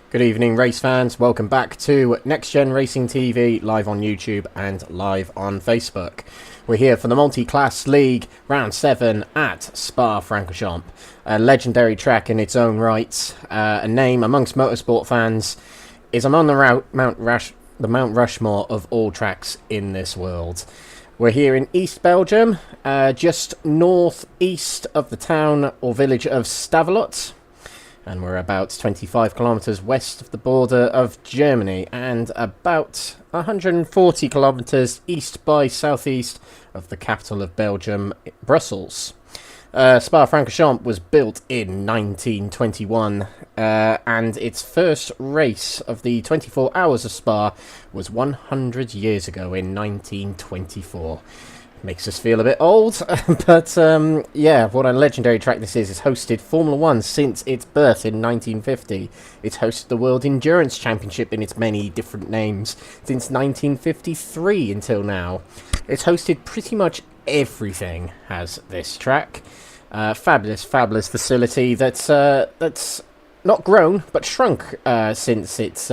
Good evening, race fans. Welcome back to NXTGEN Racing TV, live on YouTube and live on Facebook. We're here for the Multi-Class League Round 7 at Spa-Francorchamps, a legendary track in its own right. A name amongst motorsport fans is among the Mount Rushmore of all tracks in this world. We're here in East Belgium, just northeast of the town or village of Stavelot. And we're about 25 kilometres west of the border of Germany and about 140 kilometres east by southeast of the capital of Belgium, Brussels. Spa-Francorchamps was built in 1921 and its first race of the 24 Hours of Spa was 100 years ago in 1924. Makes us feel a bit old, but yeah, what a legendary track this is. It's hosted Formula 1 since its birth in 1950. It's hosted the World Endurance Championship in its many different names since 1953 until now. It's hosted pretty much everything, has this track. Fabulous facility that's not grown, but shrunk since its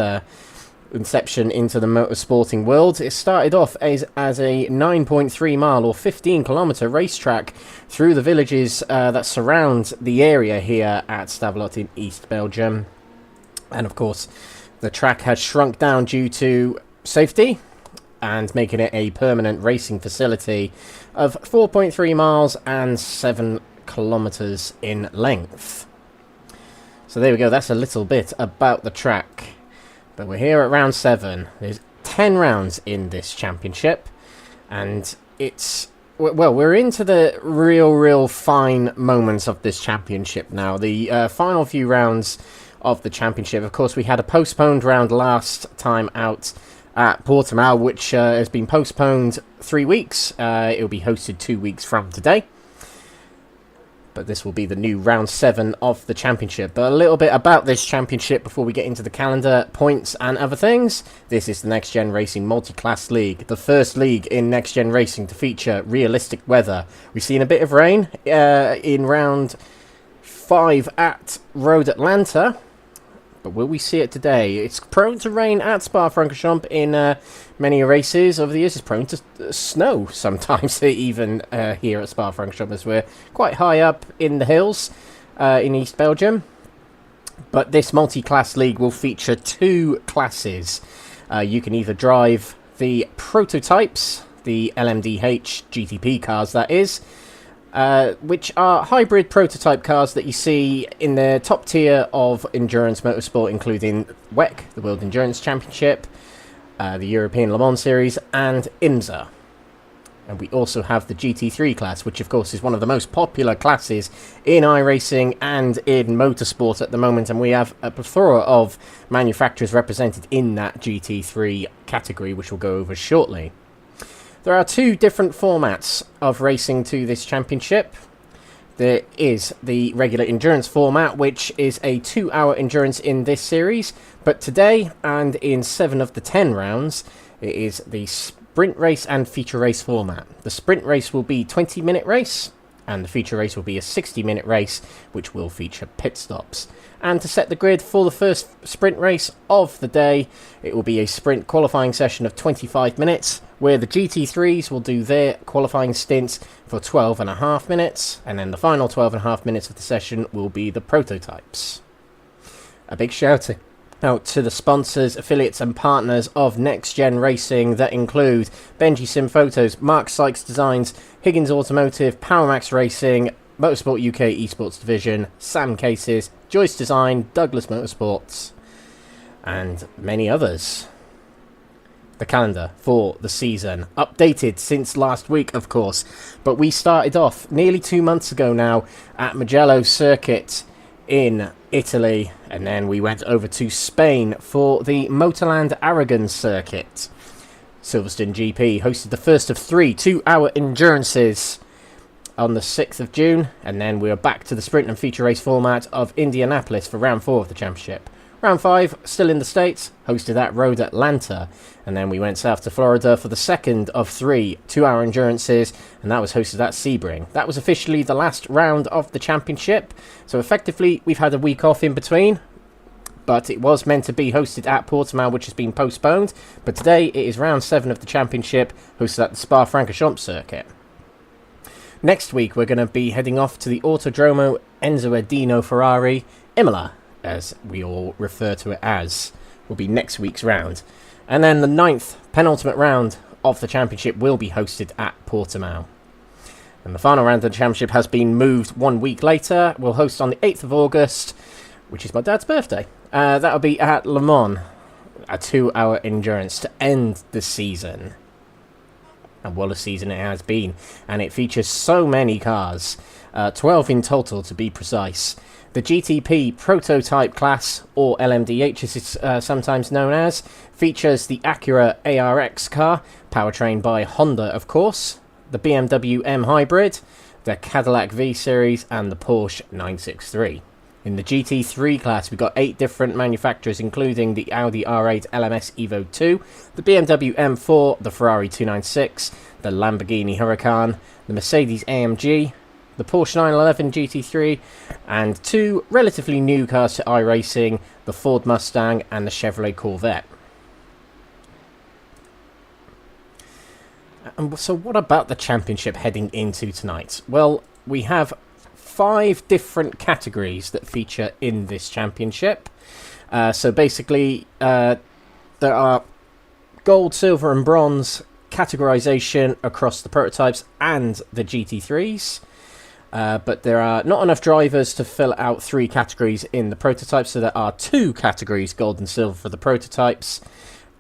inception into the motorsporting world. It started off as a 9.3 mile or 15 kilometre racetrack through the villages that surround the area here at Stavelot in East Belgium. And of course, the track has shrunk down due to safety and making it a permanent racing facility of 4.3 miles and 7 kilometres in length. So there we go, that's a little bit about the track. But we're here at round 7. There's 10 rounds in this championship, and it's, well, we're into the real fine moments of this championship now. The final few rounds of the championship, of course, we had a postponed round last time out at Portimao, which has been postponed 3 weeks. It will be hosted 2 weeks from today. But this will be the new round 7 of the championship. But a little bit about this championship before we get into the calendar, points and other things. This is the Next Gen Racing Multi-Class League, the first league in Next Gen Racing to feature realistic weather. We've seen a bit of rain in round 5 at Road Atlanta. But will we see it today? It's prone to rain at Spa-Francorchamps in many races over the years. It's prone to snow sometimes, even here at Spa-Francorchamps, as we're quite high up in the hills in East Belgium. But this multi-class league will feature 2 classes. You can either drive the prototypes, the LMDH GTP cars, that is, which are hybrid prototype cars that you see in the top tier of endurance motorsport, including WEC, the World Endurance Championship, the European Le Mans Series, and IMSA. And we also have the GT3 class, which of course is one of the most popular classes in iRacing and in motorsport at the moment, and we have a plethora of manufacturers represented in that GT3 category, which we'll go over shortly. There are 2 different formats of racing to this championship. There is the regular endurance format, which is a 2-hour endurance in this series. But today, and in 7 of the 10 rounds, it is the sprint race and feature race format. The sprint race will be a 20-minute race, and the feature race will be a 60-minute race, which will feature pit stops. And to set the grid for the first sprint race of the day, it will be a sprint qualifying session of 25 minutes, where the GT3s will do their qualifying stints for 12.5 minutes, and then the final 12.5 minutes of the session will be the prototypes. A big shout out to the sponsors, affiliates and partners of Next Gen Racing that include Benji Sim Photos, Mark Sykes Designs, Higgins Automotive, PowerMax Racing, Motorsport UK Esports Division, Sam Cases, Joyce Design, Douglas Motorsports, and many others. The calendar for the season, updated since last week, of course, but we started off nearly 2 months ago now at Mugello Circuit in Italy, and then we went over to Spain for the Motorland Aragon Circuit. Silverstone GP hosted the first of 3 2-hour endurances on the 6th of June, and then we are back to the sprint and feature race format of Indianapolis for round 4 of the championship. Round 5, still in the States, hosted at Road Atlanta, and then we went south to Florida for the second of 3 2-hour endurances, and that was hosted at Sebring. That was officially the last round of the championship, so effectively we've had a week off in between, but it was meant to be hosted at Portimao, which has been postponed, but today it is round 7 of the championship, hosted at the Spa-Francorchamps circuit. Next week we're going to be heading off to the Autodromo Enzo Edino Ferrari, Imola, as we all refer to it as, will be next week's round. And then the 9th penultimate round of the championship will be hosted at Portimao. And the final round of the championship has been moved 1 week later. We'll host on the 8th of August, which is my dad's birthday. That'll be at Le Mans, a 2-hour endurance to end the season. And what a season it has been. And it features so many cars, 12 in total to be precise. The GTP prototype class, or LMDH as it's sometimes known as, features the Acura ARX car, powertrained by Honda of course, the BMW M Hybrid, the Cadillac V Series, and the Porsche 963. In the GT3 class, we've got 8 different manufacturers, including the Audi R8 LMS Evo 2, the BMW M4, the Ferrari 296, the Lamborghini Huracan, the Mercedes AMG, the Porsche 911 GT3, and 2 relatively new cars to iRacing, the Ford Mustang and the Chevrolet Corvette. And so what about the championship heading into tonight? Well, we have 5 different categories that feature in this championship. So basically, there are gold, silver and bronze categorization across the prototypes and the GT3s. But there are not enough drivers to fill out 3 categories in the prototypes, so there are 2 categories, gold and silver, for the prototypes,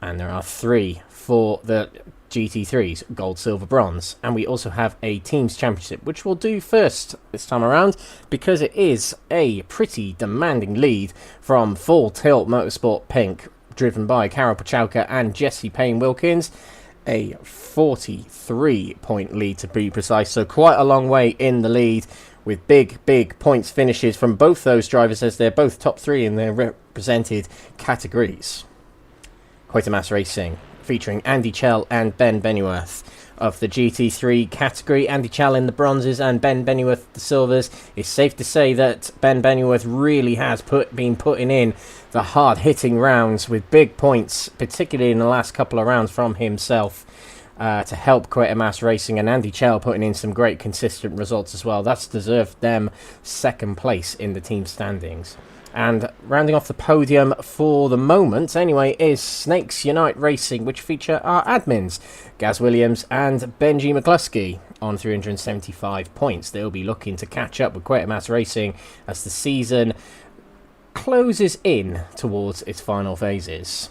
and there are 3 for the GT3s, gold, silver, bronze. And we also have a teams championship, which we'll do first this time around, because it is a pretty demanding lead from Full Tilt Motorsport Pink, driven by Karol Pucalka and Jesse Payne-Wilkins. A 43-point lead to be precise, so quite a long way in the lead, with big points finishes from both those drivers, as they're both top 3 in their represented categories. Quatermass Racing, featuring Andy Chell and Ben Benneyworth of the GT3 category. Andy Chell in the bronzes and Ben Benneyworth the silvers. It's safe to say that Ben Benneyworth really has been putting in the hard-hitting rounds with big points, particularly in the last couple of rounds from himself, to help Quatermass Racing, and Andy Chell putting in some great consistent results as well. That's deserved them second place in the team standings. And rounding off the podium for the moment, anyway, is Snakes Unite Racing, which feature our admins, Gaz Williams and Benji McCluskey, on 375 points. They'll be looking to catch up with Quatermass Racing as the season closes in towards its final phases.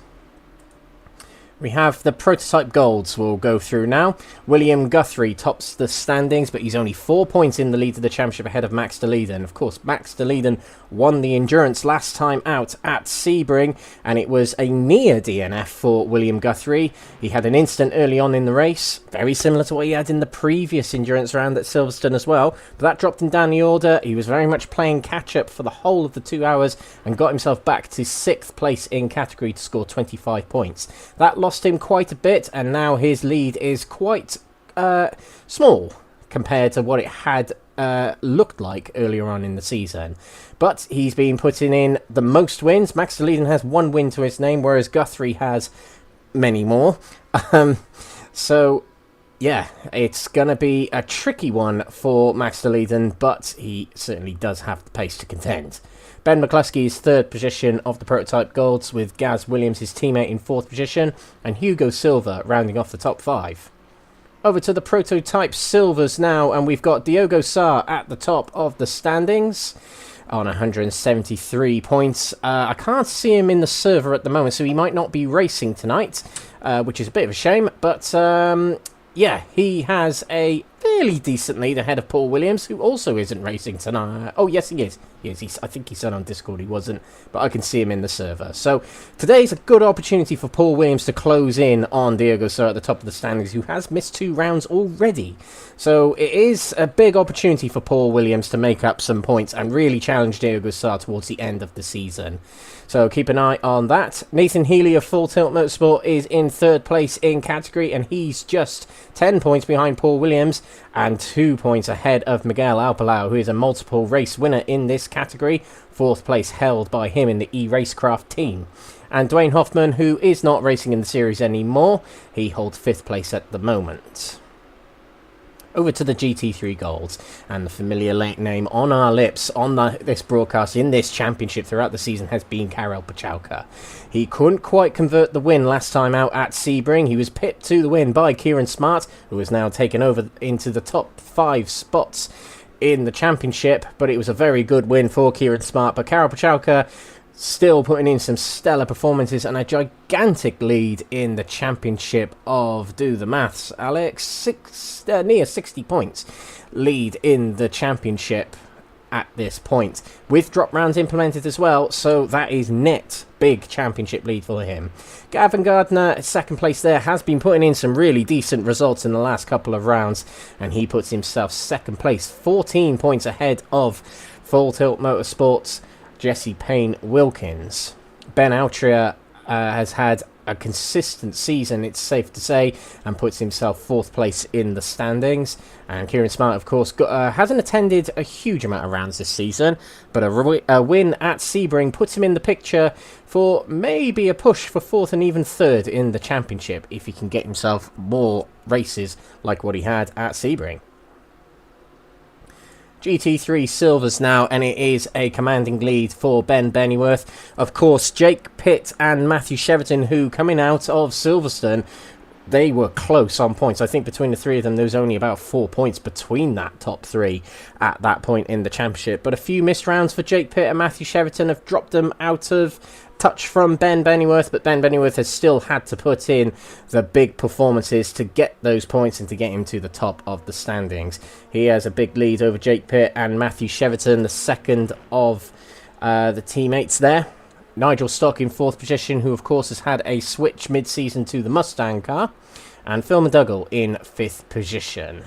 We have the prototype golds we'll go through now. William Guthrie tops the standings, but he's only 4 points in the lead of the championship ahead of Max de Leeden. Of course, Max de Leeden won the endurance last time out at Sebring, and it was a near DNF for William Guthrie. He had an instant early on in the race, very similar to what he had in the previous endurance round at Silverstone as well, but that dropped him down the order. He was very much playing catch-up for the whole of the 2 hours and got himself back to 6th place in category to score 25 points. That lost him quite a bit, and now his lead is quite small compared to what it had looked like earlier on in the season. But he's been putting in the most wins. Max de Leeden has 1 win to his name, whereas Guthrie has many more. So yeah, it's going to be a tricky one for Max de Leeden, but he certainly does have the pace to contend. Ben McCluskey's 3rd position of the prototype golds, with Gaz Williams, his teammate, in 4th position, and Hugo Silva rounding off the top 5. Over to the prototype silvers now, and we've got Diogo Sá at the top of the standings on 173 points. I can't see him in the server at the moment, so he might not be racing tonight, which is a bit of a shame, but yeah, he has a fairly decent lead ahead of Paul Williams, who also isn't racing tonight. Oh, yes, he is. I think he said on Discord he wasn't, but I can see him in the server. So today's a good opportunity for Paul Williams to close in on Diogo Sá at the top of the standings, who has missed 2 rounds already. So it is a big opportunity for Paul Williams to make up some points and really challenge Diogo Sá towards the end of the season. So keep an eye on that. Nathan Healy of Full Tilt Motorsport is in 3rd place in category, and he's just 10 points behind Paul Williams and 2 points ahead of Miguel Alpalau, who is a multiple race winner in this category. 4th place held by him in the eRacecraft team. And Dwayne Hoffman, who is not racing in the series anymore, he holds 5th place at the moment. Over to the GT3 Golds, and the familiar name on our lips on this broadcast in this championship throughout the season has been Karol Pucalka. He couldn't quite convert the win last time out at Sebring. He was pipped to the win by Kieran Smart, who has now taken over into the top 5 spots in the championship, but it was a very good win for Kieran Smart. But Karol Pucalka still putting in some stellar performances and a gigantic lead in the championship of, do the maths, Alex, near 60 points lead in the championship at this point, with drop rounds implemented as well, so that is net big championship lead for him. Gavin Gardner, 2nd place there, has been putting in some really decent results in the last couple of rounds, and he puts himself 2nd place, 14 points ahead of Full Tilt Motorsports' Jesse Payne-Wilkins. Ben Altria has had a consistent season, it's safe to say, and puts himself 4th place in the standings. And Kieran Smart, of course, hasn't attended a huge amount of rounds this season, but a win at Sebring puts him in the picture for maybe a push for 4th and even 3rd in the championship if he can get himself more races like what he had at Sebring. GT3 Silvers now, and it is a commanding lead for Ben Benneyworth. Of course, Jake Pitt and Matthew Sheraton, who coming out of Silverstone, they were close on points. I think between the 3 of them, there was only about 4 points between that top 3 at that point in the championship. But a few missed rounds for Jake Pitt and Matthew Sheraton have dropped them out of touch from Ben Benneyworth, but Ben Benneyworth has still had to put in the big performances to get those points and to get him to the top of the standings. He has a big lead over Jake Pitt and Matthew Sheraton, the second of the teammates there. Nigel Stock in 4th position, who of course has had a switch mid-season to the Mustang car, and Phil McDougall in 5th position.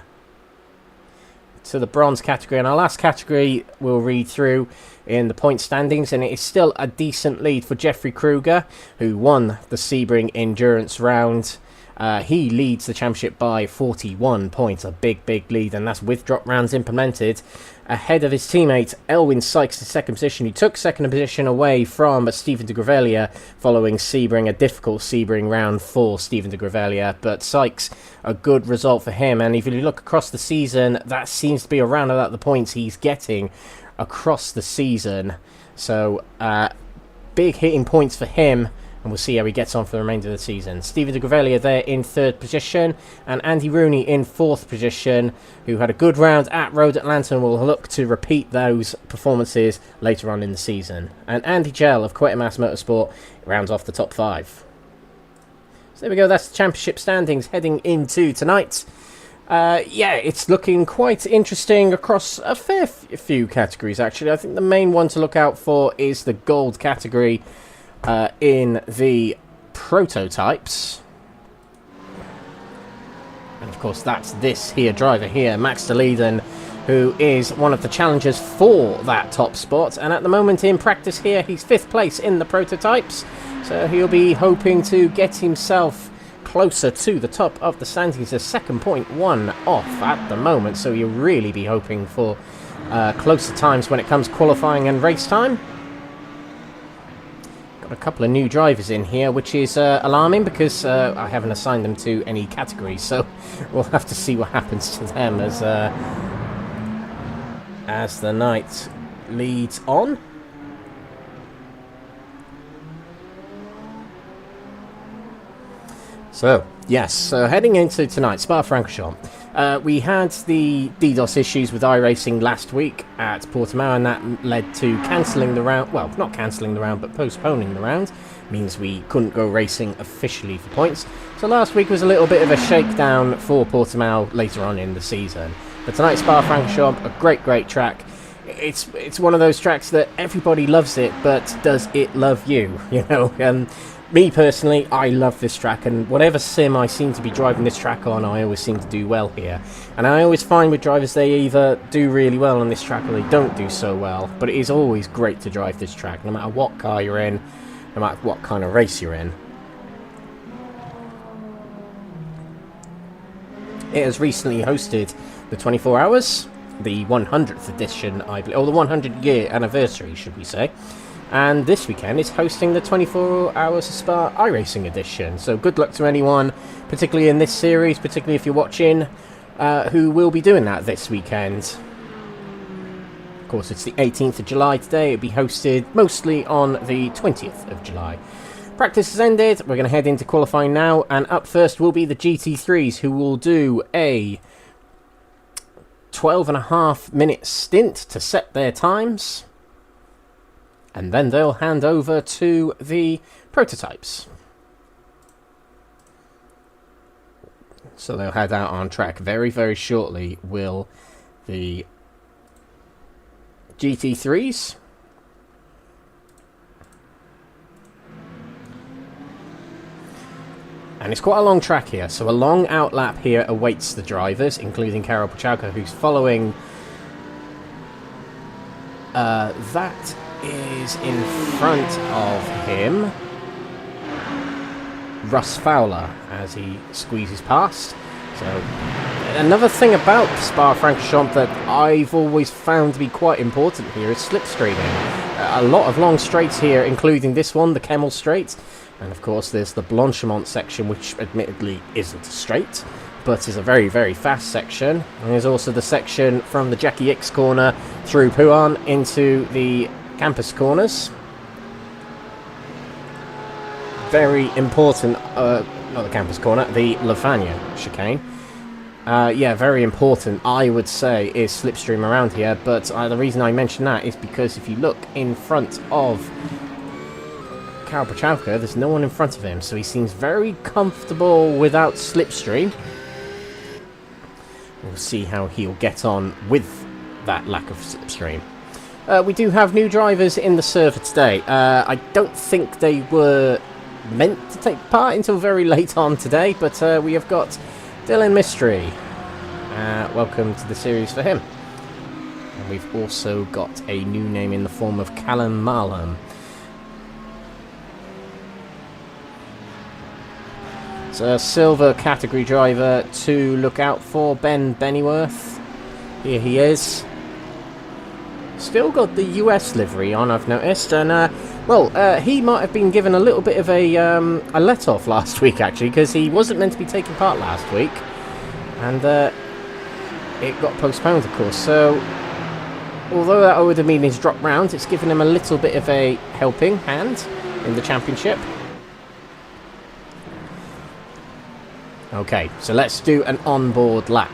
To the bronze category, and our last category we'll read through in the point standings, and it is still a decent lead for Jeffrey Kruger, who won the Sebring Endurance round. He leads the championship by 41 points, a big lead, and that's with drop rounds implemented, ahead of his teammate Elwyn Sykes in 2nd position. He took 2nd position away from Stephen de Grevelier following Sebring, a difficult Sebring round for Stephen de Grevelier, but Sykes, a good result for him. And if you look across the season, that seems to be around about the points he's getting across the season. So big hitting points for him, and we'll see how he gets on for the remainder of the season. Stephen de Grevelier there in 3rd position, and Andy Rooney in 4th position, who had a good round at Road Atlanta and will look to repeat those performances later on in the season. And Andy Gell of Quatermass Motorsport rounds off the top 5. So there we go, that's the championship standings heading into tonight. Yeah, it's looking quite interesting across a fair few categories, actually. I think the main one to look out for is the gold category in the prototypes. And of course, that's this here driver here, Max de Leiden, who is one of the challengers for that top spot. And at the moment in practice here, he's 5th place in the prototypes. So he'll be hoping to get himself closer to the top of the standings. He's a 2.1 off at the moment, so you'll really be hoping for closer times when it comes qualifying and race time. Got a couple of new drivers in here, which is alarming because I haven't assigned them to any categories, so we'll have to see what happens to them as the night leads on. So, yes, so heading into tonight, Spa-Francorchamps. We had the DDoS issues with iRacing last week at Portimao, and that led to cancelling the round. Well, not cancelling the round, but postponing the round. Means we couldn't go racing officially for points. So last week was a little bit of a shakedown for Portimao later on in the season. But tonight, Spa-Francorchamps, a great track. It's one of those tracks that everybody loves it, but does it love you? You know, me personally, I love this track, and whatever sim I seem to be driving this track on, I always seem to do well here. And I always find with drivers, they either do really well on this track or they don't do so well. But it is always great to drive this track, no matter what car you're in, no matter what kind of race you're in. It has recently hosted the 24 Hours, the 100th edition, I believe, or the 100-year anniversary, should we say. And this weekend it's hosting the 24 Hours of Spa iRacing edition. So good luck to anyone, particularly in this series, particularly if you're watching, who will be doing that this weekend. Of course, it's the 18th of July today. It'll be hosted mostly on the 20th of July. Practice has ended. We're going to head into qualifying now. And up first will be the GT3s, who will do a 12.5-minute stint to set their times. And then they'll hand over to the prototypes. So they'll head out on track very shortly, will the GT3s. And it's quite a long track here, so a long outlap here awaits the drivers, including Karol Pucalka, who's following. That is in front of him. Russ Fowler as he squeezes past. So another thing about Spa-Francorchamps that I've always found to be quite important here is slipstreaming. A lot of long straights here, including this one, the Kemmel Straight. And of course there's the Blanchemont section, which admittedly isn't straight, but is a very, very fast section. And there's also the section from the Jackie X corner through Pouan into the campus corners. Very important, not the campus corner, the Lefania chicane. Yeah, very important, I would say, is slipstream around here, but the reason I mention that is because if you look in front of Karel Pucalka, there's no one in front of him, so he seems very comfortable without slipstream. We'll see how he'll get on with that lack of slipstream. We do have new drivers in the server today. I don't think they were meant to take part until very late on today, but we have got Dylan Mystery. Welcome to the series for him. And we've also got a new name in the form of Callum Marlam. So a silver category driver to look out for, Ben Benneyworth. Here he is. Still got the US livery on, I've noticed, and he might have been given a little bit of a let-off last week, actually, because he wasn't meant to be taking part last week, and it got postponed, of course. So, although that would have been his drop round, it's given him a little bit of a helping hand in the championship. Okay, so let's do an onboard lap.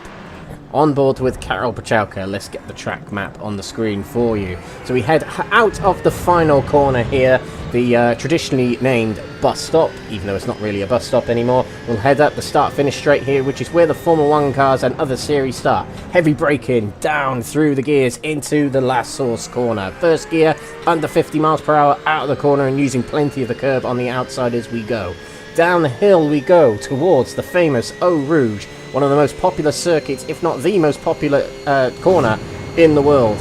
On board with Karel Pucalka, let's get the track map on the screen for you. So we head out of the final corner here, the traditionally named bus stop, even though it's not really a bus stop anymore. We'll head up the start-finish straight here, which is where the Formula 1 cars and other series start. Heavy braking down through the gears into the last source corner. First gear, under 50 miles per hour out of the corner and using plenty of the curb on the outside as we go. Down the hill we go towards the famous Eau Rouge, one of the most popular circuits, if not the most popular corner in the world.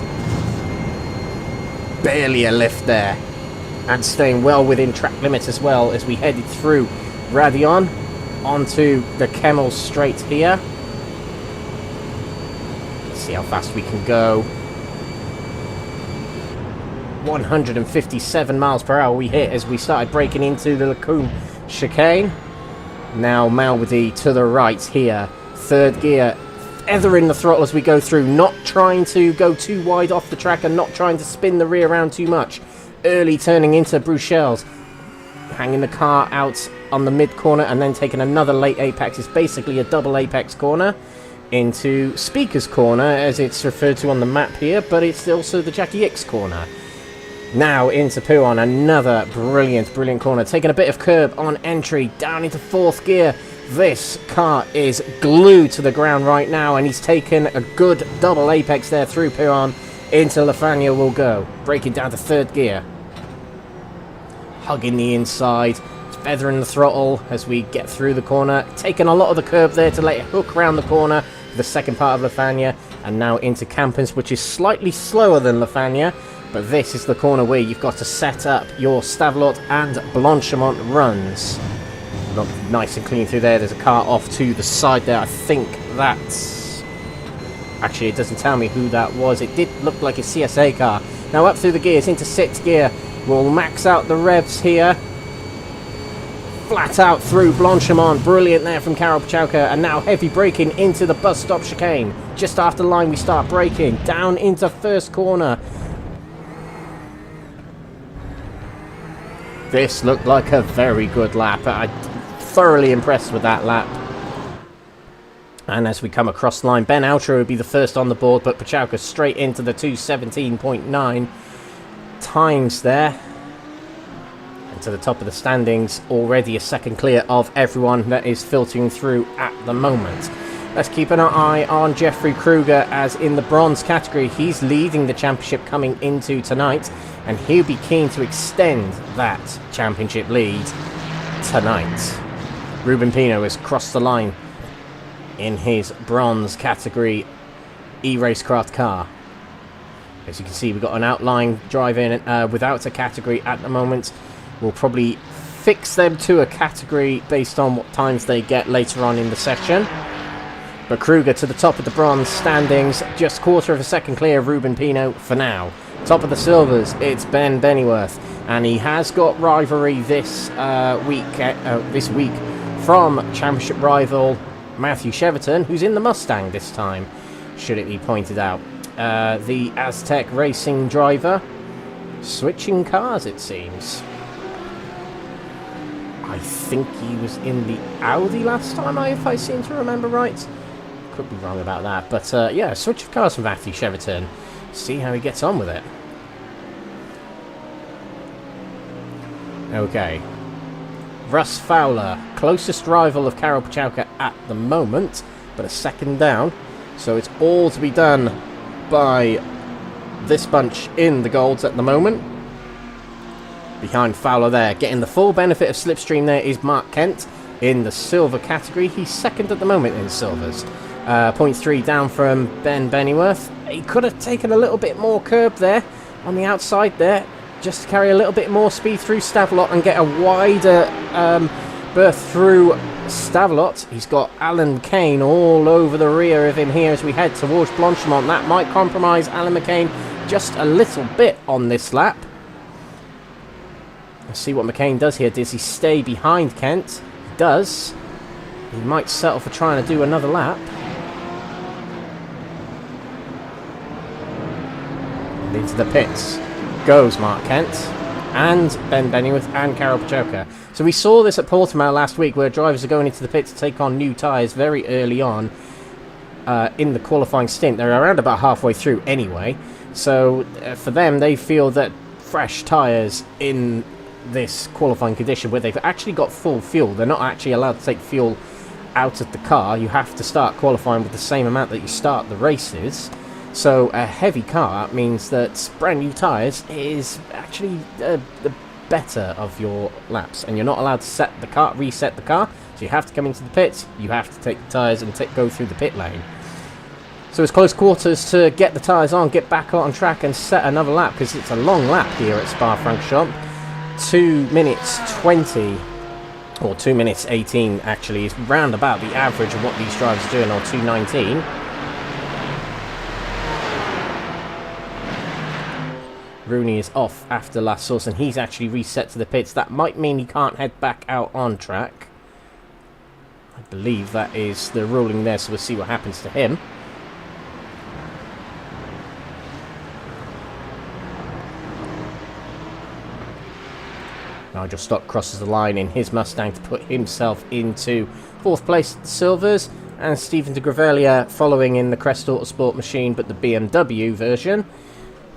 Barely a lift there, and staying well within track limits as well as we headed through Radion onto the Kemmel Straight here. Let's see how fast we can go. 157 miles per hour we hit as we started braking into the Lacombe chicane. Now Malmedy to the right here. Third gear, feathering the throttle as we go through, not trying to go too wide off the track and not trying to spin the rear around too much. Early turning into Bruxelles, hanging the car out on the mid corner and then taking another late apex. It's basically a double apex corner into Speaker's Corner as it's referred to on the map here, but it's also the Jackie X corner. Now into Pouan, another brilliant corner, taking a bit of curb on entry, down into fourth gear. This car is glued to the ground right now, and he's taken a good double apex there through Pouan. Into Lefania will go, braking down to third gear. Hugging the inside, feathering the throttle as we get through the corner, taking a lot of the curb there to let it hook around the corner for the second part of Lefania, and now into Campins, which is slightly slower than Lefania. But this is the corner where you've got to set up your Stavelot and Blanchemont runs. Look nice and clean through there. There's a car off to the side there. I think that's... Actually, it doesn't tell me who that was. It did look like a CSA car. Now up through the gears into sixth gear. We'll max out the revs here. Flat out through Blanchemont. Brilliant there from Karel Pucalka. And now heavy braking into the bus stop chicane. Just after the line we start braking. Down into first corner. This looked like a very good lap. I'm thoroughly impressed with that lap. And as we come across the line, Ben Outro would be the first on the board, but Pucalka straight into the 2:17.9 times there. And to the top of the standings, already a second clear of everyone that is filtering through at the moment. Let's keep an eye on Jeffrey Kruger, as in the bronze category, he's leading the championship coming into tonight, and he'll be keen to extend that championship lead tonight. Ruben Pino has crossed the line in his bronze category e-racecraft car. As you can see, we've got an outline driving without a category at the moment. We'll probably fix them to a category based on what times they get later on in the session. But Kruger to the top of the bronze standings, just quarter of a second clear of Ruben Pino for now. Top of the silvers, it's Ben Benneyworth, and he has got rivalry this week from championship rival Matthew Cheverton, who's in the Mustang this time, should it be pointed out. The Aztec Racing driver, switching cars it seems. I think he was in the Audi last time, if I seem to remember right. Could be wrong about that, but yeah, switch of cars from Matthew Cheverton. See how he gets on with it. Okay. Russ Fowler, closest rival of Karol Pucalka at the moment, but a second down. So it's all to be done by this bunch in the golds at the moment. Behind Fowler there, getting the full benefit of slipstream there is Mark Kent in the silver category. He's second at the moment in silvers. 0.3 down from Ben Benneyworth. He could have taken a little bit more curb there on the outside there, just to carry a little bit more speed through Stavelot and get a wider berth through Stavelot. He's got Alan Kane all over the rear of him here as we head towards Blanchimont. That might compromise Alan McCain just a little bit on this lap. Let's see what McCain does here. Does he stay behind Kent? He does. He might settle for trying to do another lap. And into the pits goes Mark Kent and Ben Benneyworth and Karol Pucalka. So we saw this at Portimao last week, where drivers are going into the pits to take on new tyres very early on in the qualifying stint. They're around about halfway through anyway. So for them, they feel that fresh tyres in this qualifying condition, where they've actually got full fuel, they're not actually allowed to take fuel out of the car. You have to start qualifying with the same amount that you start the races. So a heavy car means that brand new tyres is actually the better of your laps, and you're not allowed to reset the car. So you have to come into the pits, you have to take the tyres and go through the pit lane. So it's close quarters to get the tyres on, get back on track and set another lap, because it's a long lap here at Spa-Francorchamps. 2 minutes 20, or 2 minutes 18 actually, is round about the average of what these drivers are doing, or 2:19. Rooney is off after last source, and he's actually reset to the pits. That might mean he can't head back out on track. I believe that is the ruling there, so we'll see what happens to him. Nigel Stock crosses the line in his Mustang to put himself into 4th place at the silvers, and Stephen de Gravelia following in the Crest Autosport machine, but the BMW version,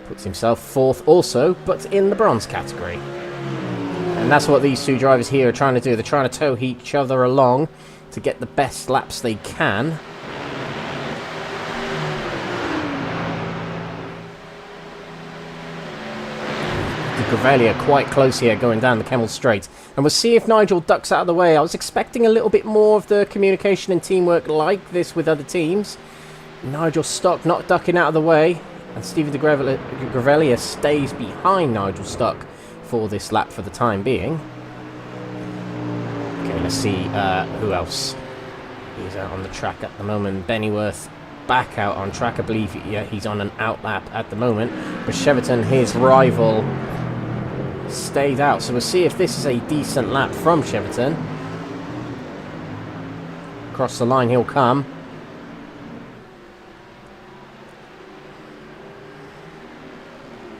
puts himself 4th also, but in the bronze category. And that's what these two drivers here are trying to do. They're trying to tow each other along to get the best laps they can. Gravelia quite close here going down the Kemmel Straight, and we'll see if Nigel ducks out of the way. I was expecting a little bit more of the communication and teamwork like this with other teams. Nigel Stock not ducking out of the way, and Stephen de Gravelia stays behind Nigel Stock for this lap for the time being. Okay, let's see who else is out on the track at the moment. Benneyworth back out on track, I believe. Yeah, he's on an out lap at the moment, but Cheverton, his rival, stayed out, so we'll see if this is a decent lap from Cheverton. Across the line he'll come.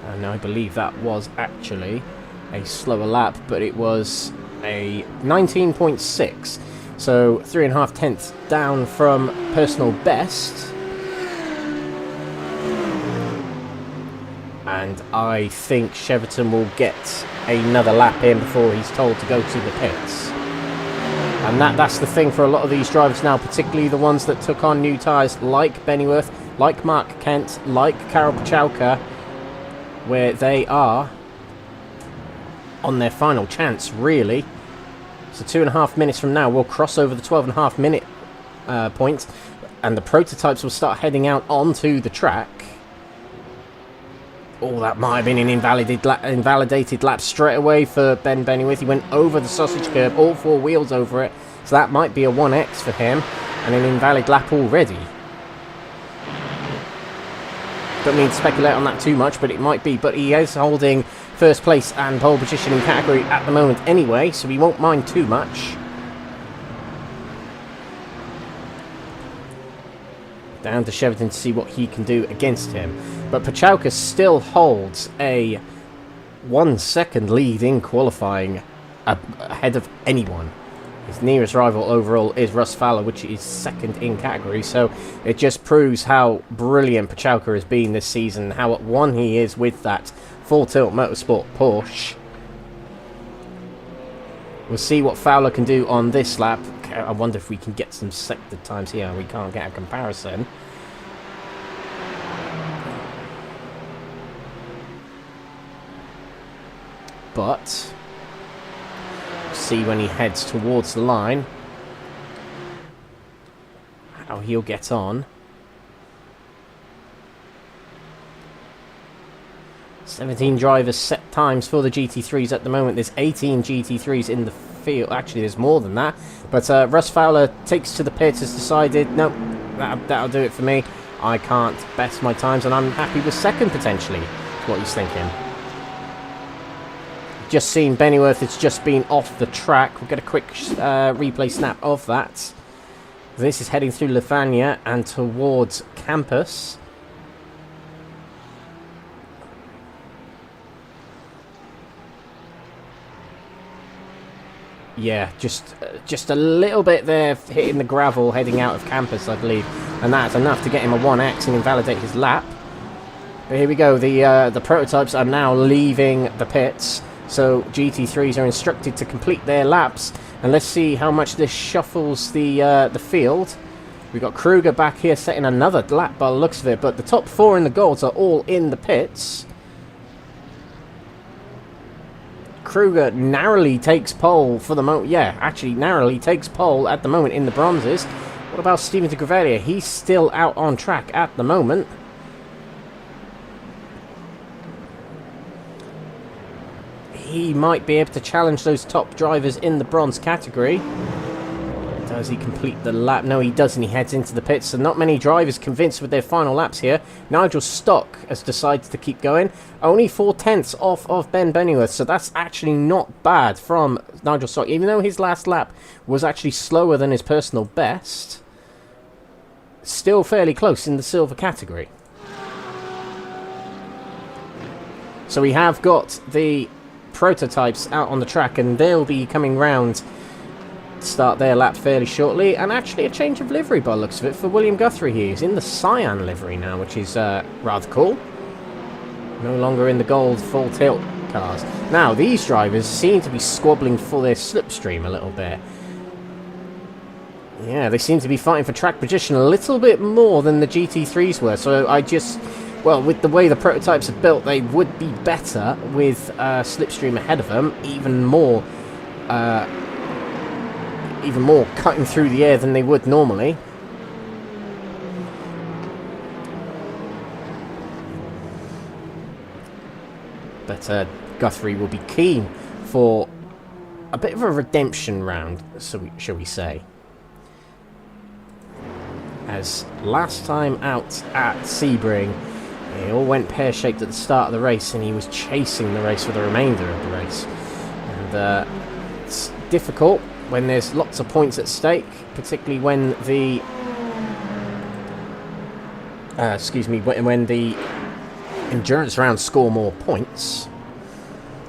And I believe that was actually a slower lap, but it was a 19.6, so 3.5 tenths down from personal best. And I think Cheverton will get another lap in before he's told to go to the pits. And that's the thing for a lot of these drivers now, particularly the ones that took on new tyres, like Benneyworth, like Mark Kent, like Karol Pucalka, where they are on their final chance, really. So 2.5 minutes from now, we'll cross over the 12.5 minute point, and the prototypes will start heading out onto the track. Oh, that might have been an invalidated lap straight away for Benneyworth. He went over the sausage curb, all 4 wheels over it. So that might be a 1x for him. And an invalid lap already. Don't mean to speculate on that too much, but it might be. But he is holding first place and pole position in category at the moment anyway, so we won't mind too much. Down to Shevington to see what he can do against him. But Pucalka still holds a 1 second lead in qualifying ahead of anyone. His nearest rival overall is Russ Fowler, which is 2nd in category. So it just proves how brilliant Pucalka has been this season, how at one he is with that full tilt motorsport Porsche. We'll see what Fowler can do on this lap. I wonder if we can get some sector times here. We can't get a comparison. But see when he heads towards the line how he'll get on. 17 drivers set times for the GT3s at the moment. There's 18 GT3s in the field. Actually, there's more than that. But Russ Fowler takes to the pits, has decided, nope, that'll do it for me. I can't best my times, and I'm happy with 2nd potentially, is what he's thinking. Just seen Benneyworth has just been off the track. We'll get a quick replay snap of that. This is heading through Lefania and towards campus. Yeah, just a little bit there, hitting the gravel, heading out of campus, I believe. And that's enough to get him a 1x and invalidate his lap. But here we go, the prototypes are now leaving the pits. So GT3s are instructed to complete their laps. And let's see how much this shuffles the field. We've got Kruger back here setting another lap by the looks of it. But the top 4 in the golds are all in the pits. Kruger narrowly takes pole for the moment. Yeah, actually narrowly takes pole at the moment in the bronzes. What about Steven de Gravalia? He's still out on track at the moment. He might be able to challenge those top drivers in the bronze category. Does he complete the lap? No, he doesn't. He heads into the pits. So not many drivers convinced with their final laps here. Nigel Stock has decided to keep going. Only 4/10 off of Ben Benneyworth. So that's actually not bad from Nigel Stock. Even though his last lap was actually slower than his personal best. Still fairly close in the silver category. So we have got the prototypes out on the track, and they'll be coming round to start their lap fairly shortly. And actually a change of livery by the looks of it for William Guthrie here. He's in the cyan livery now, which is rather cool. No longer in the gold full tilt cars. Now these drivers seem to be squabbling for their slipstream a little bit. Yeah, they seem to be fighting for track position a little bit more than the GT3s were. So well, with the way the prototypes are built, they would be better with slipstream ahead of them, even more cutting through the air than they would normally. But Guthrie will be keen for a bit of a redemption round, shall we say. As last time out at Sebring, it all went pear-shaped at the start of the race, and he was chasing the race for the remainder of the race. And it's difficult when there's lots of points at stake, particularly when the when the endurance rounds score more points.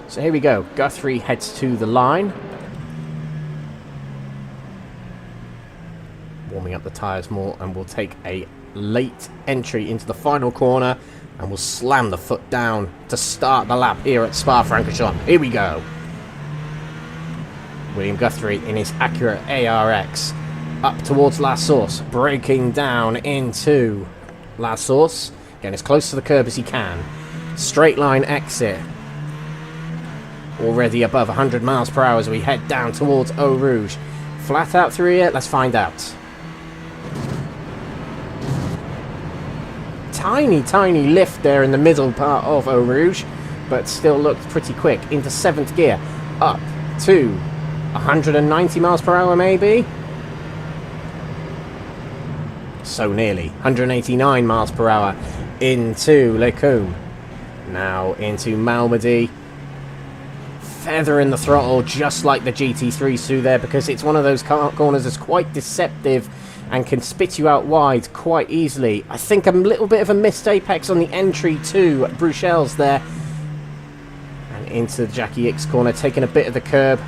So here we go. Guthrie heads to the line, warming up the tyres more, and we'll take a late entry into the final corner, and we'll slam the foot down to start the lap here at Spa-Francorchamps. Here we go. William Guthrie in his Acura ARX up towards La Source, braking down into La Source, getting as close to the curb as he can. Straight line exit, already above 100 miles per hour as we head down towards Eau Rouge. Flat out through here, let's find out. tiny lift there in the middle part of Eau Rouge, but still looked pretty quick. Into 7th gear, up to 190 miles per hour maybe. So nearly 189 miles per hour into Lecombe. Now into Malmedy. Feathering the throttle just like the GT3 Sue there, because it's one of those corners that's quite deceptive and can spit you out wide quite easily. I think a little bit of a missed apex on the entry to Bruxelles there. And into the Jackie X corner, taking a bit of the curb.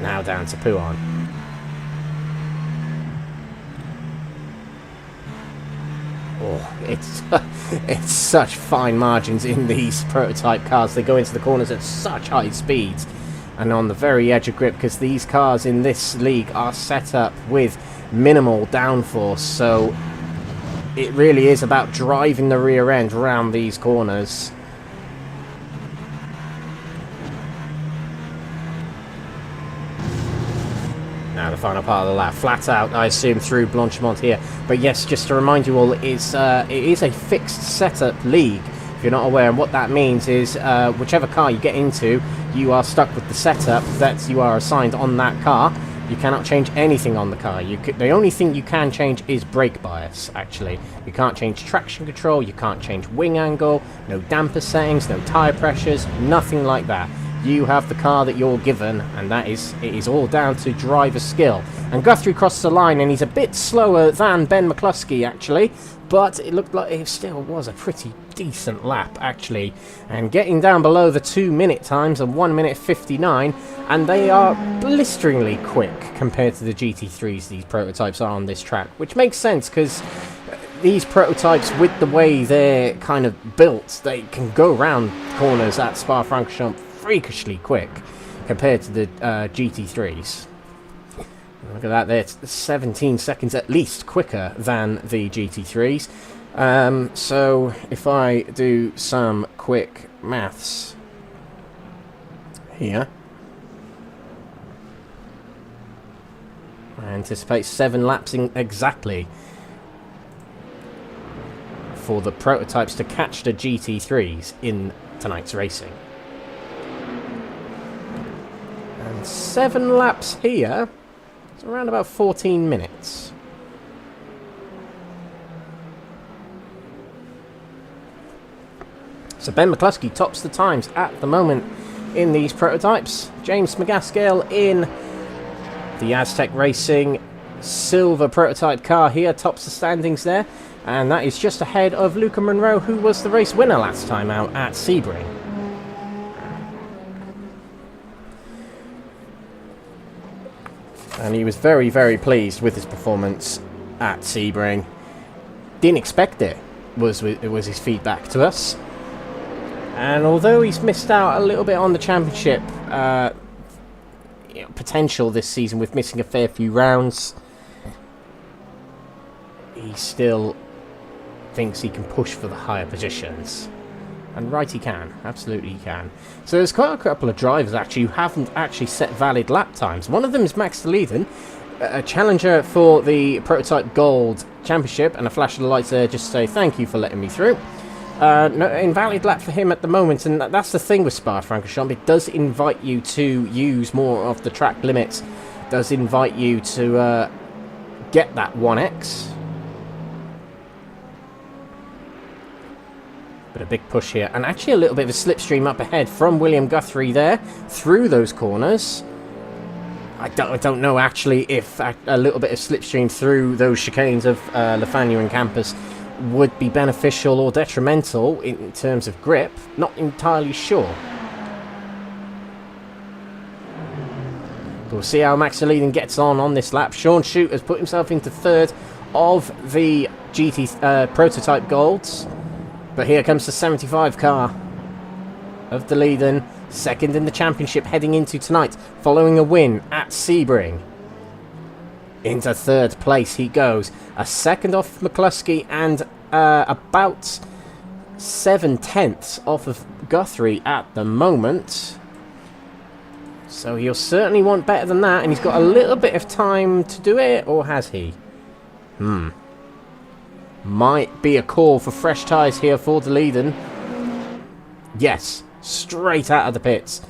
Now down to Pouan. Oh, it's such fine margins in these prototype cars. They go into the corners at such high speeds and on the very edge of grip, because these cars in this league are set up with minimal downforce. So it really is about driving the rear end around these corners. Now the final part of the lap, flat out, I assume, through Blanchimont here. But yes, just to remind you all, it is a fixed setup league, if you're not aware. And what that means is whichever car you get into, you are stuck with the setup that you are assigned on that car. You cannot change anything on the car. The only thing you can change is brake bias, actually. You can't change traction control, you can't change wing angle, no damper settings, no tyre pressures, nothing like that. You have the car that you're given, and it is all down to driver skill. And Guthrie crosses the line, and he's a bit slower than Ben McCluskey, actually, but it looked like it still was a pretty decent lap, actually. And getting down below the 2-minute times of 1 minute 59, and they are blisteringly quick compared to the GT3s these prototypes are on this track, which makes sense, because these prototypes, with the way they're kind of built, they can go around corners at Spa-Francorchamps freakishly quick compared to the GT3s. Look at that, there, it's 17 seconds at least quicker than the GT3s. So if I do some quick maths here, I anticipate 7 laps exactly for the prototypes to catch the GT3s in tonight's racing. 7 laps here, it's around about 14 minutes. So Ben McCluskey tops the times at the moment in these prototypes. James McGaskill in the Aztec Racing silver prototype car here tops the standings there, and that is just ahead of Luca Monroe, who was the race winner last time out at Sebring. And he was very, very pleased with his performance at Sebring. Didn't expect it, was his feedback to us. And although he's missed out a little bit on the championship potential this season with missing a fair few rounds, he still thinks he can push for the higher positions. And right, he can. Absolutely he can. So there's quite a couple of drivers, actually, who haven't actually set valid lap times. One of them is Max Verleiden, a challenger for the Prototype Gold Championship. And a flash of the lights there just to say thank you for letting me through. No invalid lap for him at the moment. And that's the thing with Spa-Francorchamps. It does invite you to use more of the track limits. It does invite you to get that 1x. But a big push here, and actually a little bit of a slipstream up ahead from William Guthrie there, through those corners. I don't know actually if a little bit of slipstream through those chicanes of Lefanu and Campus would be beneficial or detrimental in terms of grip. Not entirely sure. But we'll see how Max Verleiden gets on this lap. Sean Shute has put himself into 3rd of the GT Prototype Golds. But here comes the 75 car of Verleiden, 2nd in the championship heading into tonight, following a win at Sebring. Into 3rd place he goes, a 2nd off McCluskey and about 7/10 off of Guthrie at the moment. So he'll certainly want better than that, and he's got a little bit of time to do it, or has he? Might be a call for fresh tyres here for the lead-in. Yes, straight out of the pits.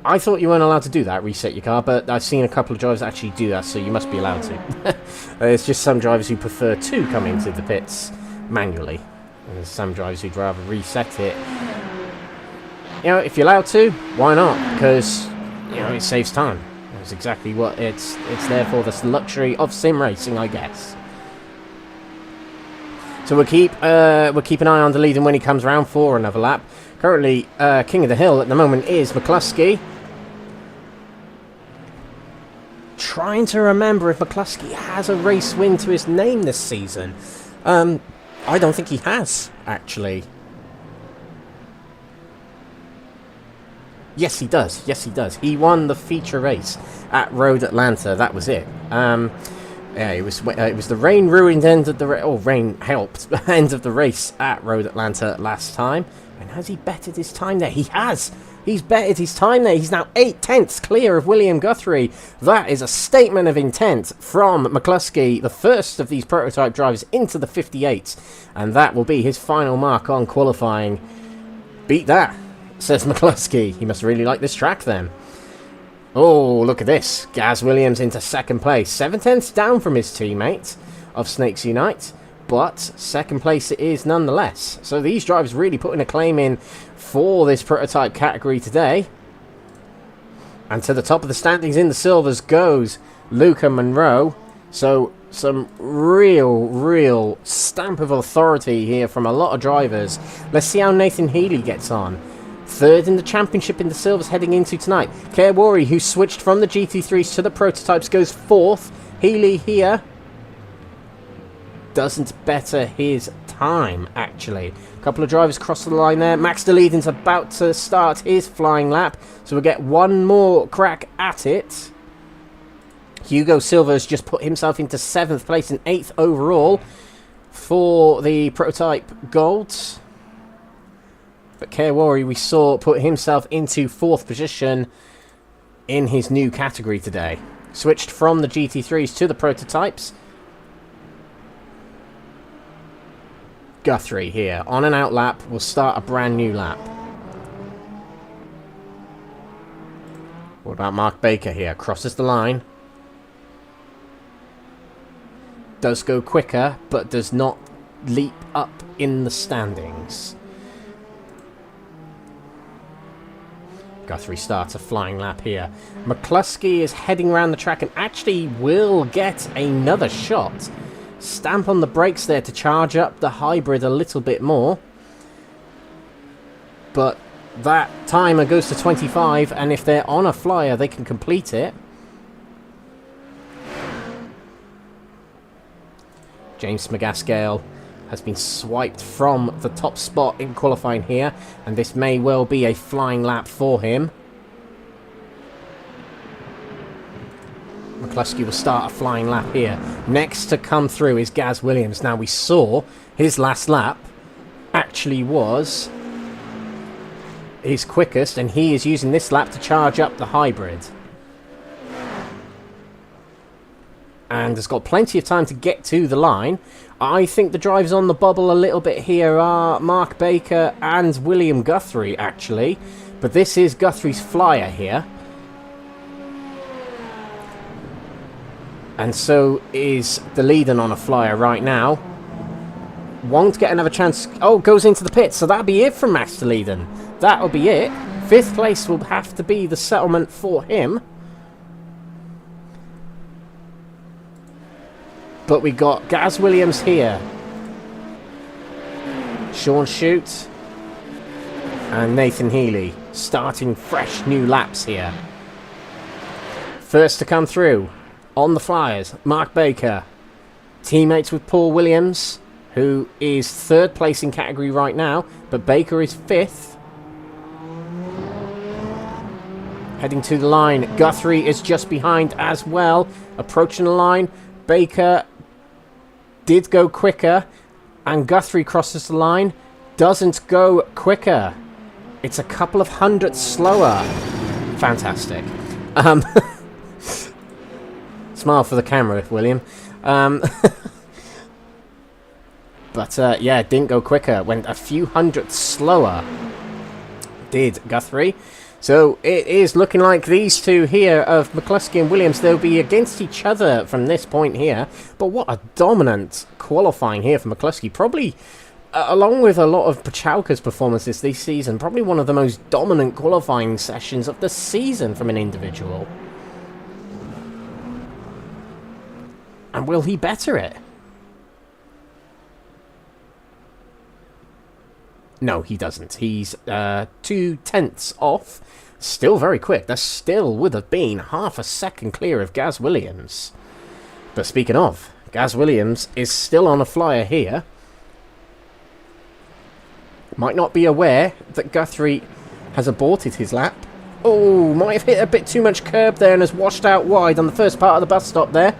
I thought you weren't allowed to do that, reset your car, but I've seen a couple of drivers actually do that, so you must be allowed to. There's just some drivers who prefer to come into the pits manually. And there's some drivers who'd rather reset it. You know, if you're allowed to, why not? Because, you know, it saves time. That's exactly what it's there for, the luxury of sim racing, I guess. So we'll keep an eye on the lead, and when he comes around for another lap. Currently, king of the hill at the moment is McCluskey. Trying to remember if McCluskey has a race win to his name this season. I don't think he has, actually. Yes, he does. Yes, he does. He won the feature race at Road Atlanta. That was it. Yeah, it was the rain ruined end of the rain helped end of the race at Road Atlanta last time. And has he bettered his time there? He has. He's bettered his time there. He's now 8/10 clear of William Guthrie. That is a statement of intent from McCluskey, the first of these prototype drivers into the 58. And that will be his final mark on qualifying. Beat that, says McCluskey. He must really like this track then. Oh, look at this. Gaz Williams into second place. 7/10 down from his teammate of Snakes Unite. But second place it is nonetheless. So these drivers really putting a claim in for this prototype category today. And to the top of the standings in the silvers goes Luca Monroe. So some real stamp of authority here from a lot of drivers. Let's see how Nathan Healy gets on. Third in the championship in the silvers heading into tonight. Kerwari, who switched from the GT3s to the prototypes, goes fourth. Healy here doesn't better his time, actually. A couple of drivers cross the line there. Max DeLeden's about to start his flying lap, so we'll get one more crack at it. Hugo Silva's just put himself into 7th place and 8th overall for the prototype golds. But Kerwari, we saw, put himself into 4th position in his new category today. Switched from the GT3s to the prototypes. Guthrie here on an out lap will start a brand new lap. What about Mark Baker here? Crosses the line. Does go quicker, but does not leap up in the standings. Guthrie starts a flying lap here. McCluskey is heading around the track and actually will get another shot. Stamp on the brakes there to charge up the hybrid a little bit more. But that timer goes to 25, and if they're on a flyer, they can complete it. James McGaskill has been swiped from the top spot in qualifying here, and this may well be a flying lap for him. McCluskey will start a flying lap here. Next to come through is Gaz Williams. Now, we saw his last lap actually was his quickest, and he is using this lap to charge up the hybrid. And has got plenty of time to get to the line. I think the drivers on the bubble a little bit here are Mark Baker and William Guthrie, actually. But this is Guthrie's flyer here. And so is the leader on a flyer right now. Won't get another chance. Oh, goes into the pits. So that'll be it from Max DeLeden. That'll be it. 5th place will have to be the settlement for him. But we got Gaz Williams here. Sean Shute and Nathan Healy starting fresh new laps here. First to come through on the flyers, Mark Baker. Teammates with Paul Williams, who is 3rd place in category right now, but Baker is 5th. Heading to the line, Guthrie is just behind as well. Approaching the line, Baker did go quicker, and Guthrie crosses the line. Doesn't go quicker. It's a couple of hundredths slower. Fantastic. Smile for the camera, William. But yeah, didn't go quicker. Went a few hundredths slower, did Guthrie. So it is looking like these two here of McCluskey and Williams, they'll be against each other from this point here. But what a dominant qualifying here for McCluskey. Probably, along with a lot of Pucalka's performances this season, probably one of the most dominant qualifying sessions of the season from an individual. And will he better it? No, he doesn't. He's 2/10 off. Still very quick. That still would have been half a second clear of Gaz Williams. But speaking of, Gaz Williams is still on a flyer here. Might not be aware that Guthrie has aborted his lap. Oh, might have hit a bit too much curb there and has washed out wide on the first part of the bus stop there.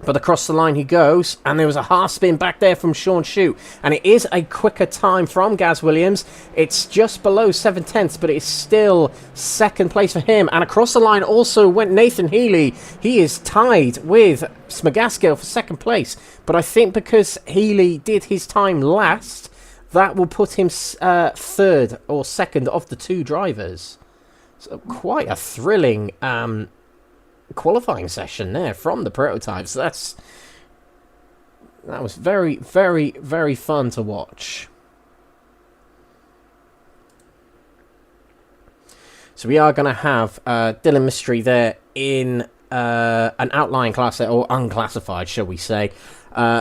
But across the line he goes, and there was a half spin back there from Sean Shute, and it is a quicker time from Gaz Williams. It's just below 7/10, but it's still second place for him. And across the line also went Nathan Healy. He is tied with Smagaskill for second place, but I think because Healy did his time last, that will put him third or second of the two drivers. So quite a thrilling qualifying session there from the prototypes. That was very, very, very fun to watch. So we are going to have Dylan Mystery there in an outlying class, or unclassified, shall we say.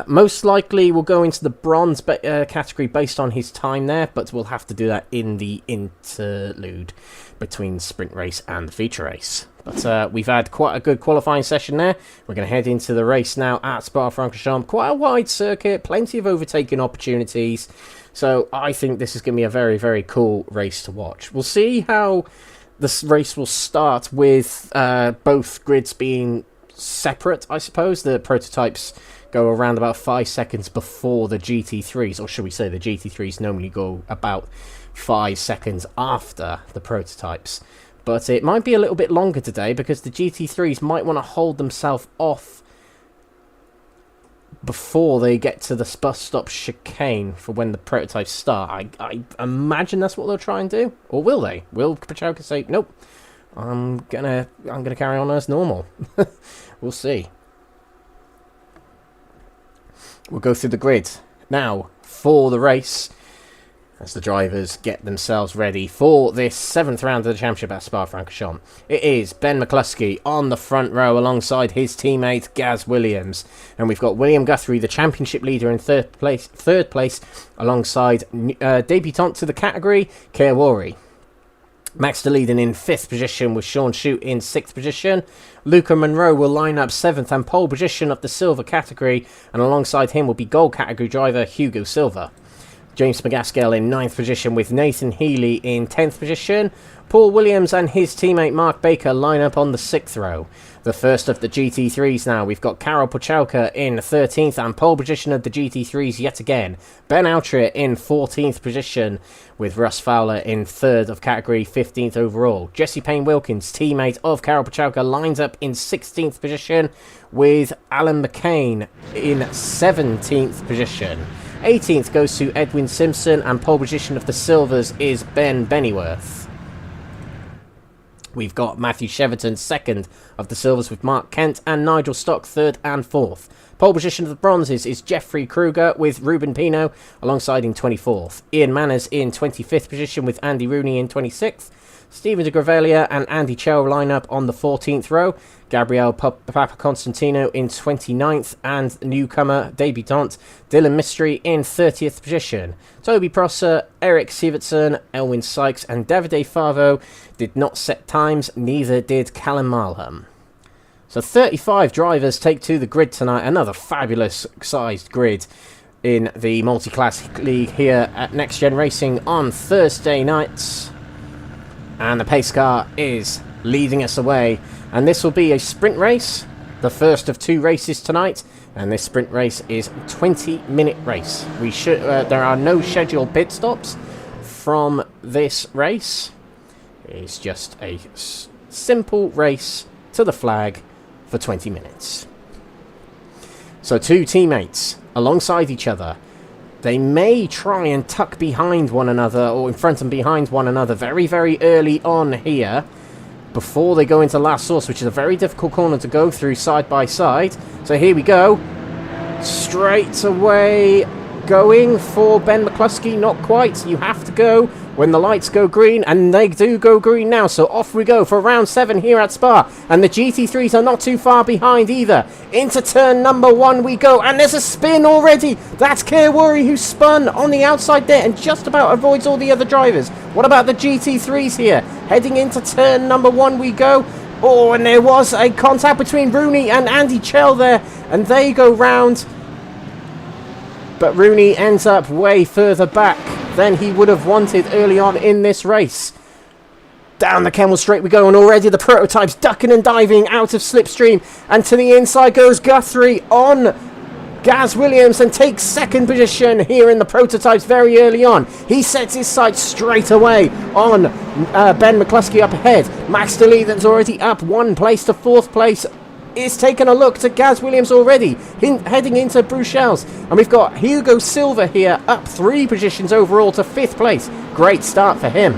Most likely will go into the bronze category based on his time there, but we'll have to do that in the interlude between sprint race and the feature race. But we've had quite a good qualifying session there. We're going to head into the race now at Spa-Francorchamps. Quite a wide circuit, plenty of overtaking opportunities. So I think this is going to be a very, very cool race to watch. We'll see how this race will start with both grids being separate, I suppose. The prototypes go around about 5 seconds before the GT3s, or should we say the GT3s normally go about 5 seconds after the prototypes. But it might be a little bit longer today because the GT3s might want to hold themselves off before they get to the bus stop chicane for when the prototypes start. I imagine that's what they'll try and do. Or will they? Will Pucalka say, nope, I'm gonna carry on as normal? We'll see. We'll go through the grid now for the race as the drivers get themselves ready for this 7th round of the championship at Spa-Francorchamps. It is Ben McCluskey on the front row alongside his teammate Gaz Williams, and we've got William Guthrie, the championship leader, in third place alongside debutant to the category Keir Worry. Max DeLeeden in 5th position with Sean Shute in 6th position. Luca Monroe will line up 7th and pole position of the silver category, and alongside him will be gold category driver Hugo Silva. James Smagaskill in 9th position with Nathan Healy in 10th position. Paul Williams and his teammate Mark Baker line up on the 6th row. The first of the GT3s now. We've got Karol Pucalka in 13th and pole position of the GT3s yet again. Ben Altria in 14th position with Russ Fowler in 3rd of category, 15th overall. Jesse Payne-Wilkins, teammate of Karol Pucalka, lines up in 16th position with Alan McCain in 17th position. 18th goes to Edwin Simpson, and pole position of the Silvers is Ben Benneyworth. We've got Matthew Cheverton 2nd of the Silvers with Mark Kent, and Nigel Stock 3rd and 4th. Pole position of the Bronzes is Jeffrey Kruger with Ruben Pino alongside in 24th. Ian Manners in 25th position with Andy Rooney in 26th. Stephen de Gravelia and Andy Cho line up on the 14th row. Gabriel Papaconstantino in 29th, and newcomer debutant Dylan Mystery in 30th position. Toby Prosser, Eric Sivertson, Elwin Sykes and Davide Favo did not set times, neither did Callum Malham. So 35 drivers take to the grid tonight, another fabulous sized grid in the multi-class league here at Next Gen Racing on Thursday nights. And the pace car is leading us away. And this will be a sprint race, the first of 2 races tonight. And this sprint race is a 20-minute race. There are no scheduled pit stops from this race. It's just a simple race to the flag for 20 minutes. So two teammates alongside each other. They may try and tuck behind one another or in front and behind one another very, very early on here before they go into last source, which is a very difficult corner to go through side by side. So here we go. Straight away going for Ben McCluskey. Not quite. You have to go when the lights go green, and they do go green now. So off we go for round 7 here at Spa. And the GT3s are not too far behind either. Into turn number 1 we go, and there's a spin already. That's Kruger who spun on the outside there and just about avoids all the other drivers. What about the GT3s here? Heading into turn number 1 we go. Oh, and there was a contact between Rooney and Andy Chell there, and they go round. But Rooney ends up way further back than he would have wanted early on in this race. Down the Kemmel Straight we go, and already the prototypes ducking and diving out of slipstream, and to the inside goes Guthrie on Gaz Williams and takes second position here in the prototypes very early on. He sets his sights straight away on Ben McCluskey up ahead. Max DeLee, that's already up 1 place to 4th place, is taking a look to Gaz Williams already, heading into Bruxelles. And we've got Proto Silver here, up 3 positions overall to 5th place. Great start for him.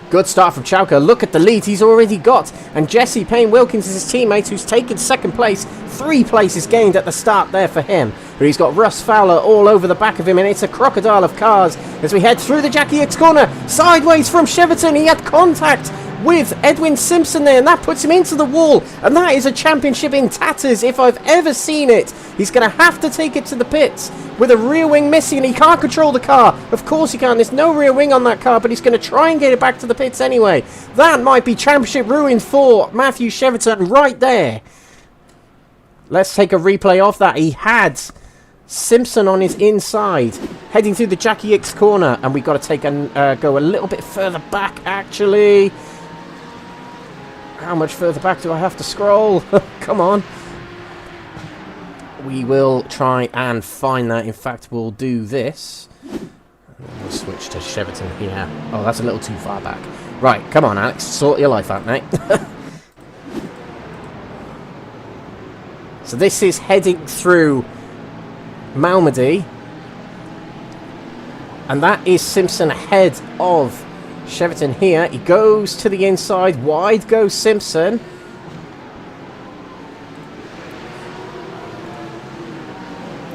Good start from Pucalka. Look at the lead he's already got. And Jesse Payne-Wilkins is his teammate, who's taken 2nd place. 3 places gained at the start there for him. But he's got Russ Fowler all over the back of him, and it's a crocodile of cars as we head through the Jackie X corner. Sideways from Cheverton, he had contact with Edwin Simpson there, and that puts him into the wall, and that is a championship in tatters if I've ever seen it. He's going to have to take it to the pits with a rear wing missing, and he can't control the car. Of course he can. There's no rear wing on that car, but he's going to try and get it back to the pits anyway. That might be championship ruined for Matthew Cheverton right there. Let's take a replay of that. He had Simpson on his inside, heading through the Jackie X corner, and we've got to take go a little bit further back actually. How much further back do I have to scroll? Come on. We will try and find that. In fact, we'll do this. We'll switch to Cheverton here. Oh, that's a little too far back. Right, come on, Alex. Sort your life out, mate. So this is heading through Malmedy. And that is Simpson ahead of Cheverton here. He goes to the inside. Wide goes Simpson.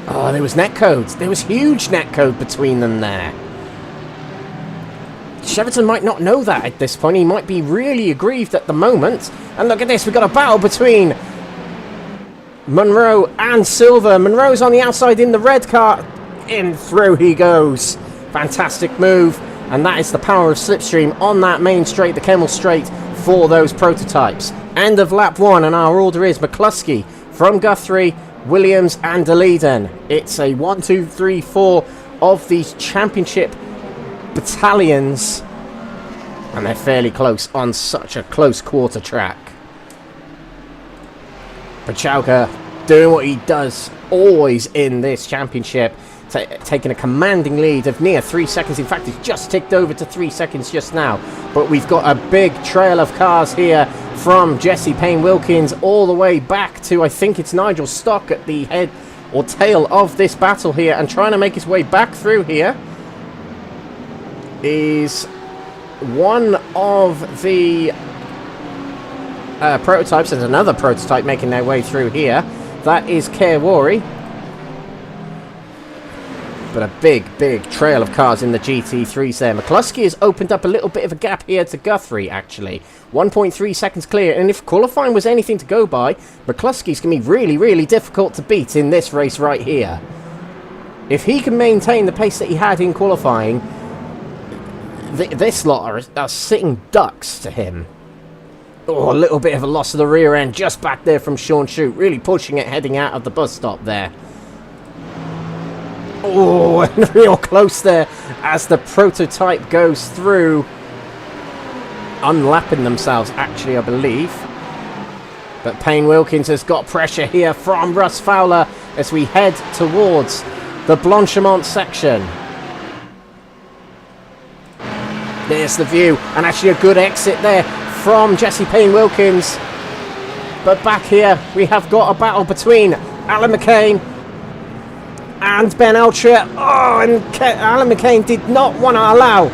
Oh, there was netcode. There was huge netcode between them there. Cheverton might not know that at this point. He might be really aggrieved at the moment. And look at this. We've got a battle between Monroe and Silver. Monroe's on the outside in the red car. In through he goes. Fantastic move. And that is the power of slipstream on that main straight, the Kemmel Straight, for those prototypes. End of lap 1, and our order is McCluskey from Guthrie, Williams and Deleden. It's a 1, 2, 3, 4 of these championship battalions, and they're fairly close on such a close quarter track. Pucalka doing what he does always in this championship, taking a commanding lead of near 3 seconds. In fact, he's just ticked over to 3 seconds just now. But we've got a big trail of cars here from Jesse Payne-Wilkins all the way back to, I think it's Nigel Stock at the head or tail of this battle here, and trying to make his way back through here is one of the prototypes. There's another prototype making their way through here. That is Kruger. But a big, big trail of cars in the GT3s there. McCluskey has opened up a little bit of a gap here to Guthrie, actually. 1.3 seconds clear, and if qualifying was anything to go by, McCluskey's going to be really, really difficult to beat in this race right here. If he can maintain the pace that he had in qualifying, this lot are sitting ducks to him. Oh, a little bit of a loss of the rear end just back there from Sean Shute, really pushing it heading out of the bus stop there. Oh, and real close there as the prototype goes through, unlapping themselves actually, I believe. But Payne-Wilkins has got pressure here from Russ Fowler as we head towards the Blanchimont section. There's the view, and actually a good exit there from Jesse Payne-Wilkins. But back here, we have got a battle between Alan McCain and Ben Altrier. Oh, and Alan McCain did not want to allow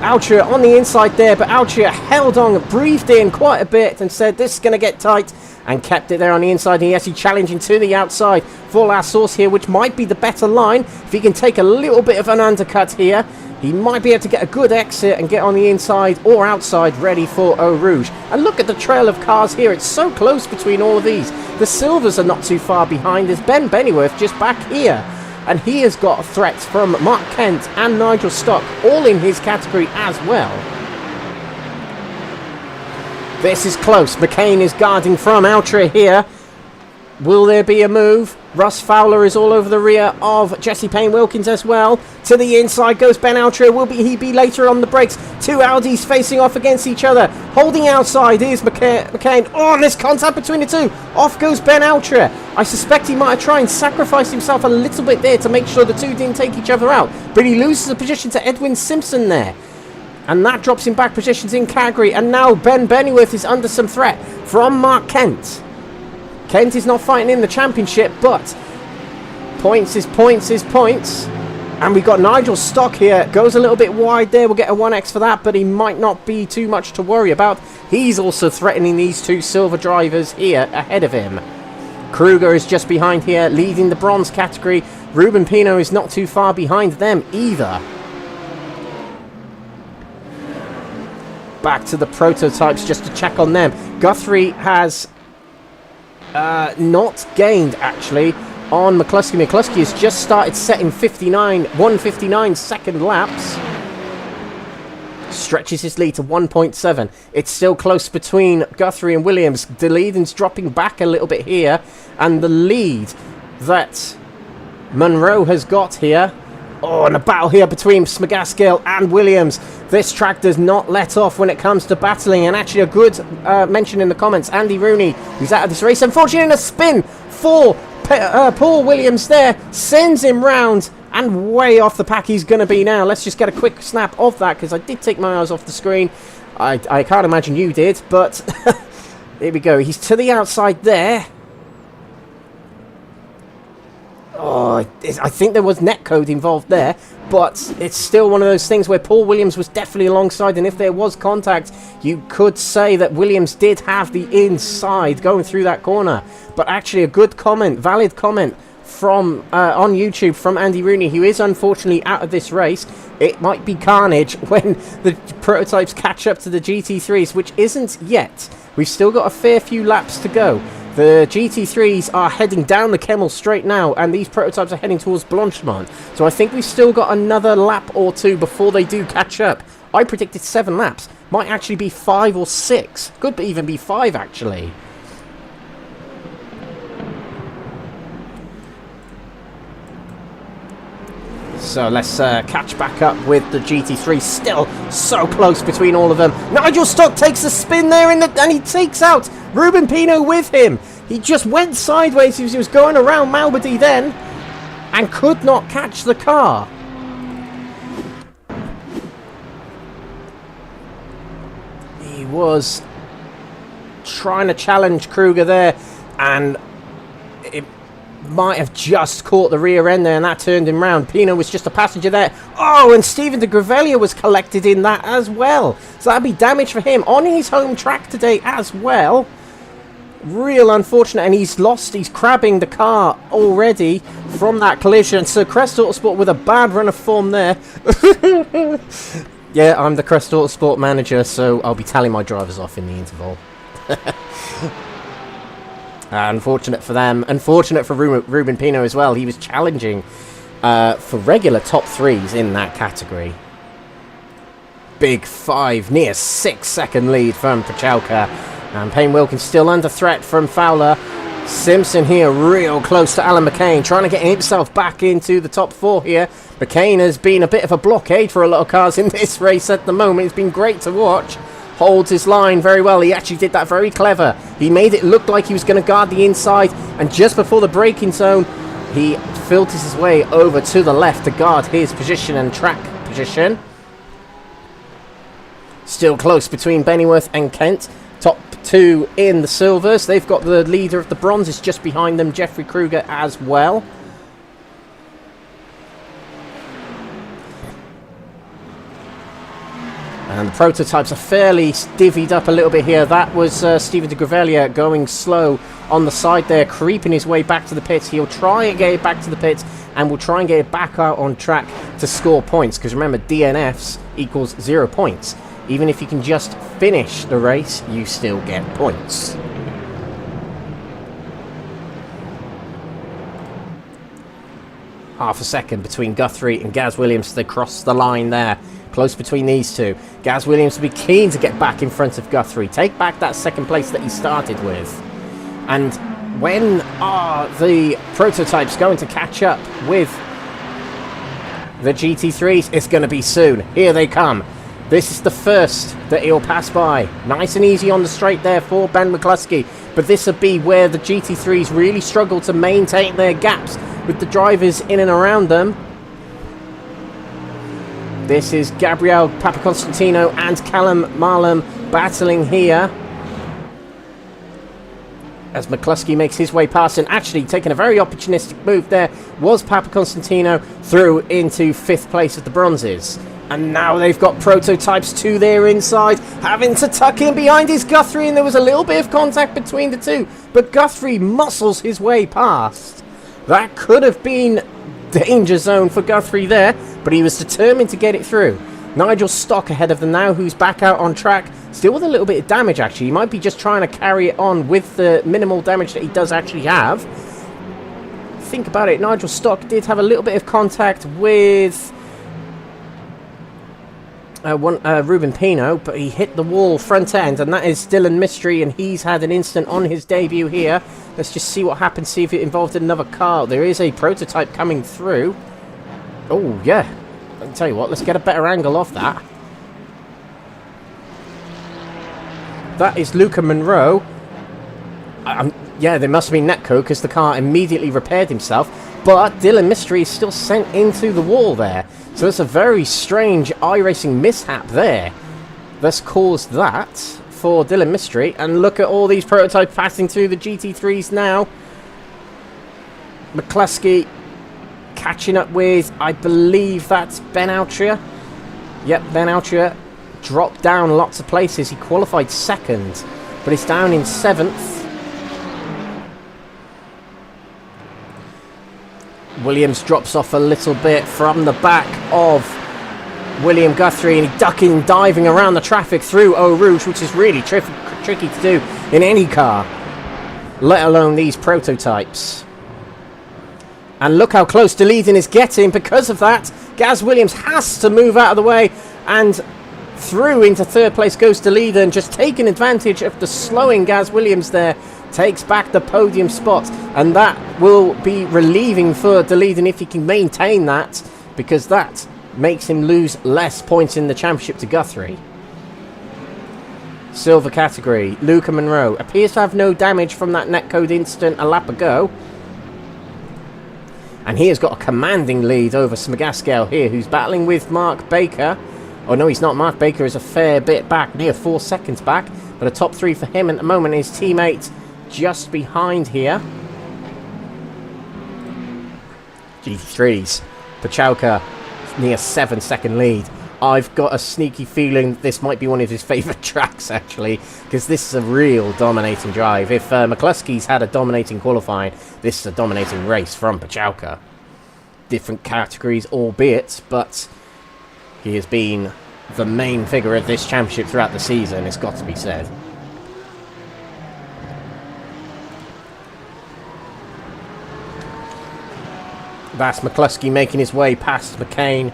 Altrier on the inside there, but Altrier held on, breathed in quite a bit and said this is going to get tight, and kept it there on the inside. He actually challenging to the outside for our source here, which might be the better line. If he can take a little bit of an undercut here, he might be able to get a good exit and get on the inside or outside ready for Eau Rouge. And look at the trail of cars here. It's so close between all of these. The Silvers are not too far behind. There's Ben Benneyworth just back here. And he has got threats from Mark Kent and Nigel Stock, all in his category as well. This is close. McCain is guarding from Altrier here. Will there be a move? Russ Fowler is all over the rear of Jesse Payne-Wilkins as well. To the inside goes Ben Altrier. Will he be later on the brakes? Two Audis facing off against each other. Holding outside is McCain. Oh, and there's contact between the two. Off goes Ben Altrier. I suspect he might have tried and sacrificed himself a little bit there to make sure the two didn't take each other out. But he loses the position to Edwin Simpson there. And that drops him back positions in category. And now Ben Benneyworth is under some threat from Mark Kent. Kent is not fighting in the championship, but points is points is points. And we've got Nigel Stock here. Goes a little bit wide there. We'll get a 1x for that, but he might not be too much to worry about. He's also threatening these two silver drivers here ahead of him. Kruger is just behind here, leading the bronze category. Ruben Pino is not too far behind them either. Back to the prototypes just to check on them. Guthrie has not gained actually on McCluskey. McCluskey has just started setting 1:59 second laps. Stretches his lead to 1.7. It's still close between Guthrie and Williams. The lead-in's dropping back a little bit here, and the lead that Monroe has got here. Oh, and a battle here between Smagaskill and Williams. This track does not let off when it comes to battling. And actually a good mention in the comments. Andy Rooney, who's out of this race. Unfortunately, in a spin for Paul Williams there. Sends him round and way off the pack he's going to be now. Let's just get a quick snap of that because I did take my eyes off the screen. I can't imagine you did, but here we go. He's to the outside there. Oh, I think there was netcode involved there, but it's still one of those things where Paul Williams was definitely alongside, and if there was contact, you could say that Williams did have the inside going through that corner. But actually a good comment, valid comment from on YouTube from Andy Rooney, who is unfortunately out of this race. It might be carnage when the prototypes catch up to the GT3s, which isn't yet. We've still got a fair few laps to go. The GT3s are heading down the Kemmel straight now, and these prototypes are heading towards Blanchemont. So I think we've still got another lap or two before they do catch up. I predicted 7 laps. Might actually be 5 or 6. Could even be 5, actually. So let's catch back up with the GT3. Still so close between all of them. Nigel Stock takes a spin there and he takes out Ruben Pino with him. He just went sideways as he was going around Malbody then and could not catch the car. He was trying to challenge Kruger there, and it might have just caught the rear end there, and that turned him round. Pino was just a passenger there. Oh, and Stephen de Gravelia was collected in that as well. So that'd be damage for him on his home track today as well. Real unfortunate, and he's crabbing the car already from that collision. So Crest Autosport with a bad run of form there. Yeah, I'm the Crest Autosport manager, so I'll be telling my drivers off in the interval. Unfortunate for them. Unfortunate for Ruben Pino as well. He was challenging for regular top 3s in that category. Big 5, near 6 second lead from Pucalka. And Payne-Wilkins still under threat from Fowler. Simpson here real close to Alan McCain, trying to get himself back into the top 4 here. McCain has been a bit of a blockade for a lot of cars in this race at the moment. It's been great to watch. Holds his line very well. He actually did that very clever. He made it look like he was going to guard the inside, and just before the braking zone, he filters his way over to the left to guard his position and track position. Still close between Benneyworth and Kent. Top two in the silvers. They've got the leader of the bronzes just behind them, Jeffrey Kruger, as well. And the prototypes are fairly divvied up a little bit here. That was Stephen de Gravelia going slow on the side there, creeping his way back to the pits. He'll try and get it back to the pits, and will try and get it back out on track to score points. Because remember, DNFs equals 0 points. Even if you can just finish the race, you still get points. Half a second between Guthrie and Gaz Williams. They cross the line there. Close between these two. Gaz Williams will be keen to get back in front of Guthrie. Take back that second place that he started with. And when are the prototypes going to catch up with the GT3s? It's going to be soon. Here they come. This is the first that he'll pass by. Nice and easy on the straight there for Ben McCluskey. But this will be where the GT3s really struggle to maintain their gaps with the drivers in and around them. This is Gabriel Papaconstantino and Callum Marlam battling here. As McCluskey makes his way past, and actually taking a very opportunistic move there was Papaconstantino through into 5th place of the bronzes. And now they've got prototypes to their inside, having to tuck in behind his Guthrie, and there was a little bit of contact between the two, but Guthrie muscles his way past. That could have been danger zone for Guthrie there, but he was determined to get it through. Nigel Stock ahead of them now, who's back out on track, still with a little bit of damage actually. He might be just trying to carry it on with the minimal damage that he does actually have. Think about it, Nigel Stock did have a little bit of contact with Ruben Pino, but he hit the wall front end, and that is Dylan Mystery, and he's had an incident on his debut here. Let's just see what happens, see if it involved another car. There is a prototype coming through. Oh, yeah. I'll tell you what, let's get a better angle of that. That is Luca Monroe. Yeah, there must have been Netco, because the car immediately repaired himself. But Dylan Mystery is still sent into the wall there. So it's a very strange iRacing mishap there that's caused that for Dylan Mystery. And look at all these prototypes passing through the GT3s now. McCluskey catching up with, I believe that's Ben Altria. Yep, Ben Altria dropped down lots of places. He qualified 2nd, but he's down in 7th. Williams drops off a little bit from the back of William Guthrie, and he's ducking, diving around the traffic through Eau Rouge, which is really tricky to do in any car, let alone these prototypes. And look how close to leading is getting because of that. Gaz Williams has to move out of the way, and through into 3rd place goes to leader, and just taking advantage of the slowing Gaz Williams there, takes back the podium spot, and that will be relieving for DeLeeden if he can maintain that, because that makes him lose less points in the championship to Guthrie. Silver category, Luca Monroe appears to have no damage from that netcode incident a lap ago, and he has got a commanding lead over Smagascal here, who's battling with Mark Baker. Oh no, he's not. Mark Baker is a fair bit back, near 4 seconds back, but a top 3 for him at the moment. His teammate just behind here. GT3s. Pucalka near 7-second lead. I've got a sneaky feeling this might be one of his favourite tracks actually, because this is a real dominating drive. If McCluskey's had a dominating qualifying, this is a dominating race from Pucalka. Different categories albeit, but he has been the main figure of this championship throughout the season, it's got to be said. That's McCluskey making his way past McCain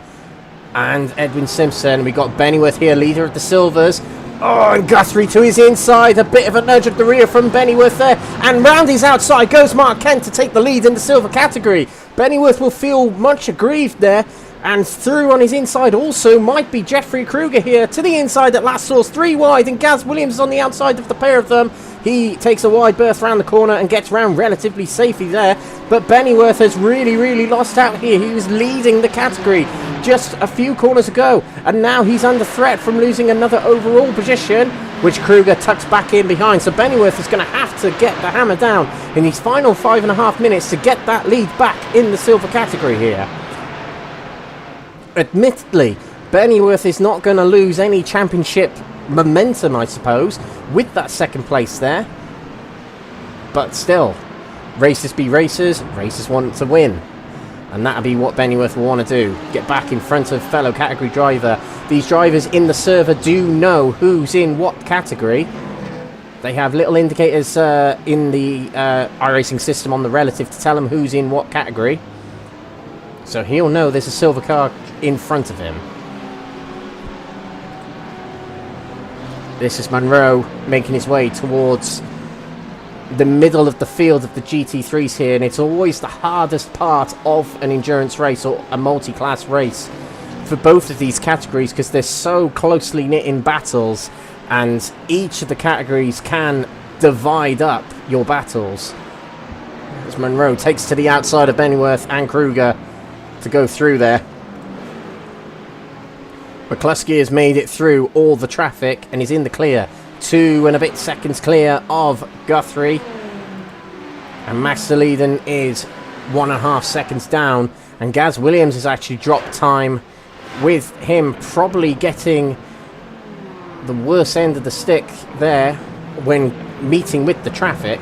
and Edwin Simpson. We got Benneyworth here, leader of the Silvers. Oh, and Guthrie to his inside. A bit of a nudge at the rear from Benneyworth there. And round his outside goes Mark Kent to take the lead in the silver category. Benneyworth will feel much aggrieved there. And through on his inside also might be Jeffrey Kruger here to the inside at last source, 3 wide, and Gaz Williams is on the outside of the pair of them. He takes a wide berth around the corner and gets round relatively safely there, but Benneyworth has really lost out here. He was leading the category just a few corners ago, and now he's under threat from losing another overall position. which Kruger tucks back in behind. So Benneyworth is going to have to get the hammer down in these final 5.5 minutes to get that lead back in the silver category here. Admittedly, Benneyworth is not going to lose any championship momentum, I suppose, with that second place there. But still, races be racers, racers want to win. And that'll be what Benneyworth will want to do. Get back in front of fellow category driver. These drivers in the server do know who's in what category. They have little indicators in the iRacing system on the relative to tell him who's in what category. So he'll know there's a silver car in front of him. This is Monroe making his way towards the middle of the field of the GT3s here, and it's always the hardest part of an endurance race or a multi-class race for both of these categories because they're so closely knit in battles, and each of the categories can divide up your battles. As Monroe takes to the outside of Benneyworth and Kruger to go through there. McCluskey has made it through all the traffic and is in the clear. 2 and a bit seconds clear of Guthrie. And Max Deleden is 1.5 seconds down. And Gaz Williams has actually dropped time, with him probably getting the worst end of the stick there when meeting with the traffic.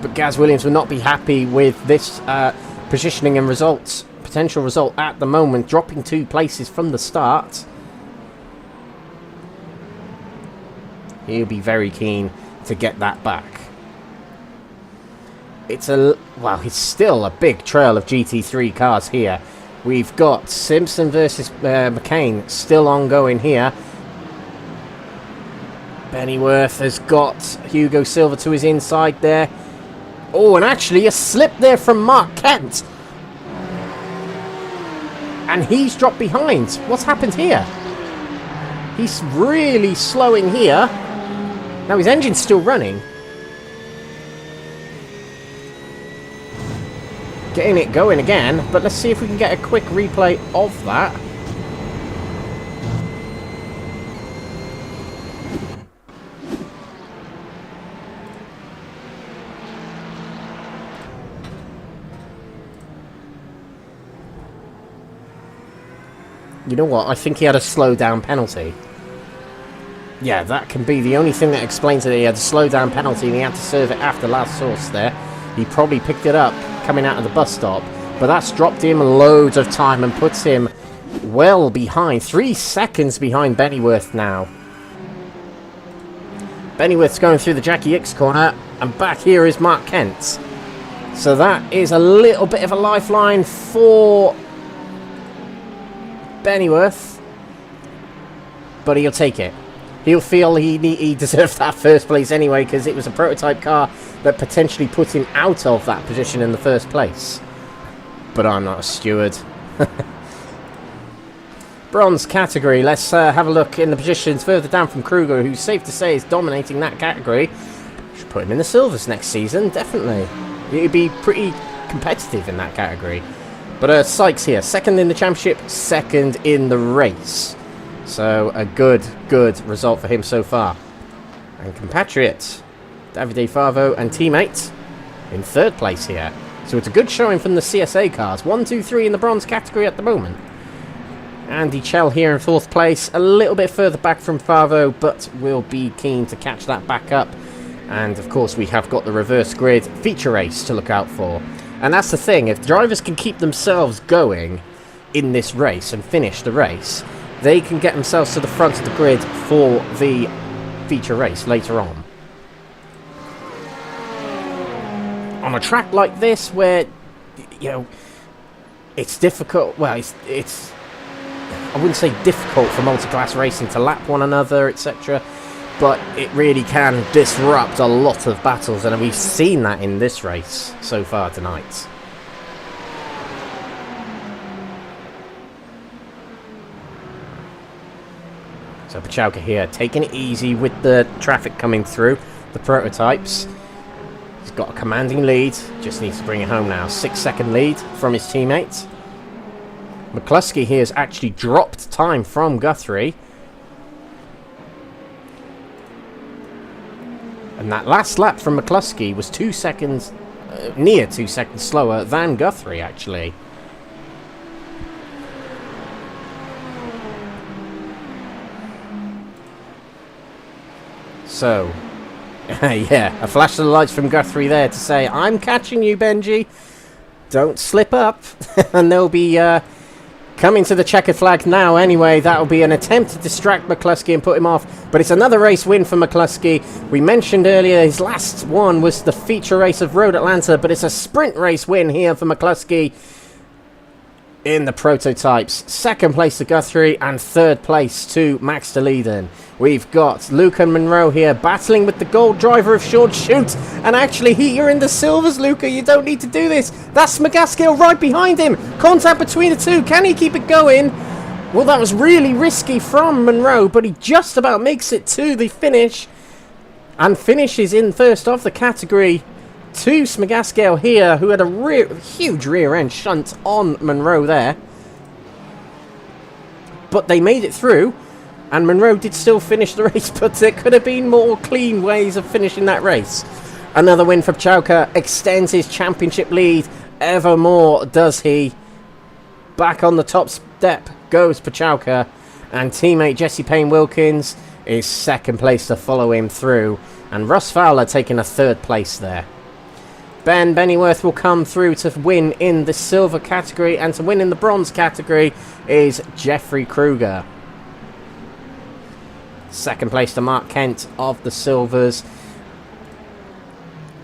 But Gaz Williams will not be happy with this positioning and results. Potential result at the moment, dropping 2 places from the start. He'll be very keen to get that back. It's still a big trail of GT3 cars here. We've got Simpson versus McCain still ongoing here. Benneyworth has got Hugo Silva to his inside there. Oh, and actually a slip there from Mark Kent. And he's dropped behind. What's happened here? He's really slowing here. Now his engine's still running. Getting it going again. But let's see if we can get a quick replay of that. You know what? I think he had a slow down penalty. Yeah, that can be the only thing that explains it. He had a slow down penalty and he had to serve it after last source there. He probably picked it up coming out of the bus stop. But that's dropped him loads of time and puts him well behind. 3 seconds behind Benneyworth now. Benneyworth's going through the Jackie X corner. And back here is Mark Kent. So that is a little bit of a lifeline for Benneyworth, but he'll take it. He'll feel he deserved that first place anyway, because it was a prototype car that potentially put him out of that position in the first place. But I'm not a steward. Bronze category. Let's have a look in the positions further down from Kruger, who's safe to say is dominating that category. Should put him in the silvers next season, definitely. He'd be pretty competitive in that category. But Sykes here, 2nd in the championship, 2nd in the race. So a good result for him so far. And compatriot, Davide Favo and teammate in 3rd place here. So it's a good showing from the CSA cars. 1, 2, 3 in the bronze category at the moment. Andy Chell here in 4th place, a little bit further back from Favo, but we'll be keen to catch that back up. And of course we have got the reverse grid feature race to look out for. And that's the thing, if drivers can keep themselves going in this race and finish the race, they can get themselves to the front of the grid for the feature race later on. On a track like this where, you know, it's difficult, well, it's I wouldn't say difficult for multi-class racing to lap one another, etc. But it really can disrupt a lot of battles, and we've seen that in this race so far tonight. So Pucalka here, taking it easy with the traffic coming through, the prototypes. He's got a commanding lead, just needs to bring it home now. 6-second lead from his teammate. McCluskey here has actually dropped time from Guthrie. And that last lap from McCluskey was 2 seconds, near 2 seconds slower than Guthrie, actually. So, yeah, a flash of the lights from Guthrie there to say, I'm catching you, Benji. Don't slip up. And they'll be coming to the checkered flag now anyway. That'll be an attempt to distract McCluskey and put him off. But it's another race win for McCluskey. We mentioned earlier his last one was the feature race of Road Atlanta, but it's a sprint race win here for McCluskey in the prototypes. Second place to Guthrie and third place to Max de Leiden. We've got Luca Monroe here battling with the gold driver of Short Shoot. And actually, you're in the silvers, Luca. You don't need to do this. That's McGaskill right behind him. Contact between the two. Can he keep it going? Well, that was really risky from Monroe, but he just about makes it to the finish. And finishes in first of the category to McGaskill here, who had a huge rear end shunt on Monroe there. But they made it through. And Monroe did still finish the race, but there could have been more clean ways of finishing that race. Another win for Pucalka, extends his championship lead ever more, does he? Back on the top step goes Pucalka, and teammate Jesse Payne-Wilkins is second place to follow him through, and Russ Fowler taking a third place there. Benneyworth will come through to win in the silver category, and to win in the bronze category is Jeffrey Kruger. Second place to Mark Kent of the silvers.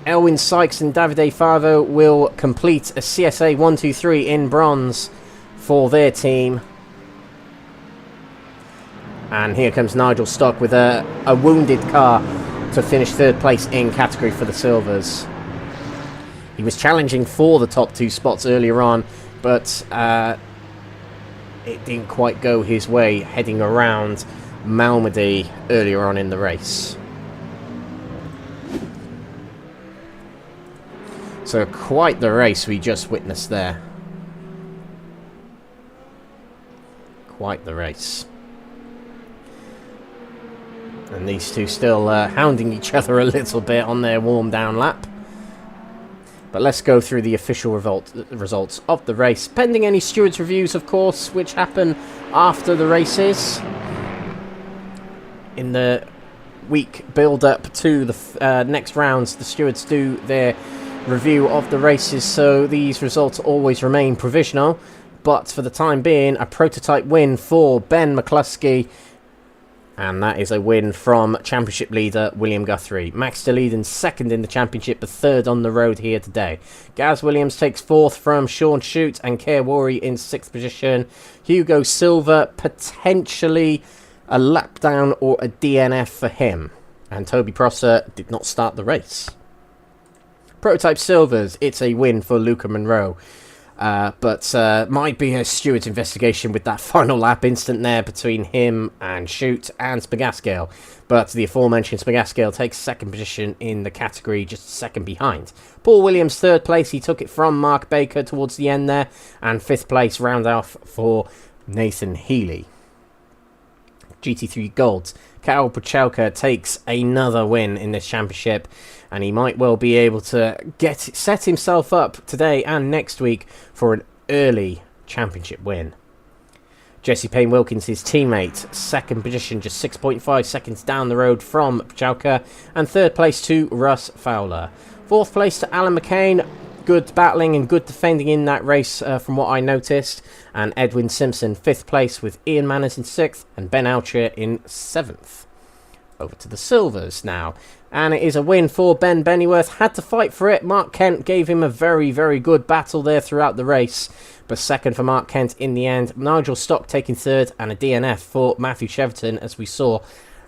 Elwyn Sykes and Davide Favo will complete a CSA 1-2-3 in bronze for their team. And here comes Nigel Stock with a wounded car to finish third place in category for the silvers. He was challenging for the top two spots earlier on, but it didn't quite go his way heading around Malmedy earlier on in the race. So quite the race we just witnessed there. Quite the race. And these two still hounding each other a little bit on their warm down lap. But let's go through the official results of the race, pending any stewards' reviews, of course, which happen after the races. In the week build-up to the next rounds, the stewards do their review of the races, so these results always remain provisional. But for the time being, a prototype win for Ben McCluskey, and that is a win from championship leader William Guthrie. Max de Leiden second in the championship, but third on the road here today. Gaz Williams takes fourth from Sean Shute, and Kerr Worry in sixth position. Hugo Silver potentially a lap down or a DNF for him. And Toby Prosser did not start the race. Prototype Silvers, it's a win for Luca Monroe. But might be a steward's investigation with that final lap incident there between him and Shute and Spagaskill. But the aforementioned Spagaskill takes second position in the category, just second behind. Paul Williams third place, he took it from Mark Baker towards the end there. And fifth place round off for Nathan Healy. GT3 Gold. Karol Pucalka takes another win in this championship, and he might well be able to set himself up today and next week for an early championship win. Jesse Payne-Wilkins, his teammate, second position, just 6.5 seconds down the road from Pucalka, and third place to Russ Fowler. Fourth place to Alan McCain. Good battling and good defending in that race from what I noticed. And Edwin Simpson, fifth place, with Ian Manners in sixth and Ben Alcher in seventh. Over to the silvers now. And it is a win for Ben Benneyworth. Had to fight for it. Mark Kent gave him a very, very good battle there throughout the race. But second for Mark Kent in the end. Nigel Stock taking third, and a DNF for Matthew Cheverton, as we saw,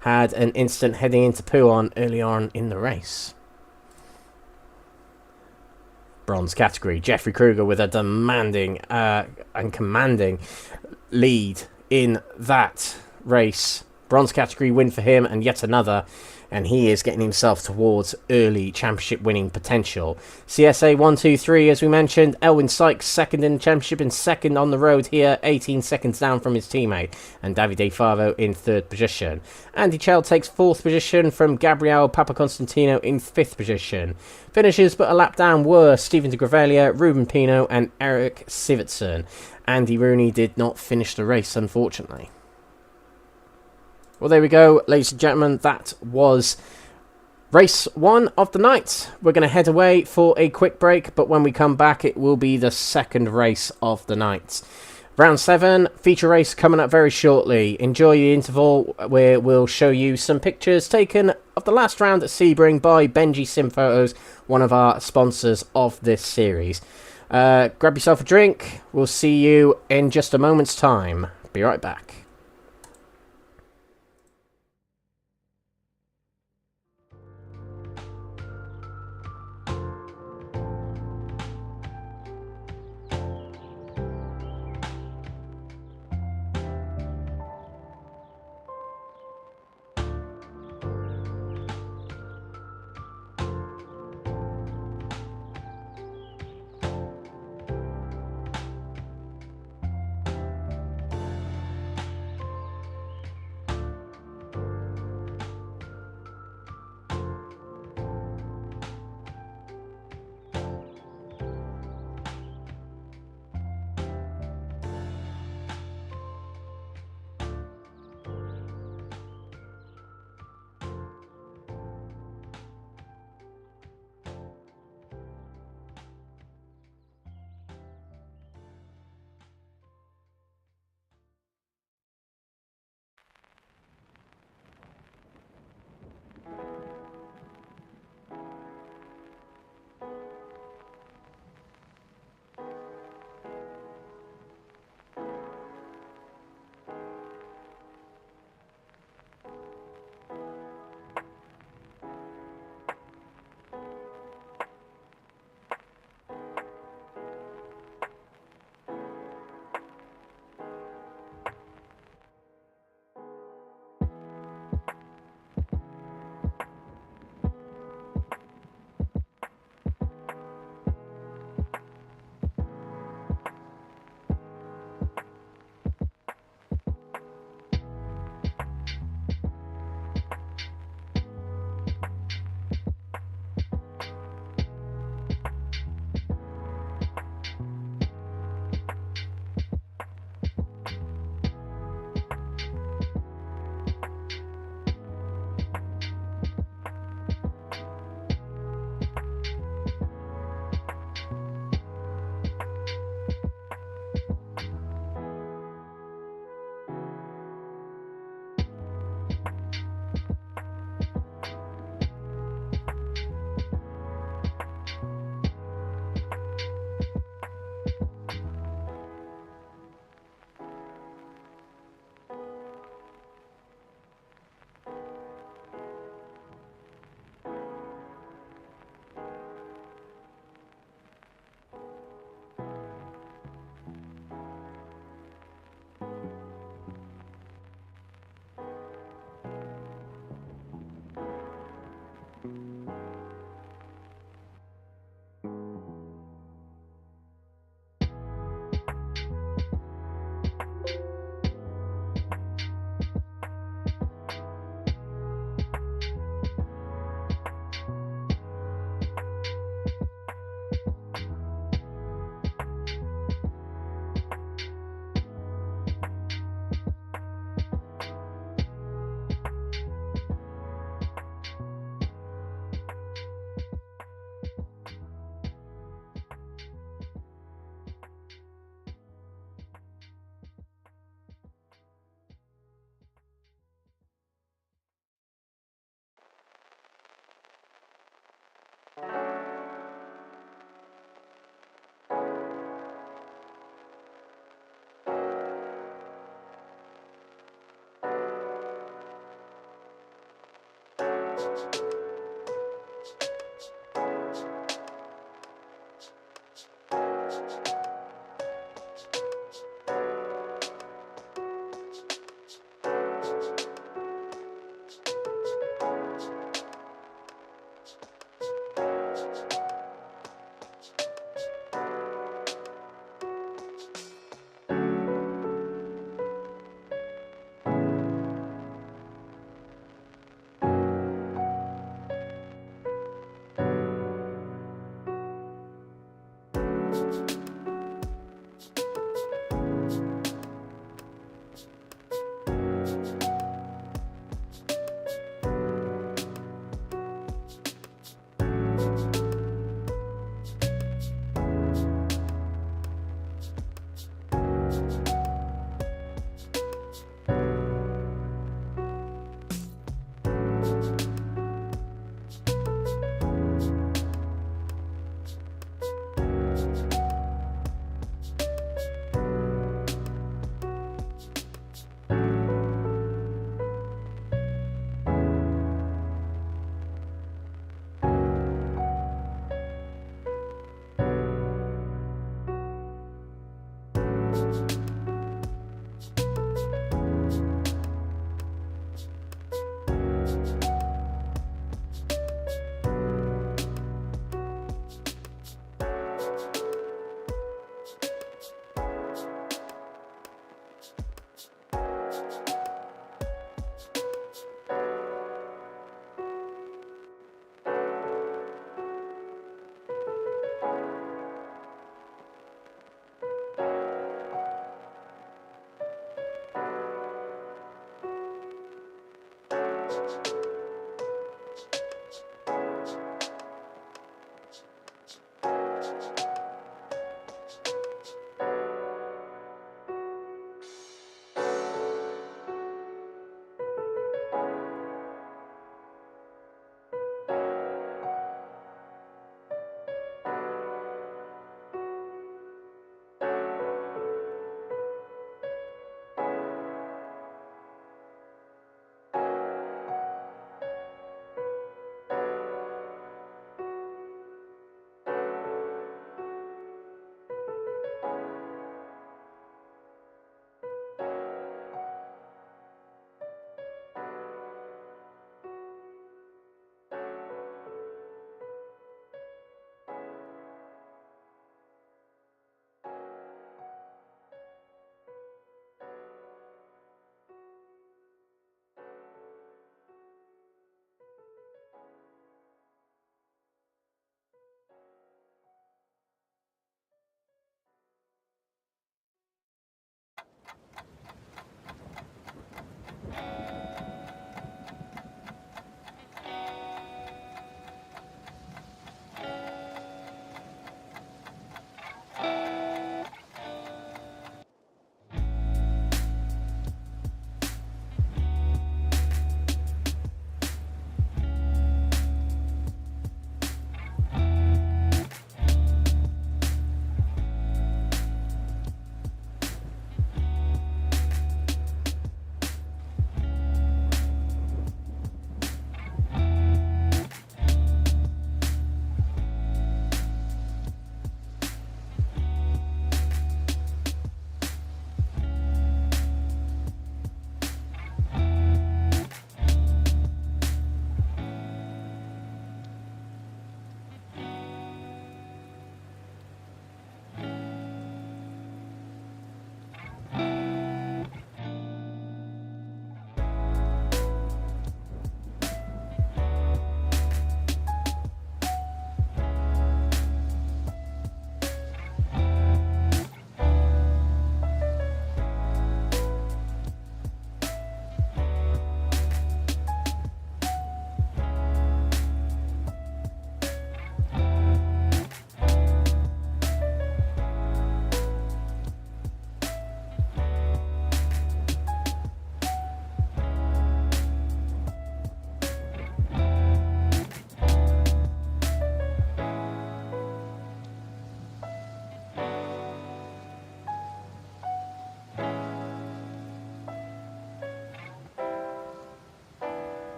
had an incident heading into Pouan early on in the race. Bronze category, Jeffrey Kruger with a demanding and commanding lead in that race. Bronze category win for him, and yet another and he is getting himself towards early championship winning potential. CSA 123, as we mentioned, Elwin Sykes second in the championship and second on the road here, 18 seconds down from his teammate, and Davide Favo in third position. Andy Chell takes fourth position from Gabriel Papaconstantino in fifth position. Finishers but a lap down were Stephen de Gravelia, Ruben Pino and Eric Sivertson. Andy Rooney did not finish the race, unfortunately. Well, there we go, ladies and gentlemen. That was race 1 of the night. We're going to head away for a quick break, but when we come back, it will be the second race of the night. Round 7, feature race coming up very shortly. Enjoy the interval where we'll show you some pictures taken of the last round at Sebring by Benji Sim Photos, one of our sponsors of this series. Grab yourself a drink. We'll see you in just a moment's time. Be right back.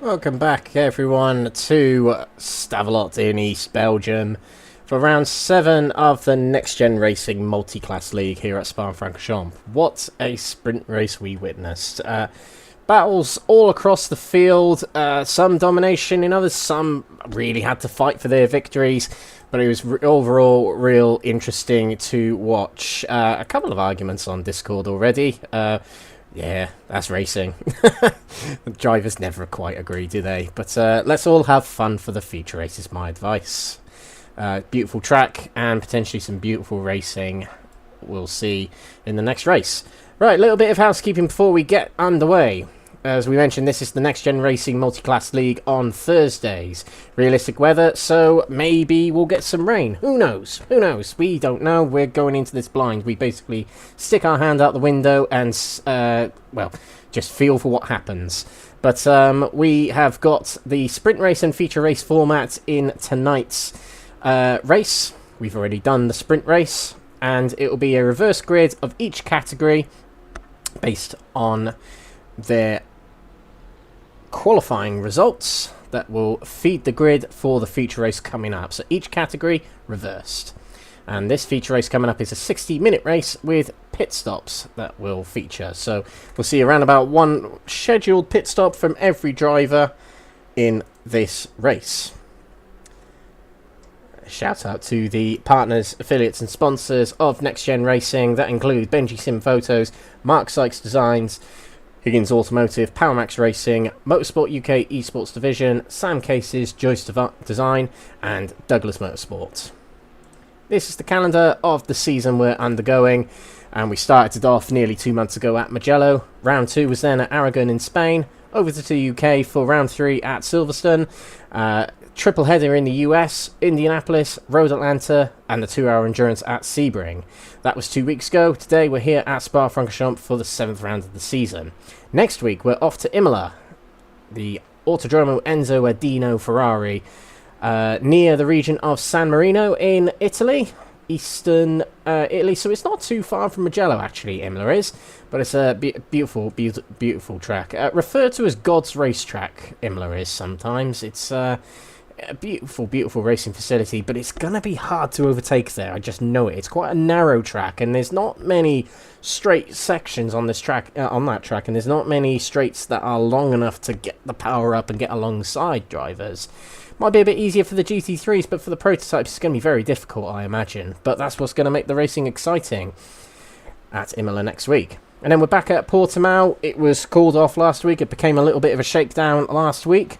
Welcome back everyone to Stavelot in East Belgium for round 7 of the Next Gen Racing Multi-Class League here at Spa-Francorchamps. What a sprint race we witnessed. Battles all across the field, some domination in others, some really had to fight for their victories, but it was overall real interesting to watch. A couple of arguments on Discord already. Yeah, that's racing. The drivers never quite agree, do they? But let's all have fun for the future race is my advice. Beautiful track and potentially some beautiful racing we'll see in the next race. Right, a little bit of housekeeping before we get underway. As we mentioned, this is the Next Gen Racing Multi-Class League on Thursdays. Realistic weather, so maybe we'll get some rain. Who knows? Who knows? We don't know. We're going into this blind. We basically stick our hand out the window and, well, just feel for what happens. But we have got the sprint race and feature race format in tonight's race. We've already done the sprint race, and it will be a reverse grid of each category based on their qualifying results that will feed the grid for the feature race coming up. So each category reversed. And this feature race coming up is a 60-minute race with pit stops that will feature. So we'll see around about one scheduled pit stop from every driver in this race. Shout out to the partners, affiliates and sponsors of Next Gen Racing. That include Benji Sim Photos, Mark Sykes Designs, Higgins Automotive, Powermax Racing, Motorsport UK Esports Division, Sam Cases, Joyce Design, and Douglas Motorsport. This is the calendar of the season we're undergoing, and we started off nearly 2 months ago at Mugello. Round 2 was then at Aragon in Spain, over to the UK for round 3 at Silverstone, triple header in the US, Indianapolis, Road Atlanta, and the 2-hour endurance at Sebring. That was 2 weeks ago. Today we're here at Spa-Francorchamps for the 7th round of the season. Next week we're off to Imola, the Autodromo Enzo Edino Ferrari, near the region of San Marino in Italy, eastern Italy. So it's not too far from Mugello actually, Imola is, but it's a beautiful track. Referred to as God's racetrack, Imola is sometimes. It's a beautiful racing facility, but it's gonna be hard to overtake there. I just know it. It's quite a narrow track, and there's not many straight sections on this track, and there's not many straights that are long enough to get the power up and get alongside drivers. Might be a bit easier for the GT3s, but for the prototypes it's going to be very difficult, I imagine. But that's what's going to make the racing exciting at Imola next week. And then we're back at Portimao. It was called off last week. It became a little bit of a shakedown last week.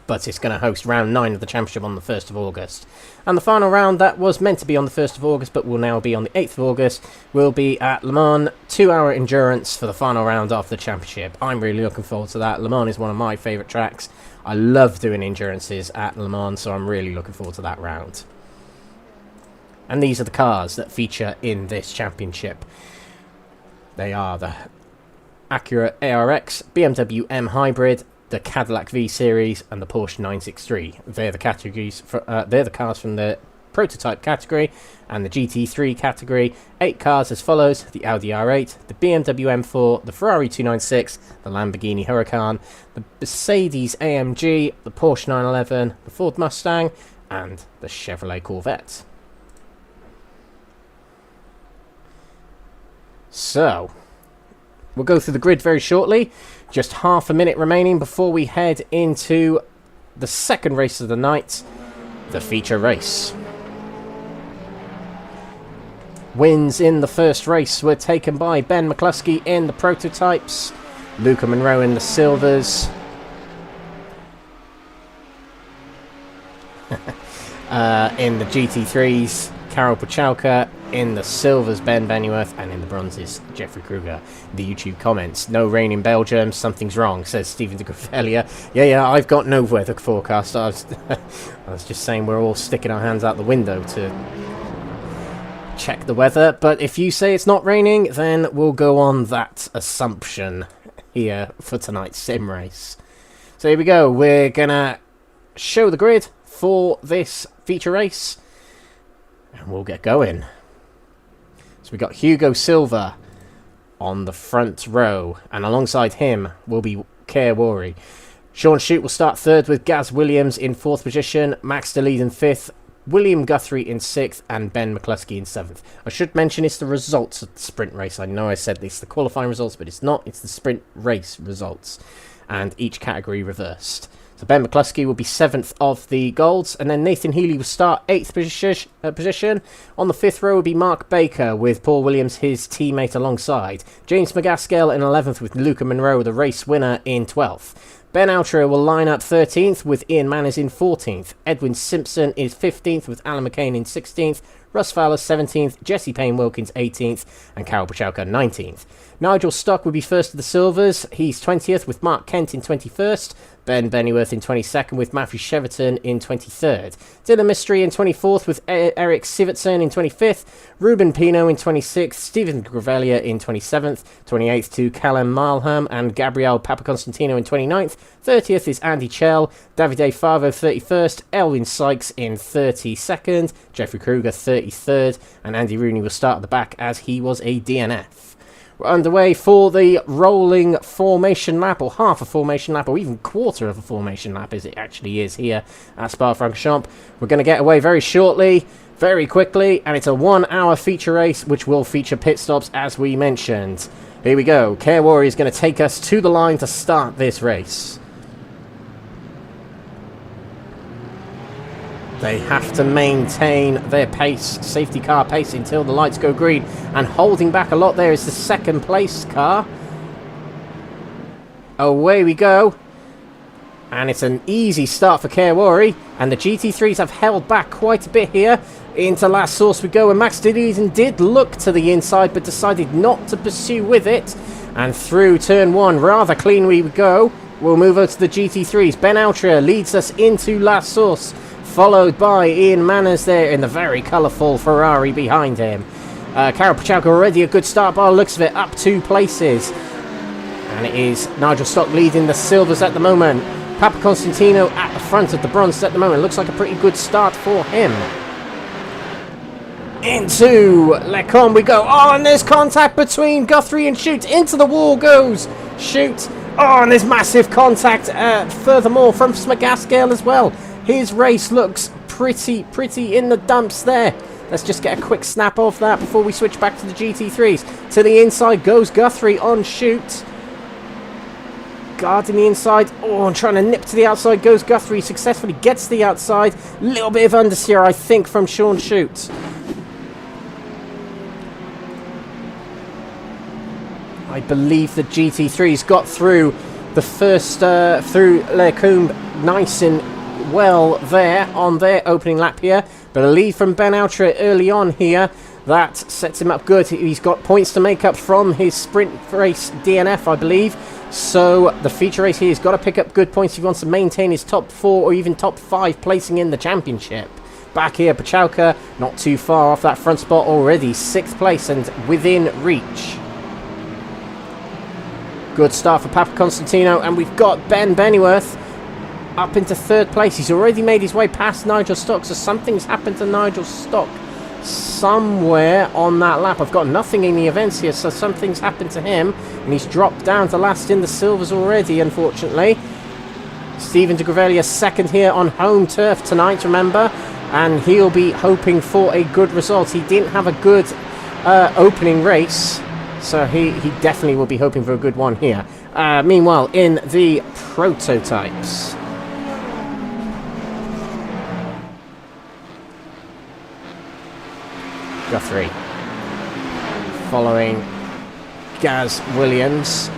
But it's going to host round 9 of the championship on the 1st of August. And the final round that was meant to be on the 1st of August, but will now be on the 8th of August, will be at Le Mans, 2-hour endurance for the final round of the championship. I'm really looking forward to that. Le Mans is one of my favourite tracks. I love doing endurances at Le Mans, so I'm really looking forward to that round. And these are the cars that feature in this championship. They are the Acura ARX, BMW M Hybrid, the Cadillac V Series, and the Porsche 963. They're the categories for, they're the cars from the prototype category and the GT3 category. 8 cars as follows: the Audi R8, the BMW M4, the Ferrari 296, the Lamborghini Huracan, the Mercedes AMG, the Porsche 911, the Ford Mustang, and the Chevrolet Corvette. So we'll go through the grid very shortly. Just half a minute remaining before we head into the second race of the night, the feature race. Wins in the first race were taken by Ben McCluskey in the prototypes, Luca Monroe in the silvers, in the GT3s, Karol Pucalka, in the silvers, Ben Benneyworth, and in the bronzes, Jeffrey Kruger. The YouTube comments: no rain in Belgium, something's wrong, says Stephen de Graffelia. Yeah, I've got no weather forecast. I was just saying we're all sticking our hands out the window to check the weather, but if you say it's not raining, then we'll go on that assumption here for tonight's sim race. So here we go. We're gonna show the grid for this feature race, and we'll get going. So we got Hugo Silva on the front row, and alongside him will be Kerr Worry. Sean Shute will start third with Gaz Williams in fourth position, Max DeLeed in fifth, William Guthrie in sixth, and Ben McCluskey in seventh. I should mention it's the results of the sprint race. I know I said it's the qualifying results, but it's not. It's the sprint race results, and each category reversed. So Ben McCluskey will be 7th of the golds, and then Nathan Healy will start 8th position. On the 5th row will be Mark Baker, with Paul Williams, his teammate, alongside. James McGaskill in 11th, with Luca Monroe, the race winner, in 12th. Ben Altria will line up 13th, with Ian Manners in 14th. Edwin Simpson is 15th, with Alan McCain in 16th. Russ Fowler 17th, Jesse Payne-Wilkins 18th, and Carol Pucalka 19th. Nigel Stock will be first of the Silvers. He's 20th, with Mark Kent in 21st. Ben Benneyworth in 22nd, with Matthew Cheverton in 23rd. Dylan Mystery in 24th, with Eric Sivertson in 25th. Ruben Pino in 26th. Stephen Gravelia in 27th. 28th to Callum Marlham and Gabriel Papaconstantino in 29th. 30th is Andy Chell. Davide Favo 31st. Elwin Sykes in 32nd. Jeffrey Kruger 33rd. And Andy Rooney will start at the back as he was a DNF. We're underway for the rolling formation lap, or half a formation lap, or even quarter of a formation lap as it actually is here at Spa-Francorchamps. We're going to get away very shortly, very quickly, and it's a 1 hour feature race which will feature pit stops as we mentioned. Here we go. Care Warrior is going to take us to the line to start this race. They have to maintain their pace, safety car pace, until the lights go green. And holding back a lot there is the second place car. Away we go. And it's an easy start for Kerwari. And the GT3s have held back quite a bit here. Into last source we go. And Max Dillison did look to the inside, but decided not to pursue with it. And through turn one, rather clean we go. We'll move over to the GT3s. Ben Altria leads us into last source, followed by Ian Manners there in the very colourful Ferrari behind him. Karol Pucalka already a good start by the looks of it, up 2 places. And it is Nigel Stock leading the Silvers at the moment. Papaconstantino at the front of the Bronze at the moment. Looks like a pretty good start for him. Into Lecombe we go. Oh, and there's contact between Guthrie and Shute. Into the wall goes Shute. Oh, and there's massive contact furthermore from McGaskill as well. His race looks pretty in the dumps there. Let's just get a quick snap of that before we switch back to the GT3s. To the inside goes Guthrie on Shute. Guarding the inside. Oh, and trying to nip to the outside goes Guthrie. Successfully gets to the outside. Little bit of understeer, I think, from Sean Shute. I believe the GT3s got through the first, through Lecombe nice and well there on their opening lap here. But a lead from Ben Altria early on here. That sets him up good. He's got points to make up from his sprint race DNF, I believe. So the feature race here, he's got to pick up good points if he wants to maintain his top 4 or even top 5 placing in the championship. Back here, Pucalka not too far off that front spot already. 6th place and within reach. Good start for Papaconstantino, and we've got Ben Benneyworth up into 3rd place. He's already made his way past Nigel Stock, so something's happened to Nigel Stock somewhere on that lap. I've got nothing in the events here, so something's happened to him, and he's dropped down to last in the Silvers already, unfortunately. Stephen de Gravelia 2nd here on home turf tonight, remember, and he'll be hoping for a good result. He didn't have a good opening race, so he definitely will be hoping for a good one here. Meanwhile, in the prototypes, Guthrie following Gaz Williams.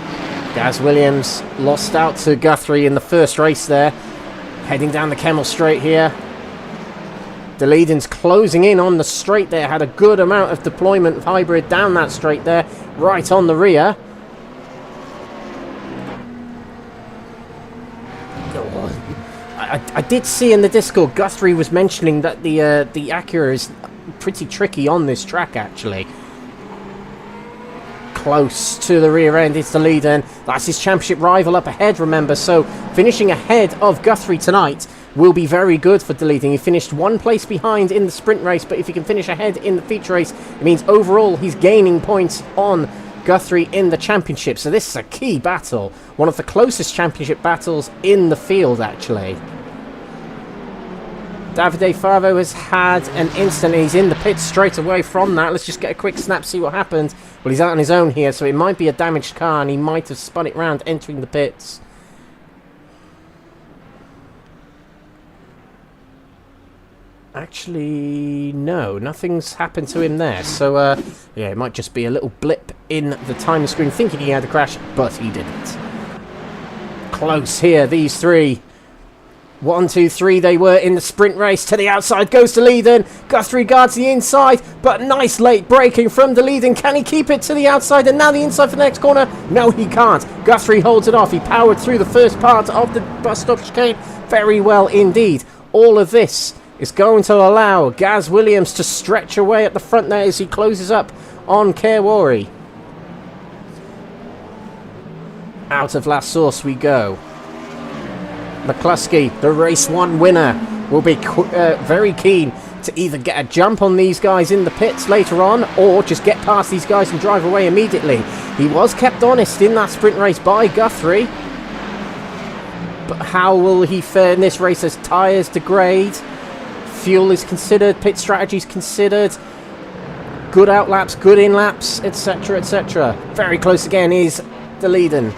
Gaz Williams lost out to Guthrie in the first race there. Heading down the Kemmel Straight here. Deleden's closing in on the straight there. Had a good amount of deployment of hybrid down that straight there. Right on the rear. I did see in the Discord, Guthrie was mentioning that the Acura is pretty tricky on this track, actually. Close to the rear end is the leader, and that's his championship rival up ahead, remember. So finishing ahead of Guthrie tonight will be very good for Deleting. He finished 1 place behind in the sprint race, but if he can finish ahead in the feature race, it means overall he's gaining points on Guthrie in the championship. So this is a key battle. One of the closest championship battles in the field, actually. Davide Favo has had an instant. He's in the pits straight away from that. Let's just get a quick snap, see what happens. Well, he's out on his own here, so it might be a damaged car, and he might have spun it round entering the pits. Actually, no, nothing's happened to him there. So, yeah, it might just be a little blip in the timing screen, thinking he had a crash, but he didn't. Close here, these three. 1, 2, 3, they were in the sprint race. To the outside goes De Leeden. Guthrie guards the inside, but nice late braking from De Leeden. Can he keep it to the outside? And now the inside for the next corner. No, he can't. Guthrie holds it off. He powered through the first part of the bus stop chicane very well indeed. All of this is going to allow Gaz Williams to stretch away at the front there as he closes up on Kerwari. Out of last source we go. McCluskey, the race 1 winner, will be very keen to either get a jump on these guys in the pits later on or just get past these guys and drive away immediately. He was kept honest in that sprint race by Guthrie. But how will he fare in this race as tyres degrade? Fuel is considered, pit strategy is considered, good out laps, good in laps, etc, etc. Very close again is De Leeden.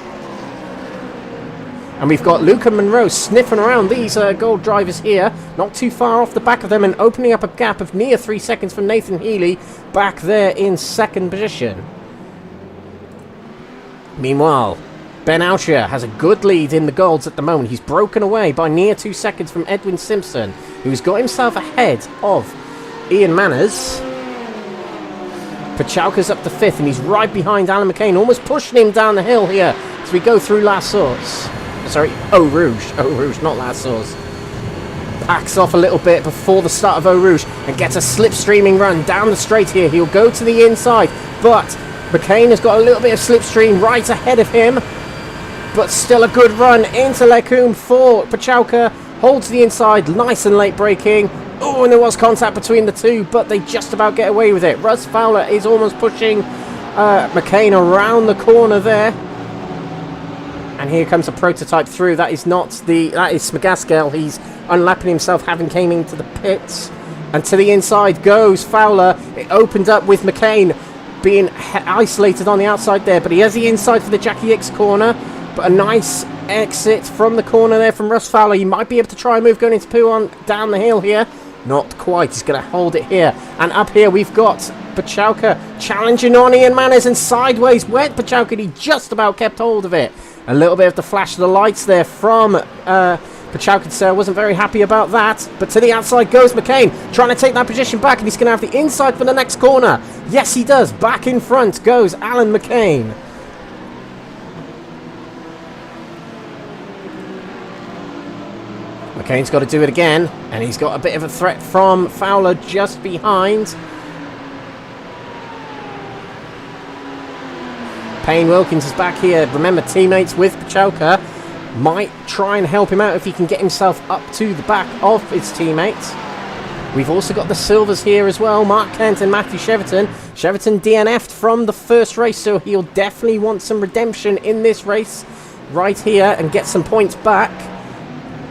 And we've got Luca Monroe sniffing around these gold drivers here, not too far off the back of them and opening up a gap of near 3 seconds from Nathan Healy back there in second position. Meanwhile, Ben Alshire has a good lead in the golds at the moment. He's broken away by near 2 seconds from Edwin Simpson, who's got himself ahead of Ian Manners. Pucalka's up to 5th and he's right behind Alan McCain, almost pushing him down the hill here as we go through La Source. Sorry, Eau Rouge, not La Source. Backs off a little bit before the start of Eau Rouge and gets a slipstreaming run down the straight here. He'll go to the inside, but McCain has got a little bit of slipstream right ahead of him. But still a good run into Lecombe for Pucalka. Holds the inside, nice and late braking. Oh, and there was contact between the two, but they just about get away with it. Russ Fowler is almost pushing McCain around the corner there. And here comes a prototype through. That is Smagaskel. He's unlapping himself, having came into the pits. And to the inside goes Fowler. It opened up with McCain being isolated on the outside there, but he has the inside for the Jackie X corner. But a nice exit from the corner there from Russ Fowler. He might be able to try and move going into Pouan down the hill here. Not quite. He's going to hold it here. And up here we've got Pucalka challenging on Ian Manners, and sideways went Pucalka, and he just about kept hold of it. A little bit of the flash of the lights there from Pucalka, so I wasn't very happy about that. But to the outside goes McCain, trying to take that position back, and he's going to have the inside for the next corner. Yes, he does. Back in front goes Alan McCain. McCain's got to do it again, and he's got a bit of a threat from Fowler just behind. Payne Wilkins is back here. Remember, teammates with Pucalka might try and help him out if he can get himself up to the back of his teammates. We've also got the Silvers here as well. Mark Kent and Matthew Cheverton. Cheverton DNF'd from the first race, so he'll definitely want some redemption in this race right here and get some points back.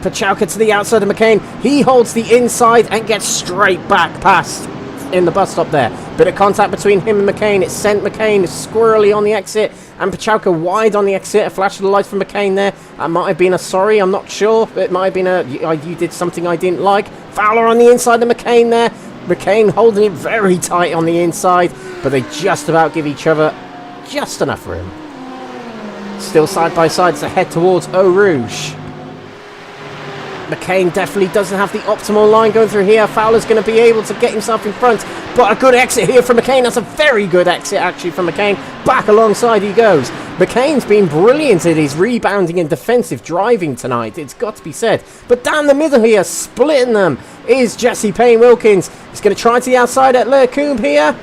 Pucalka to the outside of McCain. He holds the inside and gets straight back past in the bus stop there. Bit of contact between him and McCain. It sent McCain squirrely on the exit and Pucalka wide on the exit. A flash of the lights from McCain there. That might have been a sorry, I'm not sure. It might have been a you did something I didn't like. Fowler on the inside of McCain there. McCain holding it very tight on the inside, but they just about give each other just enough room. Still side by side as they head towards Eau Rouge. McCain definitely doesn't have the optimal line going through here. Fowler's going to be able to get himself in front, but a good exit here from McCain. That's a very good exit actually from McCain. Back alongside he goes. McCain's been brilliant at his rebounding and defensive driving tonight, it's got to be said. But down the middle here, splitting them, is Jesse Payne Wilkins. He's going to try to the outside at Lecombe here.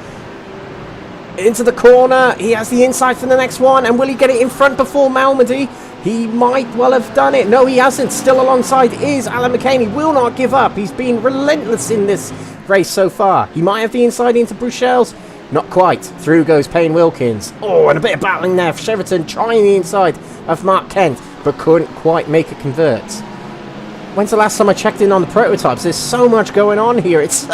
Into the corner. He has the inside for the next one, and will he get it in front before Malmedy? He might well have done it. No, he hasn't. Still alongside is Alan McCain. He will not give up. He's been relentless in this race so far. He might have the inside into Bruxelles. Not quite. Through goes Payne Wilkins. Oh, and a bit of battling there for Cheverton, trying the inside of Mark Kent, but couldn't quite make it convert. When's the last time I checked in on the prototypes? There's so much going on here. It's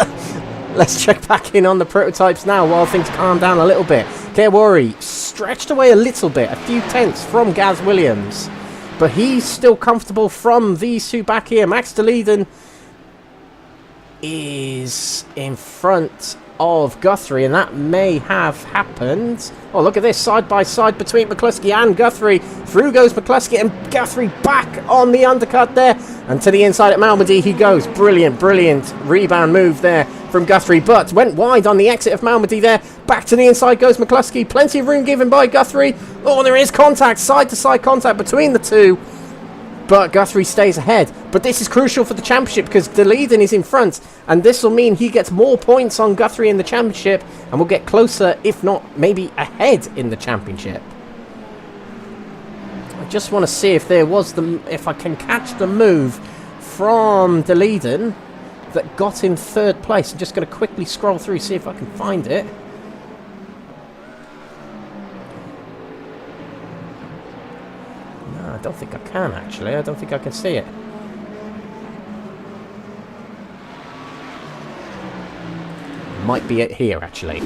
let's check back in on the prototypes now while things calm down a little bit. Kewari stretched away a little bit, a few tenths from Gaz Williams, but he's still comfortable from these two back here. Max de Leiden is in front of Guthrie, and that may have happened. Oh, look at this, side by side between McCluskey and Guthrie. Through goes McCluskey, and Guthrie back on the undercut there, and to the inside at Malmedy he goes. Brilliant, brilliant rebound move there from Guthrie, but went wide on the exit of Malmedy there. Back to the inside goes McCluskey. Plenty of room given by Guthrie. Oh, there is contact, side to side contact between the two, but Guthrie stays ahead. But this is crucial for the championship because de Leiden is in front, and this will mean he gets more points on Guthrie in the championship and will get closer, if not maybe ahead in the championship. I just want to see if if I can catch the move from de Leiden that got him third place. I'm just going to quickly scroll through, see if I can find it. I don't think I can, actually. I don't think I can see it. Might be it here, actually.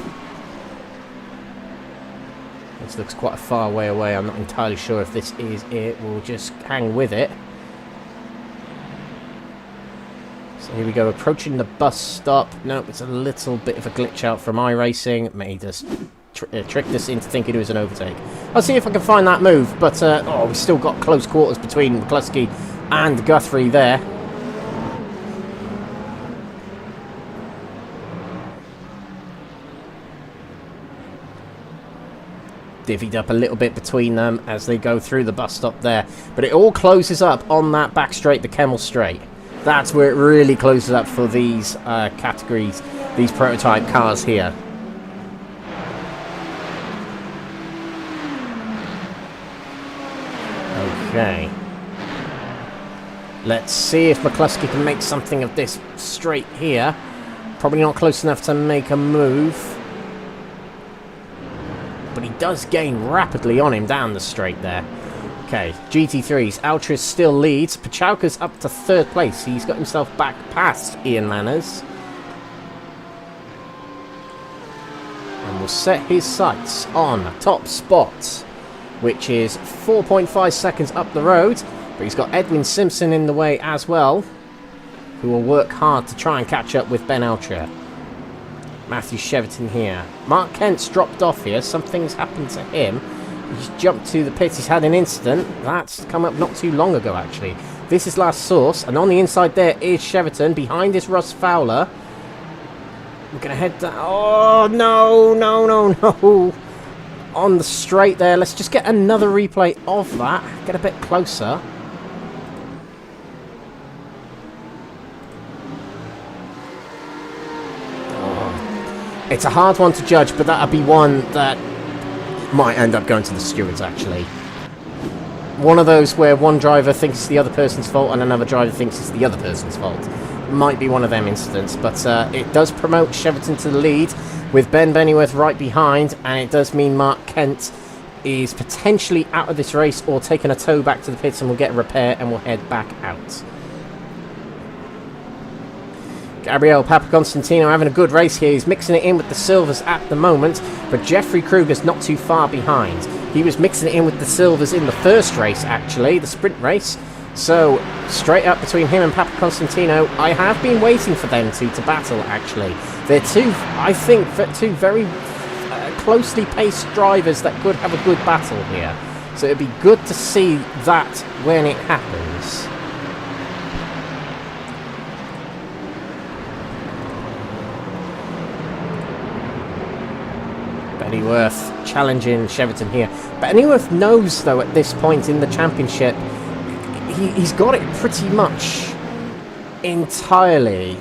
This looks quite a far way away. I'm not entirely sure if this is it. We'll just hang with it. So here we go, approaching the bus stop. Nope, it's a little bit of a glitch out from iRacing. Made us tricked us into thinking it was an overtake. I'll see if I can find that move, but oh, we've still got close quarters between McCluskey and Guthrie there. Divvied up a little bit between them as they go through the bus stop there, but it all closes up on that back straight, the Kemmel Straight. That's where it really closes up for these categories, these prototype cars here. Okay. Let's see if McCluskey can make something of this straight here. Probably not close enough to make a move, but he does gain rapidly on him down the straight there. Okay, GT3's Altris still leads. Pucalka's up to third place. He's got himself back past Ian Manners. And will set his sights on top spot, which is 4.5 seconds up the road. But he's got Edwin Simpson in the way as well, who will work hard to try and catch up with Ben Altra. Matthew Cheverton here. Mark Kent's dropped off here. Something's happened to him. He's jumped to the pit. He's had an incident. That's come up not too long ago, actually. This is last source. And on the inside there is Cheverton. Behind is Russ Fowler. We're going to head down. Oh, no, no, no, no. On the straight there. Let's just get another replay of that. Get a bit closer. Oh. It's a hard one to judge, but that'll be one that might end up going to the stewards, actually. One of those where one driver thinks it's the other person's fault and another driver thinks it's the other person's fault. Might be one of them incidents, but it does promote Cheverton to the lead with Ben Benneyworth right behind, and it does mean Mark Kent is potentially out of this race or taking a tow back to the pits and will get a repair and will head back out. Gabriel Papaconstantino having a good race here. He's mixing it in with the silvers at the moment, but Jeffrey Kruger's not too far behind. He was mixing it in with the silvers in the first race, actually, the sprint race. So, straight up between him and Papaconstantino. I have been waiting for them to battle, actually. They're two, I think, two very closely paced drivers that could have a good battle here. So it'd be good to see that when it happens. Benneyworth challenging Cheverton here. Benneyworth knows, though, at this point in the championship, he's got it pretty much entirely.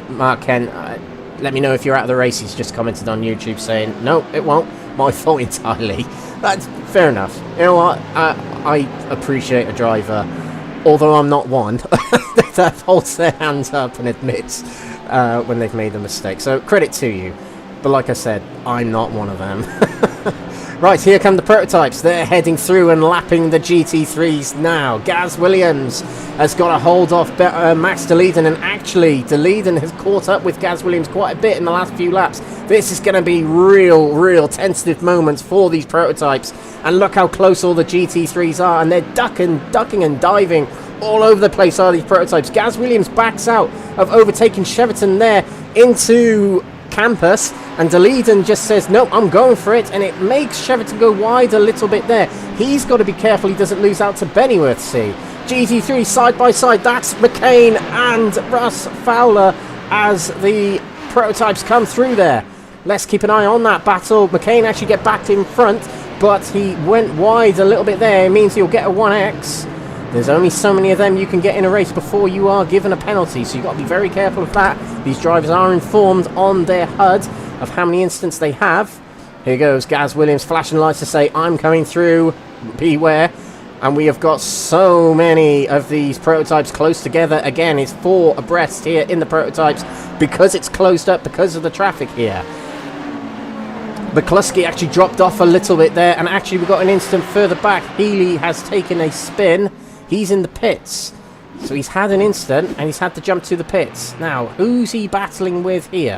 Mark Kent, let me know if you're out of the race. He's just commented on YouTube saying, no, it won't. My fault entirely. That's fair enough. You know what? I appreciate a driver although I'm not one, that holds their hands up and admits when they've made a mistake. So credit to you. But like I said, I'm not one of them. Right, here come the prototypes. They're heading through and lapping the GT3s now. Gaz Williams has got a hold off Max de Leeden, and actually de Leeden has caught up with Gaz Williams quite a bit in the last few laps. This is going to be real tentative moments for these prototypes. And look how close all the GT3s are, and they're ducking and diving all over the place are these prototypes. Gaz Williams backs out of overtaking Cheverton there into Campus, and de Leeden just says, nope, I'm going for it, and it makes Cheverton go wide a little bit there. He's got to be careful he doesn't lose out to Benneyworth, see. GT3 side by side, that's McCain and Russ Fowler as the prototypes come through there. Let's keep an eye on that battle. McCain actually get back in front, but he went wide a little bit there. It means he'll get a 1X. There's only so many of them you can get in a race before you are given a penalty, so you've got to be very careful of that. These drivers are informed on their HUD of how many incidents they have. Here goes Gaz Williams flashing lights to say, I'm coming through, beware. And we have got so many of these prototypes close together. Again, it's 4 abreast here in the prototypes because it's closed up because of the traffic here. McCluskey actually dropped off a little bit there, and actually we've got an incident further back. Healy has taken a spin. He's in the pits. So he's had an incident and he's had to jump to the pits. Now, who's he battling with here?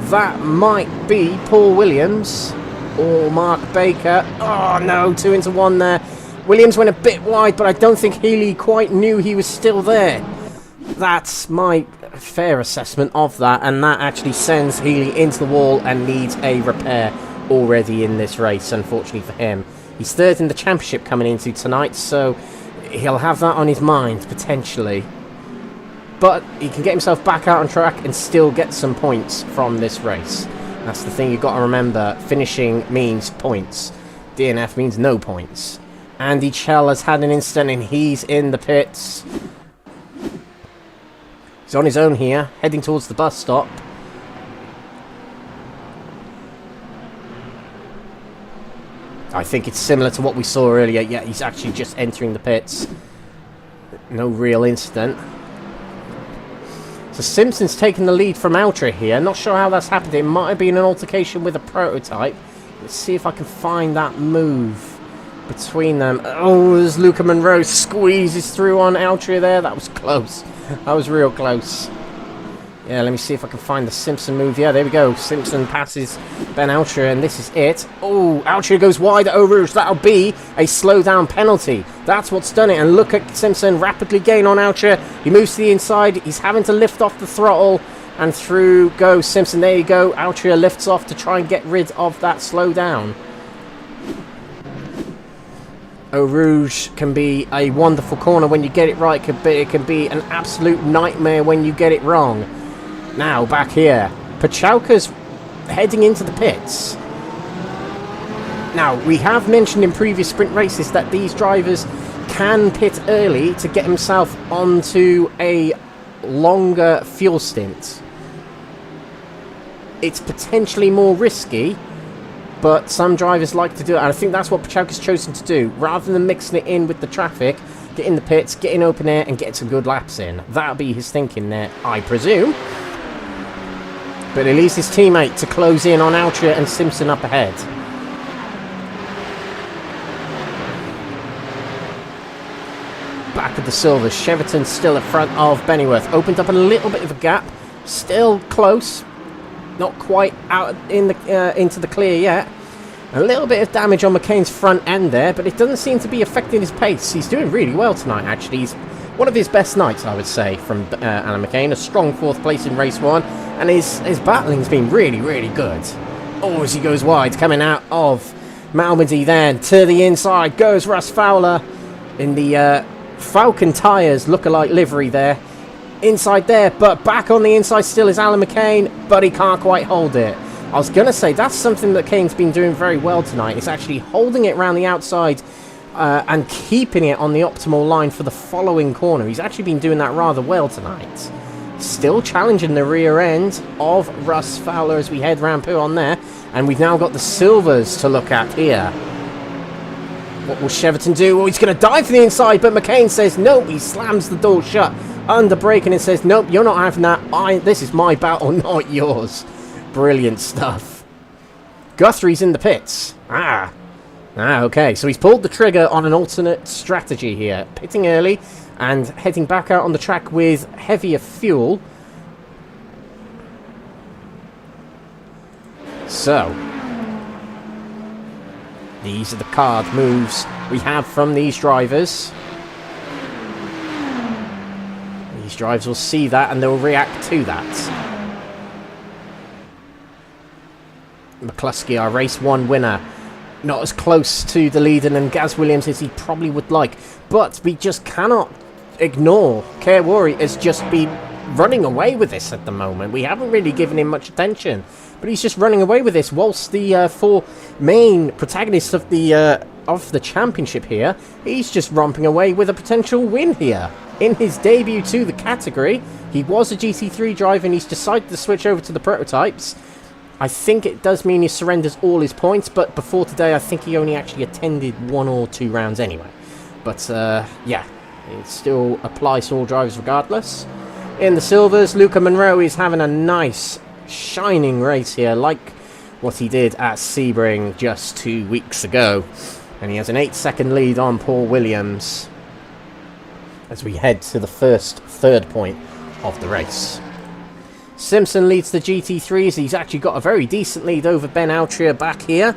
That might be Paul Williams or Mark Baker. Oh no, 2 into 1 there. Williams went a bit wide, but I don't think Healy quite knew he was still there. That's my fair assessment of that, and that actually sends Healy into the wall and needs a repair already in this race, unfortunately for him. He's 3rd in the championship coming into tonight, so he'll have that on his mind, potentially. But he can get himself back out on track and still get some points from this race. That's the thing you've got to remember. Finishing means points. DNF means no points. Andy Chell has had an incident and he's in the pits. He's on his own here, heading towards the bus stop. I think it's similar to what we saw earlier. Yeah, he's actually just entering the pits. No real incident. So Simpson's taken the lead from Ultra here. Not sure how that's happened. It might have been an altercation with a prototype. Let's see if I can find that move between them. Oh, as Luca Monroe squeezes through on Ultra there. That was close. That was real close. Yeah, let me see if I can find the Simpson move. Yeah, there we go. Simpson passes Ben Ultra, and this is it. Oh, Ultra goes wide at Eau Rouge. That'll be a slowdown penalty. That's what's done it. And look at Simpson rapidly gain on Ultra. He moves to the inside. He's having to lift off the throttle, and through goes Simpson. There you go. Ultra lifts off to try and get rid of that slowdown. Eau Rouge can be a wonderful corner when you get it right. It can be an absolute nightmare when you get it wrong. Now, back here, Pucalka's heading into the pits. Now, we have mentioned in previous sprint races that these drivers can pit early to get himself onto a longer fuel stint. It's potentially more risky, but some drivers like to do it, and I think that's what Pucalka's chosen to do. Rather than mixing it in with the traffic, get in the pits, get in open air, and get some good laps in. That'll be his thinking there, I presume. But he leaves his teammate to close in on Ultra and Simpson up ahead. Back of the Silvers, Cheverton still in front of Benneyworth. Opened up a little bit of a gap. Still close. Not quite out in the into the clear yet. A little bit of damage on McCain's front end there, but it doesn't seem to be affecting his pace. He's doing really well tonight, actually. He's one of his best nights, I would say, from Alan McCain. A strong 4th place in race 1. And his battling's been really good. Oh, as he goes wide, coming out of Malmedy then. To the inside goes Russ Fowler in the Falcon Tyres lookalike livery there. Inside there, but back on the inside still is Alan McCain, but he can't quite hold it. I was going to say, that's something that McCain's been doing very well tonight. It's actually holding it around the outside and keeping it on the optimal line for the following corner. He's actually been doing that rather well tonight. Still challenging the rear end of Russ Fowler as we head round on there. And we've now got the Silvers to look at here. What will Cheverton do? Oh, he's going to dive for the inside, but McCain says nope. He slams the door shut under braking and says, nope, you're not having that. This is my battle, not yours. Brilliant stuff. Guthrie's in the pits. Okay, so he's pulled the trigger on an alternate strategy here. Pitting early and heading back out on the track with heavier fuel. So, these are the card moves we have from these drivers. These drivers will see that and they'll react to that. McCluskey, our race 1 winner. Not as close to the leader and Gaz Williams as he probably would like. But we just cannot ignore Care Worry has just been running away with this at the moment. We haven't really given him much attention. But he's just running away with this whilst the 4 main protagonists of the championship here, he's just romping away with a potential win here. In his debut to the category, he was a GT3 driver and he's decided to switch over to the prototypes. I think it does mean he surrenders all his points, but before today I think he only actually attended 1 or 2 rounds anyway. But yeah, it still applies to all drivers regardless. In the Silvers, Luca Monroe is having a nice shining race here, like what he did at Sebring just 2 weeks ago. And he has an 8-second lead on Paul Williams as we head to the third point of the race. Simpson leads the GT3s. He's actually got a very decent lead over Ben Altria back here.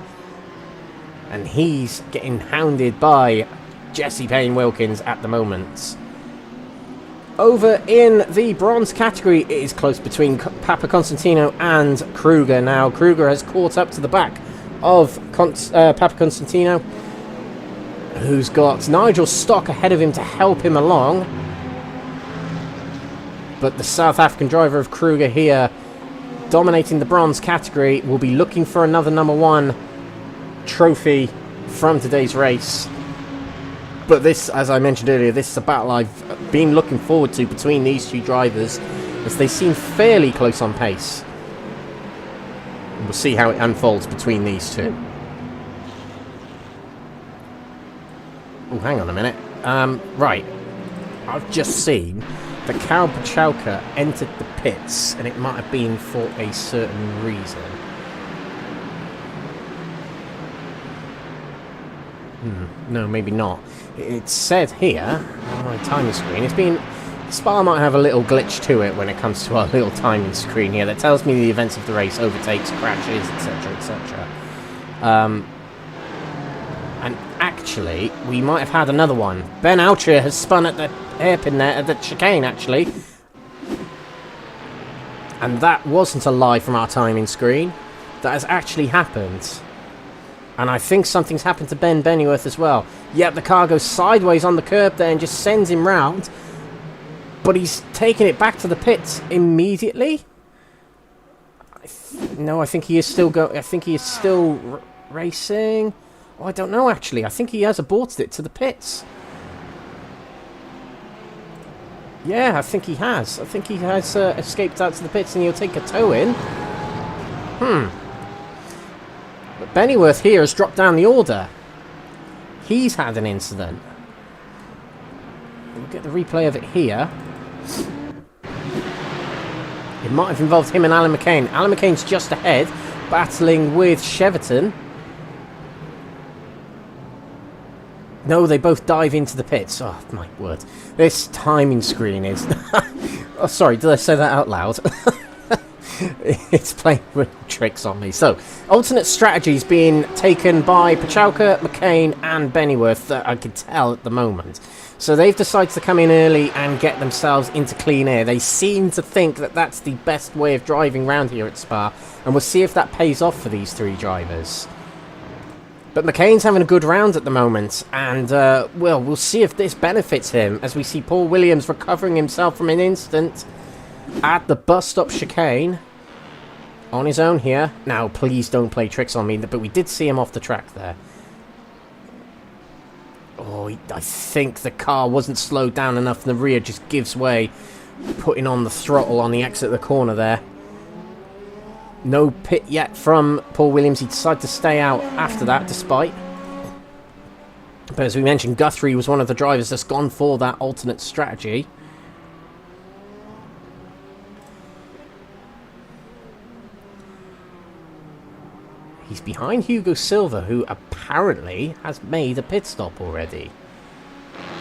And he's getting hounded by Jesse Payne-Wilkins at the moment. Over in the bronze category, it is close between Papa Constantino and Kruger. Now, Kruger has caught up to the back of Papa Constantino, who's got Nigel Stock ahead of him to help him along. But the South African driver of Kruger here, dominating the bronze category, will be looking for another #1 trophy from today's race. But this, as I mentioned earlier, this is a battle I've been looking forward to between these 2 drivers, as they seem fairly close on pace. And we'll see how it unfolds between these 2. Oh, hang on a minute. Right. I've just seen that Karol Pucalka entered the pits, and it might have been for a certain reason. No, maybe not. It said here on my timing screen, it's been... Spa might have a little glitch to it when it comes to our little timing screen here that tells me the events of the race, overtakes, crashes, etc, etc. And actually, we might have had another one. Ben Altria has spun at the hairpin there, at the chicane actually. And that wasn't a lie from our timing screen. That has actually happened. And I think something's happened to Ben Benneyworth as well. Yep, the car goes sideways on the curb there and just sends him round. But he's taking it back to the pits immediately. No, I think he is still racing. Oh, I don't know actually. I think he has aborted it to the pits. Yeah, I think he has. I think he has escaped out to the pits and he'll take a tow in. But Benneyworth here has dropped down the order. He's had an incident. We'll get the replay of it here. It might have involved him and Alan McCain. Alan McCain's just ahead, battling with Cheverton. No, they both dive into the pits. Oh, my word. This timing screen is... Oh, sorry, did I say that out loud? It's playing tricks on me. So, alternate strategies being taken by Pucalka, McCain and Benneyworth that I can tell at the moment. So they've decided to come in early and get themselves into clean air. They seem to think that that's the best way of driving around here at Spa. And we'll see if that pays off for these 3 drivers. But McCain's having a good round at the moment. And, well, we'll see if this benefits him. As we see Paul Williams recovering himself from an incident at the bus stop chicane. On his own here. Now, please don't play tricks on me. But we did see him off the track there. Oh, I think the car wasn't slowed down enough. And the rear just gives way. Putting on the throttle on the exit of the corner there. No pit yet from Paul Williams. He decided to stay out after that, despite. But as we mentioned, Guthrie was one of the drivers that's gone for that alternate strategy. He's behind Hugo Silver, who apparently has made a pit stop already.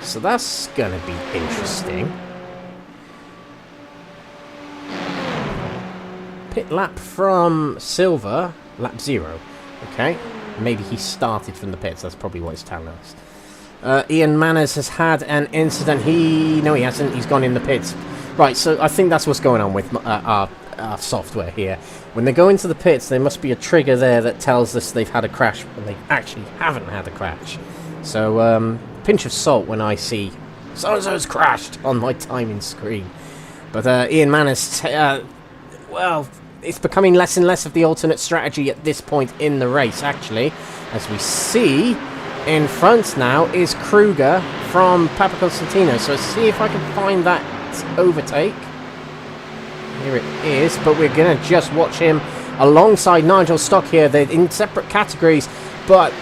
So that's going to be interesting. Pit lap from Silver, lap 0. Okay, maybe he started from the pits, that's probably what it's telling us. Ian Manners has had an incident. No, he hasn't. He's gone in the pits. Right, so I think that's what's going on with our software here. When they go into the pits, there must be a trigger there that tells us they've had a crash, and they actually haven't had a crash. So, pinch of salt when I see so-and-so's crashed on my timing screen. But Ian Manners, well, it's becoming less and less of the alternate strategy at this point in the race, actually. As we see, in front now is Kruger from Papaconstantino. So let's see if I can find that overtake. Here it is, but we're going to just watch him alongside Nigel Stock here. They're in separate categories, but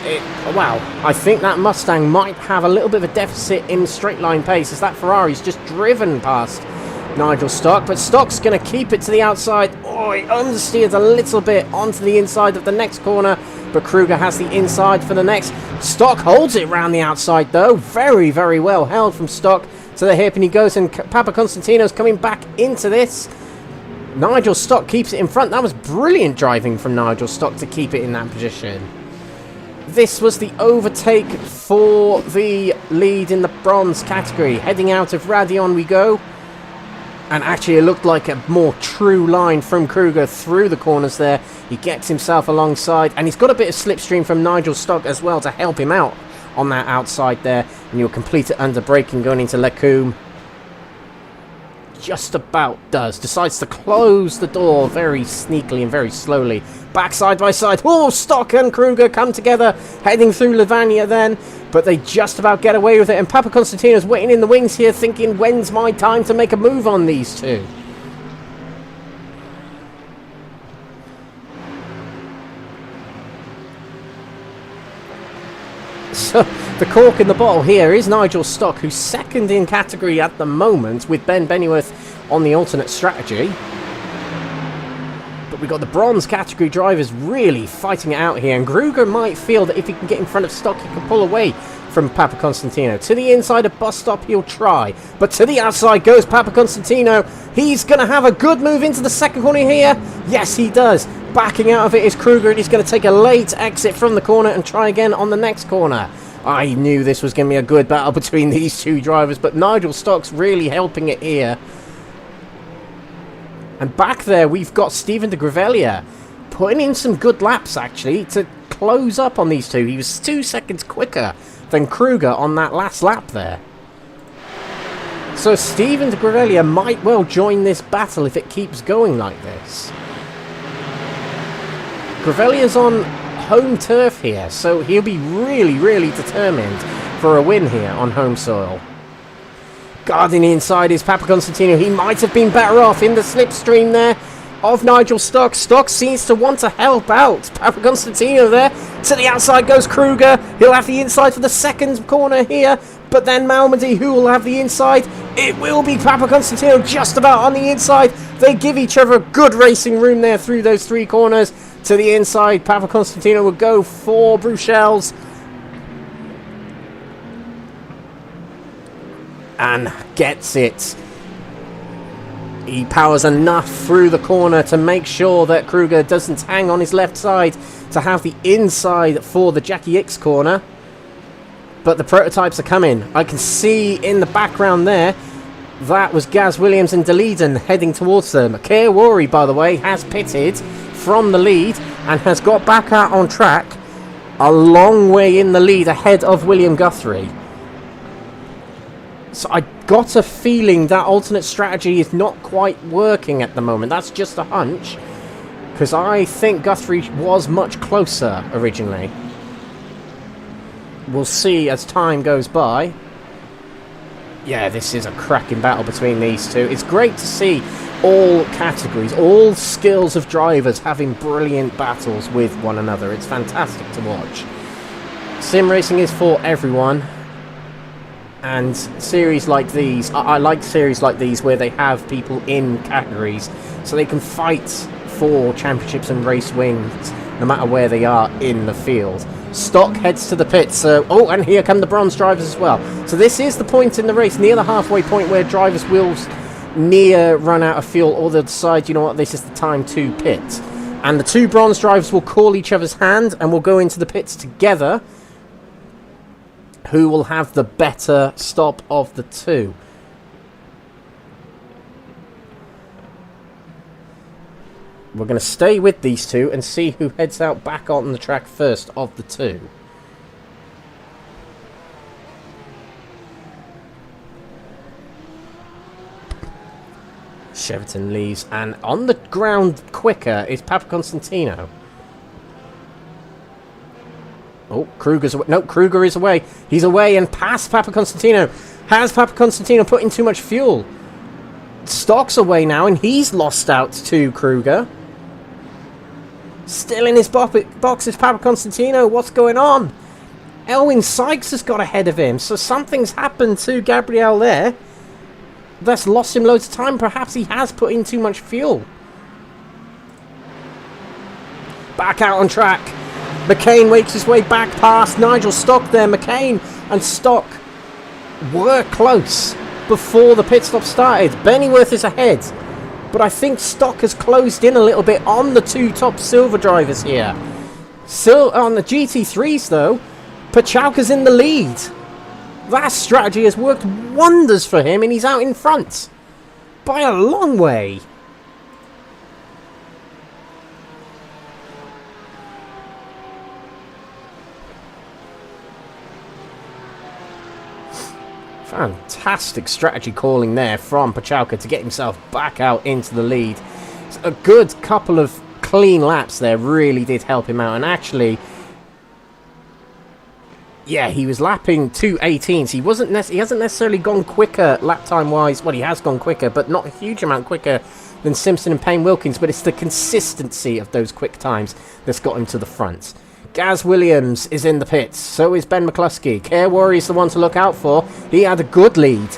wow, I think that Mustang might have a little bit of a deficit in straight line pace as that Ferrari's just driven past Nigel Stock, but Stock's going to keep it to the outside. Oh, he understeered a little bit onto the inside of the next corner, but Kruger has the inside for the next. Stock holds it round the outside though. Very, very well held from Stock to the hip, and he goes, and Papaconstantino's coming back into this. Nigel Stock keeps it in front. That was brilliant driving from Nigel Stock to keep it in that position. This was the overtake for the lead in the bronze category. Heading out of Radion we go. And actually it looked like a more true line from Kruger through the corners there. He gets himself alongside, and he's got a bit of slipstream from Nigel Stock as well to help him out on that outside there. And you'll complete it under braking going into Lecombe. Just about does. Decides to close the door very sneakily and very slowly. Back side by side. Oh, Stock and Kruger come together, heading through Lavagna then. But they just about get away with it. And Papaconstantino's waiting in the wings here, thinking, when's my time to make a move on these two? So the cork in the bottle here is Nigel Stock, who's second in category at the moment with Ben Benneyworth on the alternate strategy. But we've got the bronze category drivers really fighting it out here, and Kruger might feel that if he can get in front of Stock, he can pull away from Papaconstantino. To the inside of bus stop, he'll try, but to the outside goes Papaconstantino. He's going to have a good move into the second corner here. Yes, he does. Backing out of it is Kruger, and he's going to take a late exit from the corner and try again on the next corner. I knew this was going to be a good battle between these two drivers, but Nigel Stock's really helping it here. And back there, we've got Stephen de Grevelier putting in some good laps, actually, to close up on these two. He was 2 seconds quicker than Kruger on that last lap there. So Stephen de Grevelier might well join this battle if it keeps going like this. Grevelier's on home turf here, so he'll be really, really determined for a win here on home soil. Guarding the inside is Papaconstantino. He might have been better off in the slipstream there of Nigel Stock. Stock seems to want to help out Papaconstantino there. To the outside goes Kruger. He'll have the inside for the second corner here, but then Malmedy, who will have the inside. It will be Papaconstantino just about on the inside. They give each other a good racing room there through those three corners. To the inside, Papaconstantino will go for Bruxelles. And gets it. He powers enough through the corner to make sure that Kruger doesn't hang on his left side to have the inside for the Jackie X corner. But the prototypes are coming. I can see in the background there, that was Gaz Williams and Deleden heading towards them. Keir Worry, by the way, has pitted from the lead and has got back out on track a long way in the lead ahead of William Guthrie. So I got a feeling that alternate strategy is not quite working at the moment. That's just a hunch, because I think Guthrie was much closer originally. We'll see as time goes by. Yeah, this is a cracking battle between these two. It's great to see all categories, all skills of drivers having brilliant battles with one another. It's fantastic to watch. Sim racing is for everyone. And series like these, I like series like these where they have people in categories so they can fight for championships and race wins no matter where they are in the field. Stock heads to the pits. Oh, and here come the bronze drivers as well. So this is the point in the race, near the halfway point, where drivers will near run out of fuel or they'll decide, you know what, this is the time to pit. And the two bronze drivers will call each other's hand and will go into the pits together. Who will have the better stop of the two? We're going to stay with these two and see who heads out back on the track first of the two. Cheverton leaves, and on the ground quicker is Papaconstantino. Oh, Kruger's away. No, Kruger is away. He's away and past Papaconstantino. Has Papaconstantino put in too much fuel? Stock's away now, and he's lost out to Kruger. Still in his box is Papaconstantino. What's going on? Elwin Sykes has got ahead of him, so something's happened to Gabriel there. That's lost him loads of time. Perhaps he has put in too much fuel. Back out on track. McCain wakes his way back past Nigel Stock there. McCain and Stock were close before the pit stop started. Benneyworth is ahead, but I think Stock has closed in a little bit on the two top silver drivers here. Still on the GT3s though, Pucalka's in the lead. That strategy has worked wonders for him, and he's out in front by a long way. Fantastic strategy calling there from Pucalka to get himself back out into the lead. So a good couple of clean laps there really did help him out, and actually, yeah, he was lapping 2:18s. He hasn't necessarily gone quicker lap time wise. Well, he has gone quicker, but not a huge amount quicker than Simpson and Payne Wilkins. But it's the consistency of those quick times that's got him to the front. Gaz Williams is in the pits. So is Ben McCluskey. Care Worry is the one to look out for. He had a good lead.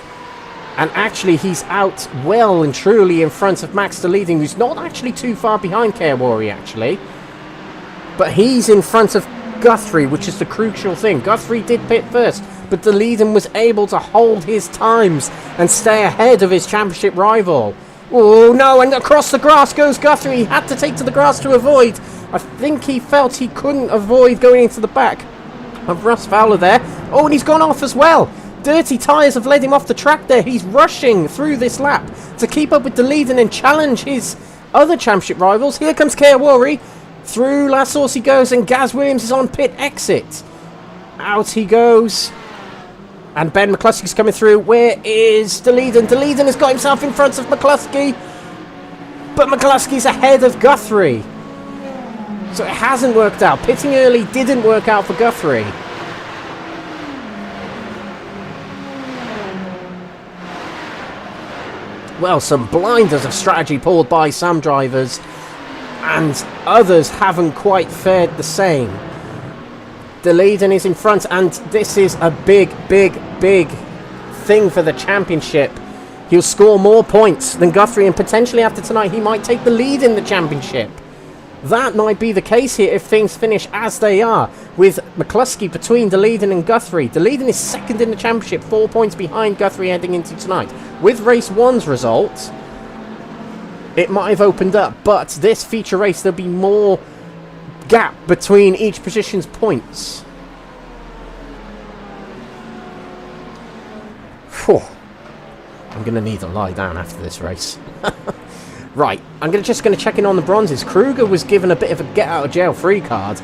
And actually, he's out well and truly in front of Max DeLeading, who's not actually too far behind Care Worry, actually. But he's in front of Guthrie, which is the crucial thing. Guthrie did pit first, but DeLeading was able to hold his times and stay ahead of his championship rival. Oh no, and across the grass goes Guthrie. He had to take to the grass to avoid. I think he felt he couldn't avoid going into the back of Russ Fowler there. Oh, and he's gone off as well. Dirty tyres have led him off the track there. He's rushing through this lap to keep up with DeLeading and challenge his other championship rivals. Here comes Care Worry. Through La Source he goes, and Gaz Williams is on pit exit. Out he goes. And Ben McCluskey's coming through. Where is DeLeading? DeLeading has got himself in front of McCluskey. But McCluskey's ahead of Guthrie. So it hasn't worked out. Pitting early didn't work out for Guthrie. Well, some blinders of strategy pulled by some drivers, and others haven't quite fared the same. DeLeading is in front, and this is a big thing for the championship. He'll score more points than Guthrie, and potentially after tonight he might take the lead in the championship. That might be the case here if things finish as they are, with McCluskey between DeLeading and Guthrie. DeLeading is second in the championship, 4 points behind Guthrie heading into tonight. With race 1's result, it might have opened up, but this feature race there'll be more gap between each position's points. Whew. I'm going to need to lie down after this race. Right, I'm just going to check in on the bronzes. Kruger was given a bit of a get-out-of-jail-free card,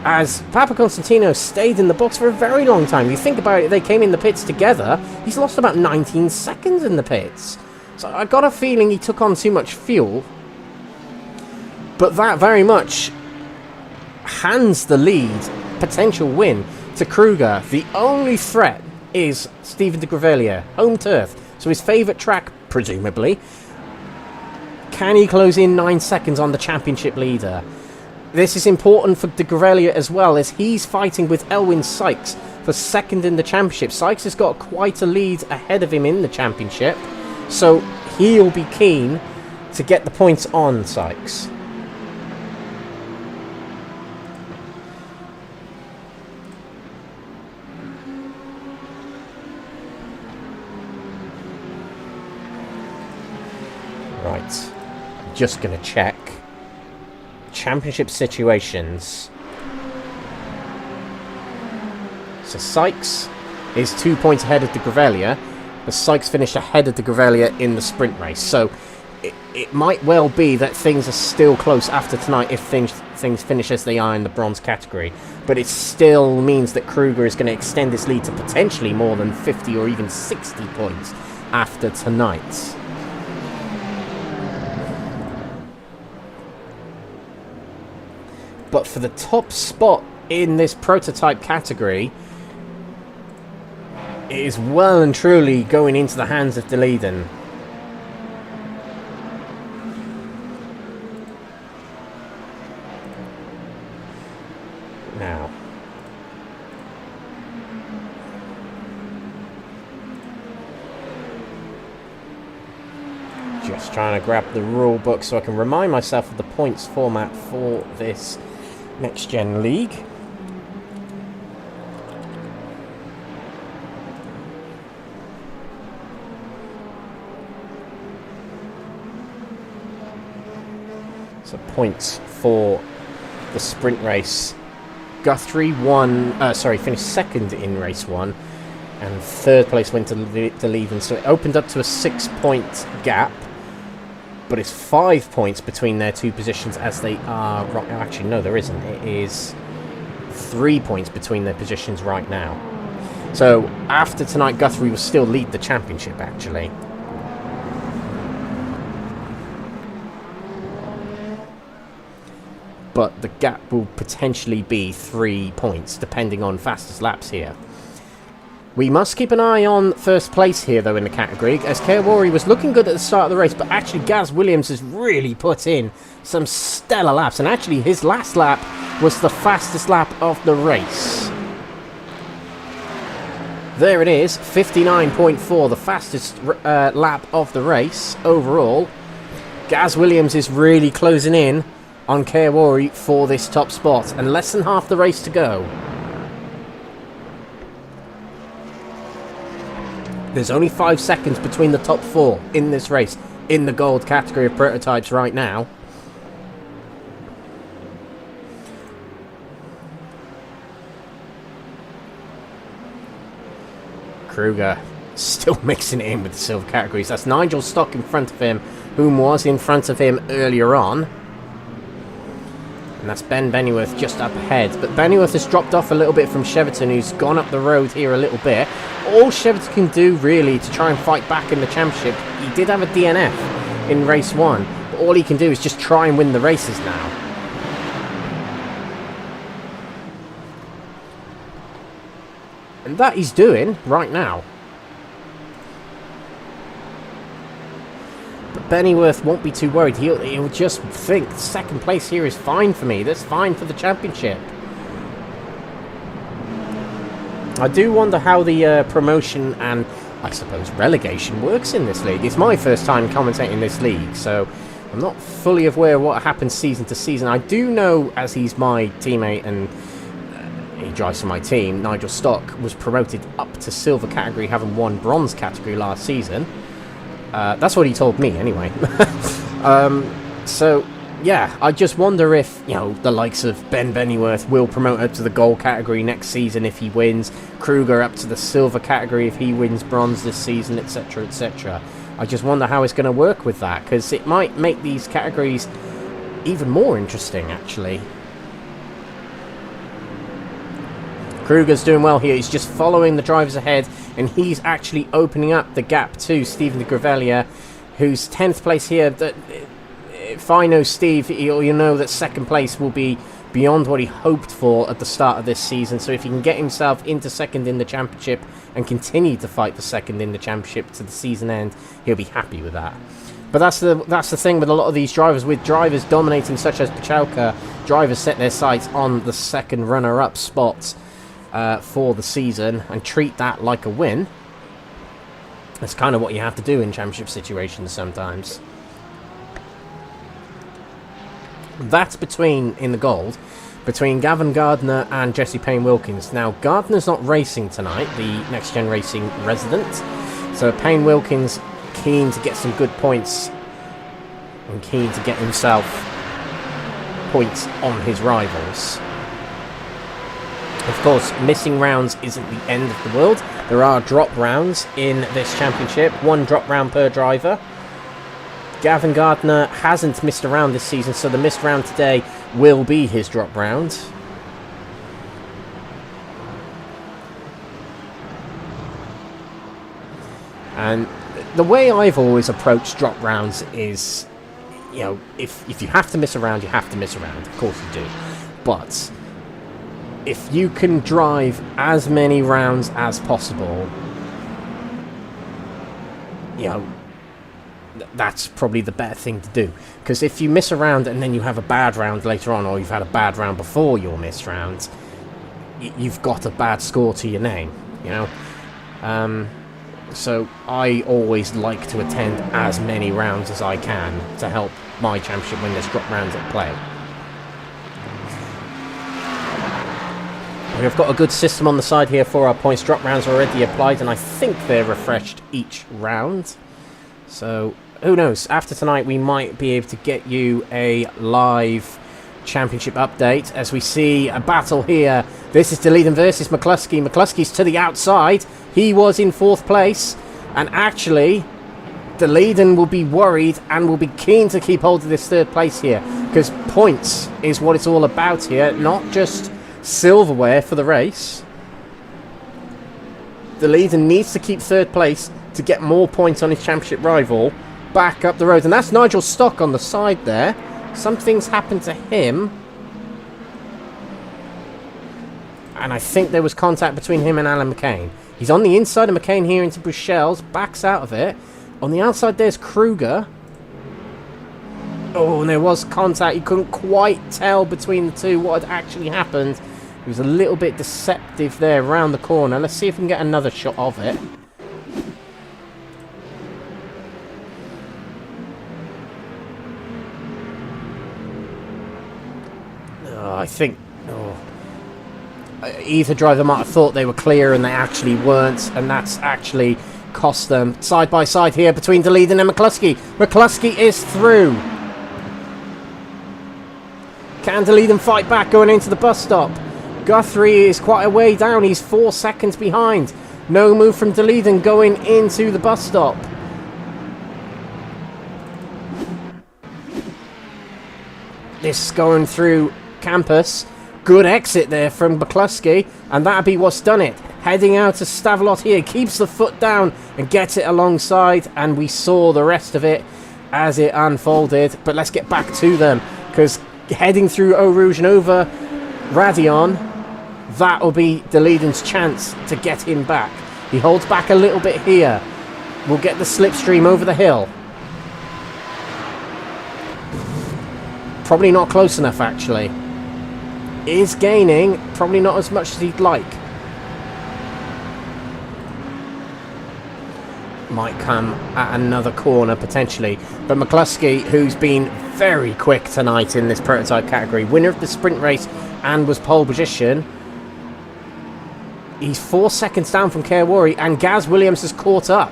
as Papaconstantino stayed in the box for a very long time. You think about it, they came in the pits together. He's lost about 19 seconds in the pits. So I got a feeling he took on too much fuel. But that very much hands the lead, potential win, to Kruger. The only threat is Stephen de Grevelier, home turf. So his favourite track, presumably. Can he close in 9 seconds on the championship leader? this is important for de Grevelier as well, as he's fighting with Elwyn Sykes for second in the championship. Sykes has got quite a lead ahead of him in the championship, so he'll be keen to get the points on Sykes. Right, just going to check championship situations. So Sykes is 2 points ahead of de Grevelier, but Sykes finished ahead of de Grevelier in the sprint race. So it might well be that things are still close after tonight if things finish as they are in the bronze category. But it still means that Kruger is going to extend his lead to potentially more than 50 or even 60 points after tonight. But for the top spot in this prototype category, it is well and truly going into the hands of de Leeden. Now, just trying to grab the rule book so I can remind myself of the points format for this Next Gen League. So points for the sprint race. Guthrie finished second in race 1, and third place went to de Leeden. So it opened up to a 6-point gap. But it's 5 points between their two positions as they are... Actually, no, there isn't. It is 3 points between their positions right now. So, after tonight, Guthrie will still lead the championship, actually. But the gap will potentially be 3 points, depending on fastest laps here. We must keep an eye on first place here, though, in the category, as Kawari was looking good at the start of the race, but actually Gaz Williams has really put in some stellar laps, and actually his last lap was the fastest lap of the race. There it is, 59.4, the fastest lap of the race overall. Gaz Williams is really closing in on Kawari for this top spot, and less than half the race to go. There's only 5 seconds between the top 4 in this race, in the gold category of prototypes right now. Kruger still mixing it in with the silver categories. That's Nigel Stock in front of him, whom was in front of him earlier on. And that's Benneyworth just up ahead. But Benneyworth has dropped off a little bit from Cheverton, who's gone up the road here a little bit. All Cheverton can do, really, to try and fight back in the championship, he did have a DNF in race 1, but all he can do is just try and win the races now. And that he's doing right now. Benneyworth won't be too worried. He'll just think second place here is fine for me. That's fine for the championship. I do wonder how the promotion and, I suppose, relegation works in this league. It's my first time commentating this league, so I'm not fully aware of what happens season to season. I do know, as he's my teammate and he drives for my team, Nigel Stock was promoted up to silver category, having won bronze category last season. That's what he told me, anyway. So, yeah, I just wonder if, you know, the likes of Ben Benneyworth will promote up to the gold category next season if he wins, Kruger up to the silver category if he wins bronze this season, etc., etc. I just wonder how it's going to work with that, because it might make these categories even more interesting, actually. Kruger's doing well here. He's just following the drivers ahead, and he's actually opening up the gap to Stephen de Grevelier, who's 10th place here. That, if I know Steve, you'll know that second place will be beyond what he hoped for at the start of this season. So if he can get himself into second in the championship and continue to fight for second in the championship to the season end, he'll be happy with that. But that's the thing with a lot of these drivers, with drivers dominating such as Pucalka drivers set their sights on the second runner-up spot for the season and treat that like a win. That's kind of what you have to do in championship situations sometimes. That's in the gold, between Gavin Gardner and Jesse Payne-Wilkins. Now, Gardner's not racing tonight, the Next Gen Racing resident. So Payne-Wilkins keen to get some good points and keen to get himself points on his rivals. Of course, missing rounds isn't the end of the world. There are drop rounds in this championship, 1 drop round per driver. Gavin Gardner hasn't missed a round this season, so the missed round today will be his drop round. And the way I've always approached drop rounds is, you know, if you have to miss a round, you have to miss a round. Of course you do. But if you can drive as many rounds as possible, you know, that's probably the better thing to do. Because if you miss a round and then you have a bad round later on, or you've had a bad round before your missed round, you've got a bad score to your name, you know. So I always like to attend as many rounds as I can to help my championship when there's drop rounds at play. We've got a good system on the side here for our points. Drop rounds are already applied, and I think they're refreshed each round. So, who knows? After tonight, we might be able to get you a live championship update as we see a battle here. This is Deleden versus McCluskey. McCluskey's to the outside. He was in 4th place, and actually, Deleden will be worried and will be keen to keep hold of this 3rd place here, because points is what it's all about here, not just silverware for the race. Deleden needs to keep 3rd place to get more points on his championship rival back up the road. And that's Nigel Stock on the side there. Something's happened to him. And I think there was contact between him and Alan McCain. He's on the inside of McCain here into Bruxelles. Backs out of it. On the outside there's Kruger. Oh, and there was contact. You couldn't quite tell between the two what had actually happened. It was a little bit deceptive there around the corner. Let's see if we can get another shot of it. I think either driver might have thought they were clear and they actually weren't, and that's actually cost them. Side by side here between Deleden and McCluskey. McCluskey is through. Can Deleden fight back going into the bus stop? Guthrie is quite a way down. He's 4 seconds behind. No move from Deleden going into the bus stop. This going through campus. Good exit there from McCluskey, and that'll be what's done it. Heading out to Stavelot here, keeps the foot down and gets it alongside, and we saw the rest of it as it unfolded. But let's get back to them, because heading through Eau Rouge and over Radion, that'll be Deleden's chance to get him back. He holds back a little bit here. We'll get the slipstream over the hill. Probably not close enough, actually. Is gaining, probably not as much as he'd like. Might come at another corner, potentially. But McCluskey, who's been very quick tonight in this prototype category, winner of the sprint race and was pole position. He's 4 seconds down from Kerwari, and Gaz Williams has caught up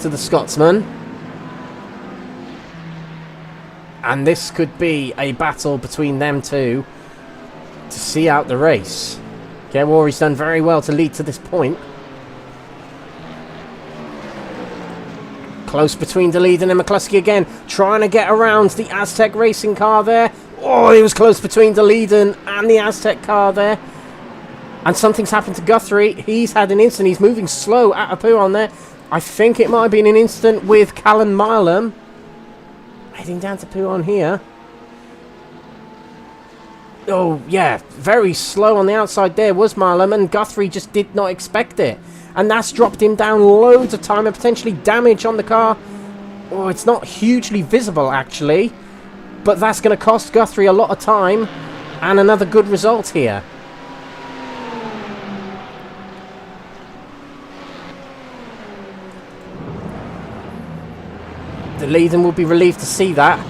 to the Scotsman. And this could be a battle between them two to see out the race. Kerwari's done very well to lead to this point. Close between Deleden and McCluskey again, trying to get around the Aztec racing car there. Oh, he was close between Deleden and the Aztec car there. And something's happened to Guthrie. He's had an incident. He's moving slow at a poo on there. I think it might have been an incident with Callan Milam. Heading down to poo on here. Oh, yeah. Very slow on the outside there was Milam, and Guthrie just did not expect it. And that's dropped him down loads of time and potentially damage on the car. Oh, it's not hugely visible, actually. But that's going to cost Guthrie a lot of time and another good result here. The Leiden will be relieved to see that,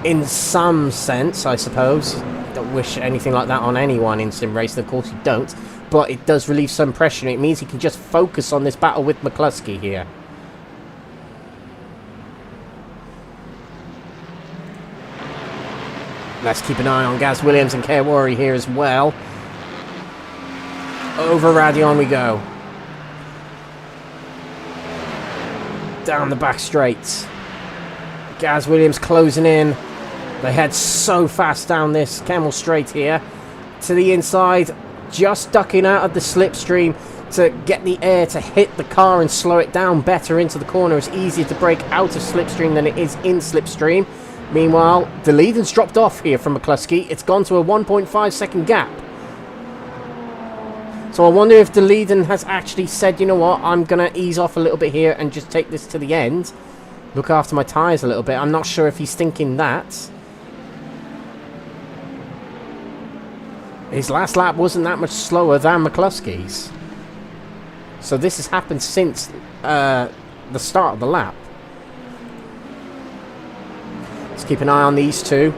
in some sense, I suppose. Don't wish anything like that on anyone in sim racing, of course you don't. But it does relieve some pressure. It means he can just focus on this battle with McCluskey here. Let's keep an eye on Gaz Williams and Kerr Worry here as well. Over Radion we go. Down the back straight. Gaz Williams closing in. They head so fast down this Camel Straight here. To the inside. Just ducking out of the slipstream to get the air to hit the car and slow it down better into the corner. It's easier to brake out of slipstream than it is in slipstream. Meanwhile, De Leiden's dropped off here from McCluskey. It's gone to a 1.5 second gap. So I wonder if De Leiden has actually said, you know what, I'm going to ease off a little bit here and just take this to the end. Look after my tyres a little bit. I'm not sure if he's thinking that. His last lap wasn't that much slower than McCluskey's. So this has happened since the start of the lap. Let's keep an eye on these two.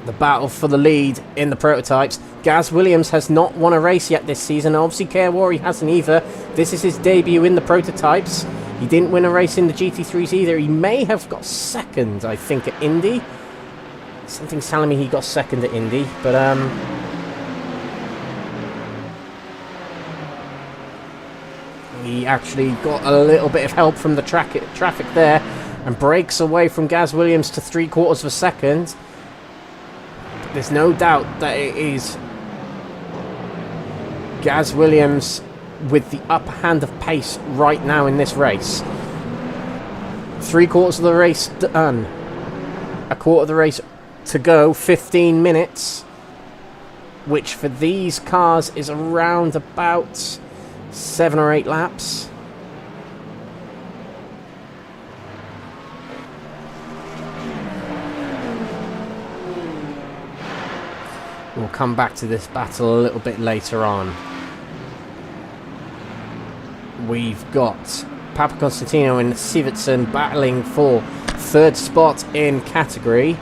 The battle for the lead in the prototypes. Gaz Williams has not won a race yet this season. Obviously, Kerr Worry hasn't either. This is his debut in the prototypes. He didn't win a race in the GT3s either. He may have got second, I think, at Indy. Something's telling me he got second at Indy, but he actually got a little bit of help from the traffic there and breaks away from Gaz Williams to 3/4 of a second. But there's no doubt that it is Gaz Williams with the upper hand of pace right now in this race. 3/4 of the race done. A quarter of the race to go, 15 minutes, which for these cars is around about 7 or 8 laps. We'll come back to this battle a little bit later on. We've got Papa Constantino and Sivertsen battling for 3rd spot in category.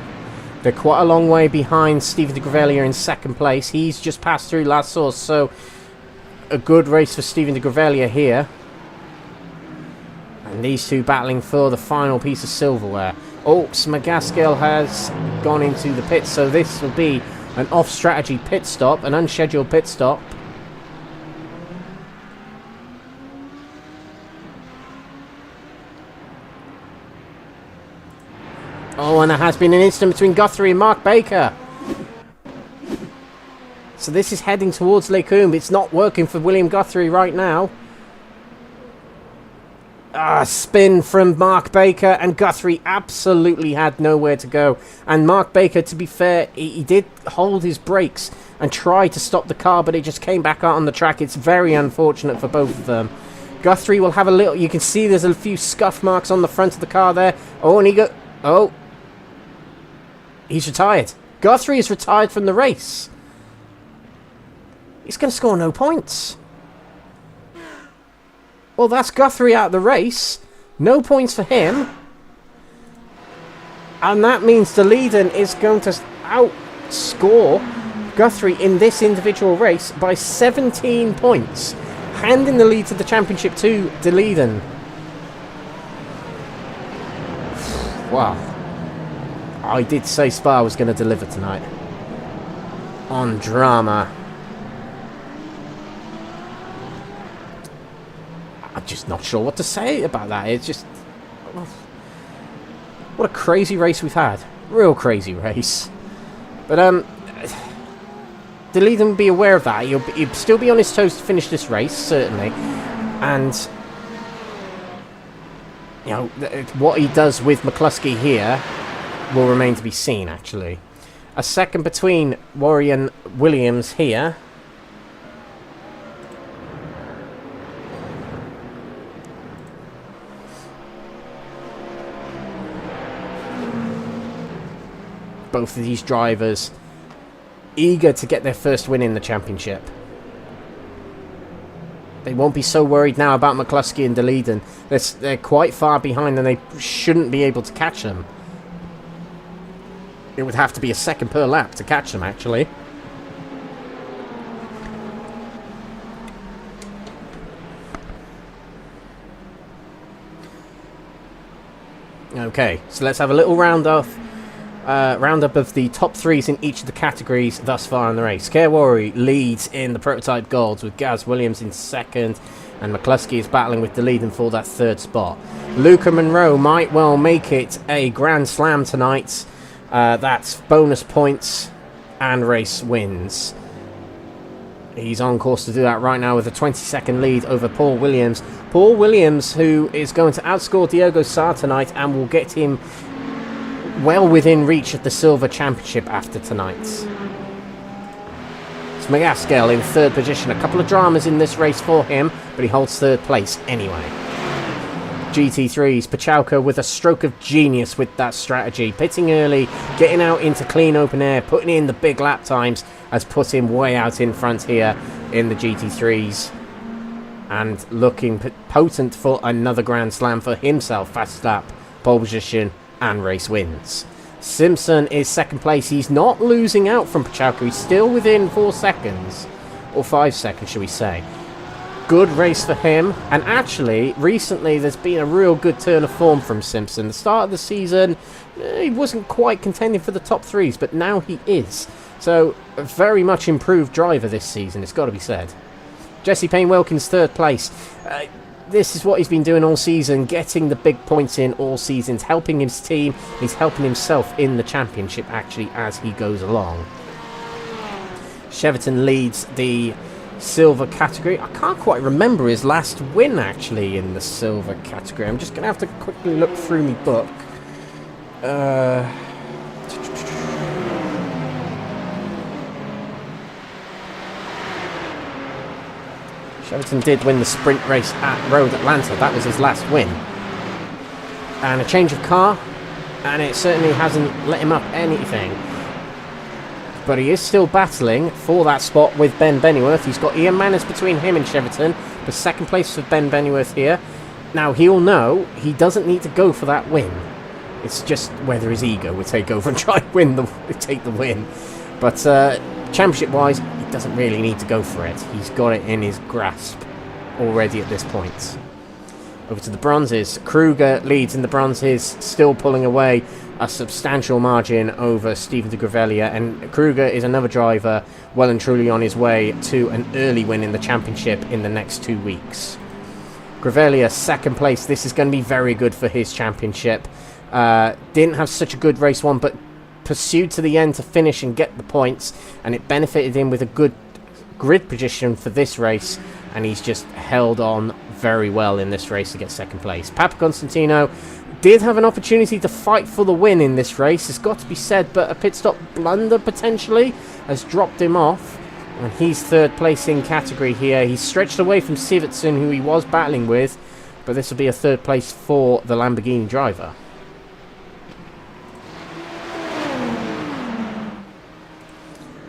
They're quite a long way behind Steven de Grevelier in 2nd place. He's just passed through last source, so a good race for Steven de Grevelier here. And these two battling for the final piece of silverware. Oh, Smagaskill has gone into the pits, so this will be an off-strategy pit stop, an unscheduled pit stop. Oh, and there has been an incident between Guthrie and Mark Baker. So this is heading towards Les Combes. It's not working for William Guthrie right now. Spin from Mark Baker, and Guthrie absolutely had nowhere to go. And Mark Baker, to be fair, he did hold his brakes and try to stop the car, but it just came back out on the track. It's very unfortunate for both of them. Guthrie will have a little... You can see there's a few scuff marks on the front of the car there. Oh, and he go... Oh. He's retired. Guthrie is retired from the race. He's going to score no points. Well, that's Guthrie out of the race. No points for him. And that means De Leiden is going to outscore Guthrie in this individual race by 17 points. Handing the lead to the championship to De Leiden. Wow. I did say Spa was going to deliver tonight. On drama. I'm just not sure what to say about that. It's just... What a crazy race we've had. Real crazy race. But, De Leiden be aware of that. He'll still be on his toes to finish this race, certainly. And... You know, what he does with McCluskey here will remain to be seen, actually. A second between Worry and Williams here. both of these drivers eager to get their first win in the championship. They won't be so worried now about McCluskey and Deleden. They're quite far behind and they shouldn't be able to catch them. It would have to be a second per lap to catch them, actually. Okay, so let's have a little roundup of the top threes in each of the categories thus far in the race. Kerwari leads in the Prototype Golds with Gaz Williams in second, and McCluskey is battling with Deleden for that third spot. Luca Monroe might well make it a Grand Slam tonight. That's bonus points and race wins. He's on course to do that right now with a 20-second lead over Paul Williams. Paul Williams, who is going to outscore Diogo Sá tonight and will get him well within reach of the Silver Championship after tonight. It's McGaskill in third position. A couple of dramas in this race for him, but he holds third place anyway. GT3's Pucalka with a stroke of genius with that strategy. Pitting early, getting out into clean open air, putting in the big lap times has put him way out in front here in the GT3s. And looking potent for another Grand Slam for himself. Fast lap, pole position and race wins. Simpson is second place. He's not losing out from Pucalka. He's still within 4 seconds. Or 5 seconds, shall we say. Good race for him, and actually recently there's been a real good turn of form from Simpson. The start of the season he wasn't quite contending for the top threes, but now he is, so a very much improved driver this season, it's got to be said. Jesse Payne Wilkins third place. This is what he's been doing all season, getting the big points in all seasons, helping his team. He's helping himself in the championship actually as he goes along. Cheverton leads the Silver category. I can't quite remember his last win actually in the Silver category. I'm just going to have to quickly look through my book. Cheverton did win the sprint race at Road Atlanta. That was his last win. And a change of car, and it certainly hasn't let him up anything. But he is still battling for that spot with Ben Benneyworth. He's got Ian Manners between him and Cheverton. The second place for Ben Benneyworth here. Now, he'll know he doesn't need to go for that win. It's just whether his ego would take over and try and take the win. But championship-wise, he doesn't really need to go for it. He's got it in his grasp already at this point. Over to the bronzes. Kruger leads in the bronzes, still pulling away a substantial margin over Stephen de Gravelia, and Kruger is another driver well and truly on his way to an early win in the championship in the next 2 weeks. Gravelia second place. This is going to be very good for his championship. Didn't have such a good race one, but pursued to the end to finish and get the points, and it benefited him with a good grid position for this race, and he's just held on very well in this race to get second place. Papa Constantino did have an opportunity to fight for the win in this race, it's got to be said, but a pit stop blunder potentially has dropped him off, and he's third place in category here. He's stretched away from Sivertson, who he was battling with, but this will be a third place for the Lamborghini driver.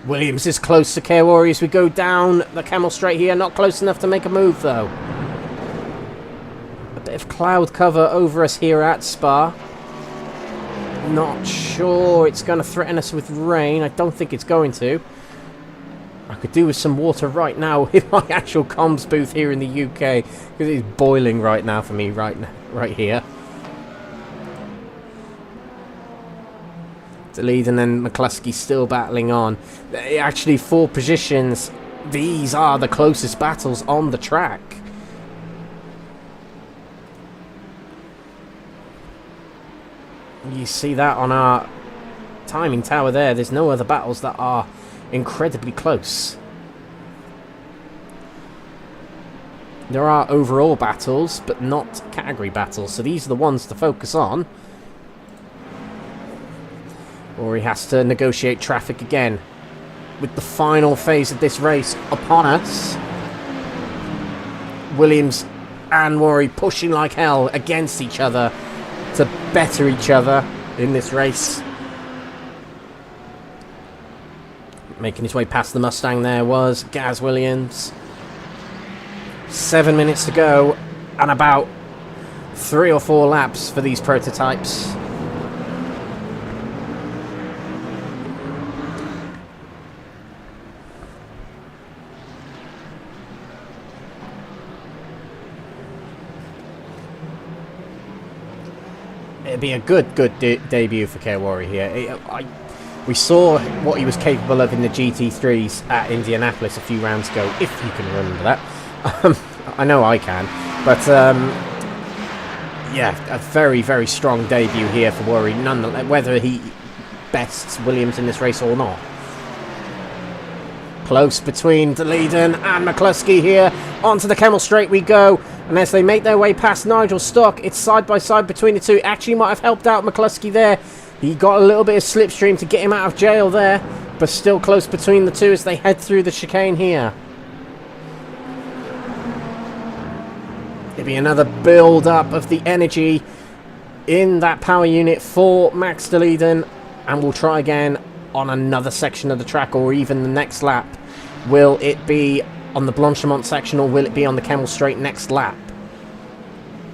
Williams is close to Kerwari as we go down the Camel Straight here. Not close enough to make a move, though. A bit of cloud cover over us here at Spa. Not sure it's going to threaten us with rain. I don't think it's going to. I could do with some water right now in my actual comms booth here in the UK, because it's boiling right now for me right here. To lead, and then McCluskey still battling on. Actually, 4 positions. These are the closest battles on the track. You see that on our timing tower there. There's no other battles that are incredibly close. There are overall battles, but not category battles. So these are the ones to focus on. Or he has to negotiate traffic again. With the final phase of this race upon us. Williams and Worry pushing like hell against each other to better each other in this race. Making his way past the Mustang there was Gaz Williams. 7 minutes to go and about 3 or 4 laps for these prototypes. It'd be a good debut for Kawari here. We saw what he was capable of in the GT3s at Indianapolis a few rounds ago, if you can remember that. I know I can. But, yeah, a very, very strong debut here for Worry, nonetheless, whether he bests Williams in this race or not. Close between DeLeeden and McCluskey here. Onto the Kemmel Straight we go. And as they make their way past Nigel Stock, it's side by side between the two. Actually might have helped out McCluskey there. He got a little bit of slipstream to get him out of jail there. But still close between the two as they head through the chicane here. It'll be another build-up of the energy in that power unit for Max DeLeeden. And we'll try again on another section of the track or even the next lap. Will it be on the Blanchimont section or will it be on the Kemmel Straight next lap?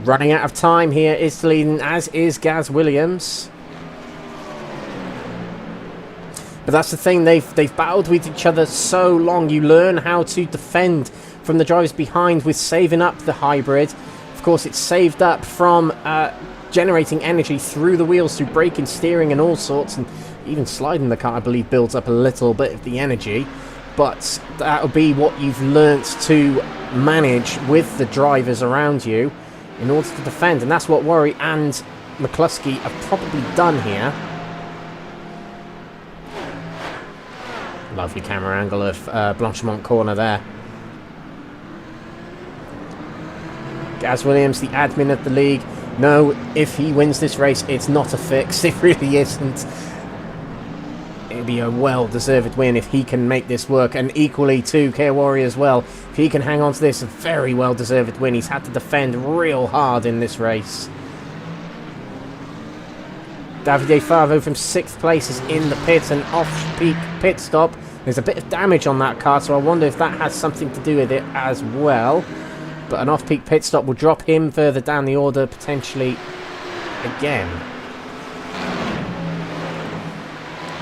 Running out of time here is DeLeeden, as is Gaz Williams. But that's the thing, they've battled with each other so long. You learn how to defend from the drivers behind with saving up the hybrid. Of course, it's saved up from generating energy through the wheels, through braking, steering and all sorts, and even sliding the car, I believe, builds up a little bit of the energy. But that'll be what you've learnt to manage with the drivers around you in order to defend. And that's what Worry and McCluskey have probably done here. Lovely camera angle of Blanchimont corner there. Gaz Williams, the admin of the league. No, if he wins this race, it's not a fix. It really isn't. It'll be a well-deserved win if he can make this work. And equally to Kawari as well. If he can hang on to this, a very well-deserved win. He's had to defend real hard in this race. Davide Favo from 6th place is in the pits, an off-peak pit stop. There's a bit of damage on that car, so I wonder if that has something to do with it as well. But an off-peak pit stop will drop him further down the order, potentially again.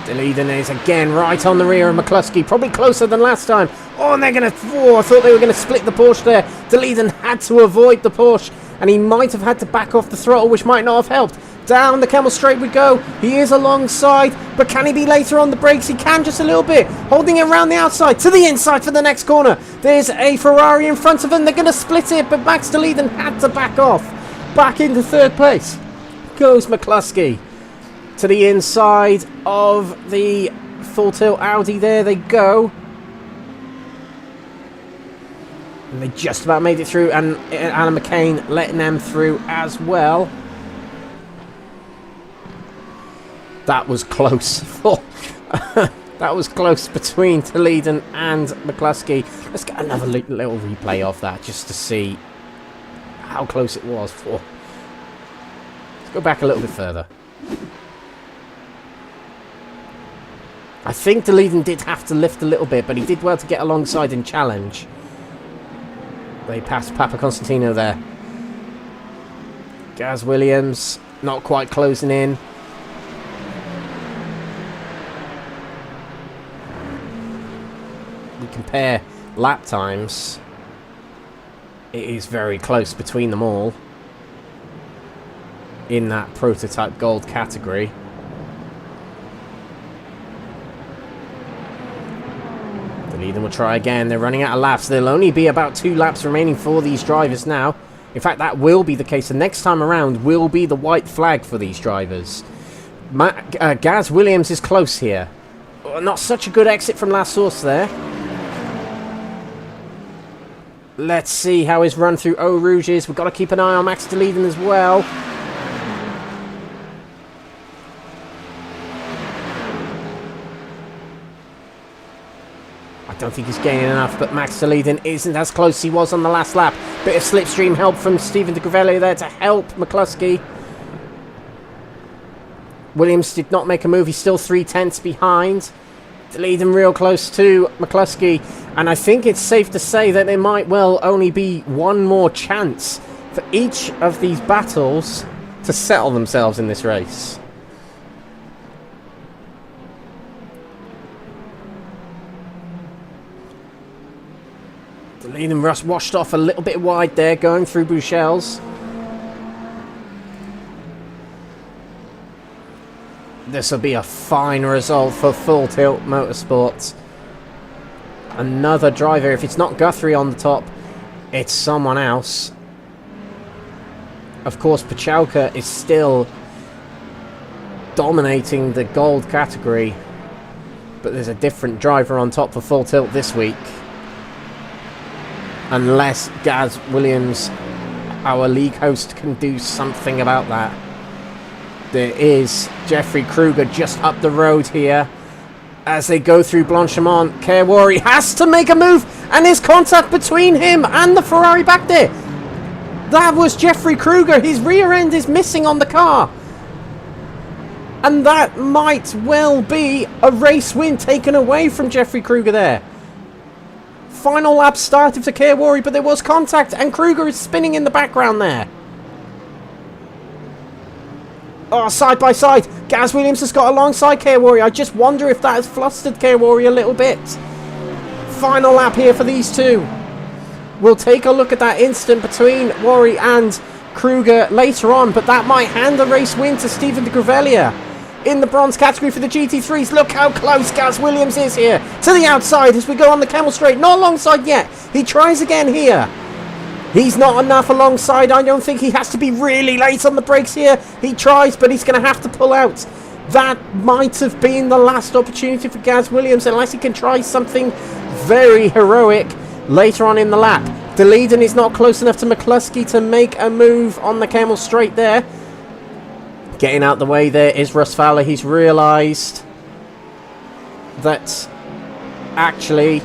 DeLeeden is again right on the rear of McCluskey, probably closer than last time. Oh, and they're going to... Oh, I thought they were going to split the Porsche there. DeLeeden had to avoid the Porsche, and he might have had to back off the throttle, which might not have helped. Down the Kemmel Straight we go. He is alongside, but can he be later on the brakes? He can just a little bit. Holding it around the outside to the inside for the next corner. There's a Ferrari in front of him. They're going to split it, but Max DeLeeden had to back off. Back into 3rd place goes McCluskey. To the inside of the full tilt Audi. There they go. And they just about made it through, and Alan McCain letting them through as well. That was close. That was close between DeLeeden and McCluskey. Let's get another little replay of that just to see how close it was. Let's go back a little bit further. I think DeLeeden did have to lift a little bit, but he did well to get alongside and challenge. They passed Papa Constantino there. Gaz Williams not quite closing in. We compare lap times. It is very close between them all in that prototype gold category. DeLeeden will try again. They're running out of laps. There'll only be about 2 laps remaining for these drivers now. In fact, that will be the case. The next time around will be the white flag for these drivers. Gaz Williams is close here. Not such a good exit from La Source there. Let's see how his run through Eau Rouge is. We've got to keep an eye on Max DeLeeden as well. I don't think he's gaining enough, but Max DeLeeden isn't as close as he was on the last lap. Bit of slipstream help from Stephen de Gravelli there to help McCluskey. Williams did not make a move. He's still 3/10 behind. Leading real close to McCluskey, and I think it's safe to say that there might well only be one more chance for each of these battles to settle themselves in this race. The leading Russ washed off a little bit wide there, going through Bouchel's. This will be a fine result for Full Tilt Motorsports. Another driver. If it's not Guthrie on the top, it's someone else. Of course, Pucalka is still dominating the gold category, but there's a different driver on top for Full Tilt this week. Unless Gaz Williams, our league host, can do something about that. There is Jeffrey Kruger just up the road here as they go through Blanchimont. Kerwari has to make a move, and there's contact between him and the Ferrari back there. That was Jeffrey Kruger. His rear end is missing on the car. And that might well be a race win taken away from Jeffrey Kruger there. Final lap started for Kerwari, but there was contact, and Kruger is spinning in the background there. Oh, side by side. Gaz Williams has got alongside Kerwari. I just wonder if that has flustered Kerwari a little bit. Final lap here for these two. We'll take a look at that incident between Worry and Kruger later on, but that might hand the race win to Stephen de Gravelia. In the bronze category for the GT3s, look how close Gaz Williams is here. To the outside as we go on the camel straight. Not alongside yet. He tries again here. He's not enough alongside. I don't think he has to be really late on the brakes here. He tries, but he's going to have to pull out. That might have been the last opportunity for Gaz Williams, unless he can try something very heroic later on in the lap. The leader is not close enough to McCluskey to make a move on the camel straight there. Getting out the way there is Russ Fowler. He's realised that actually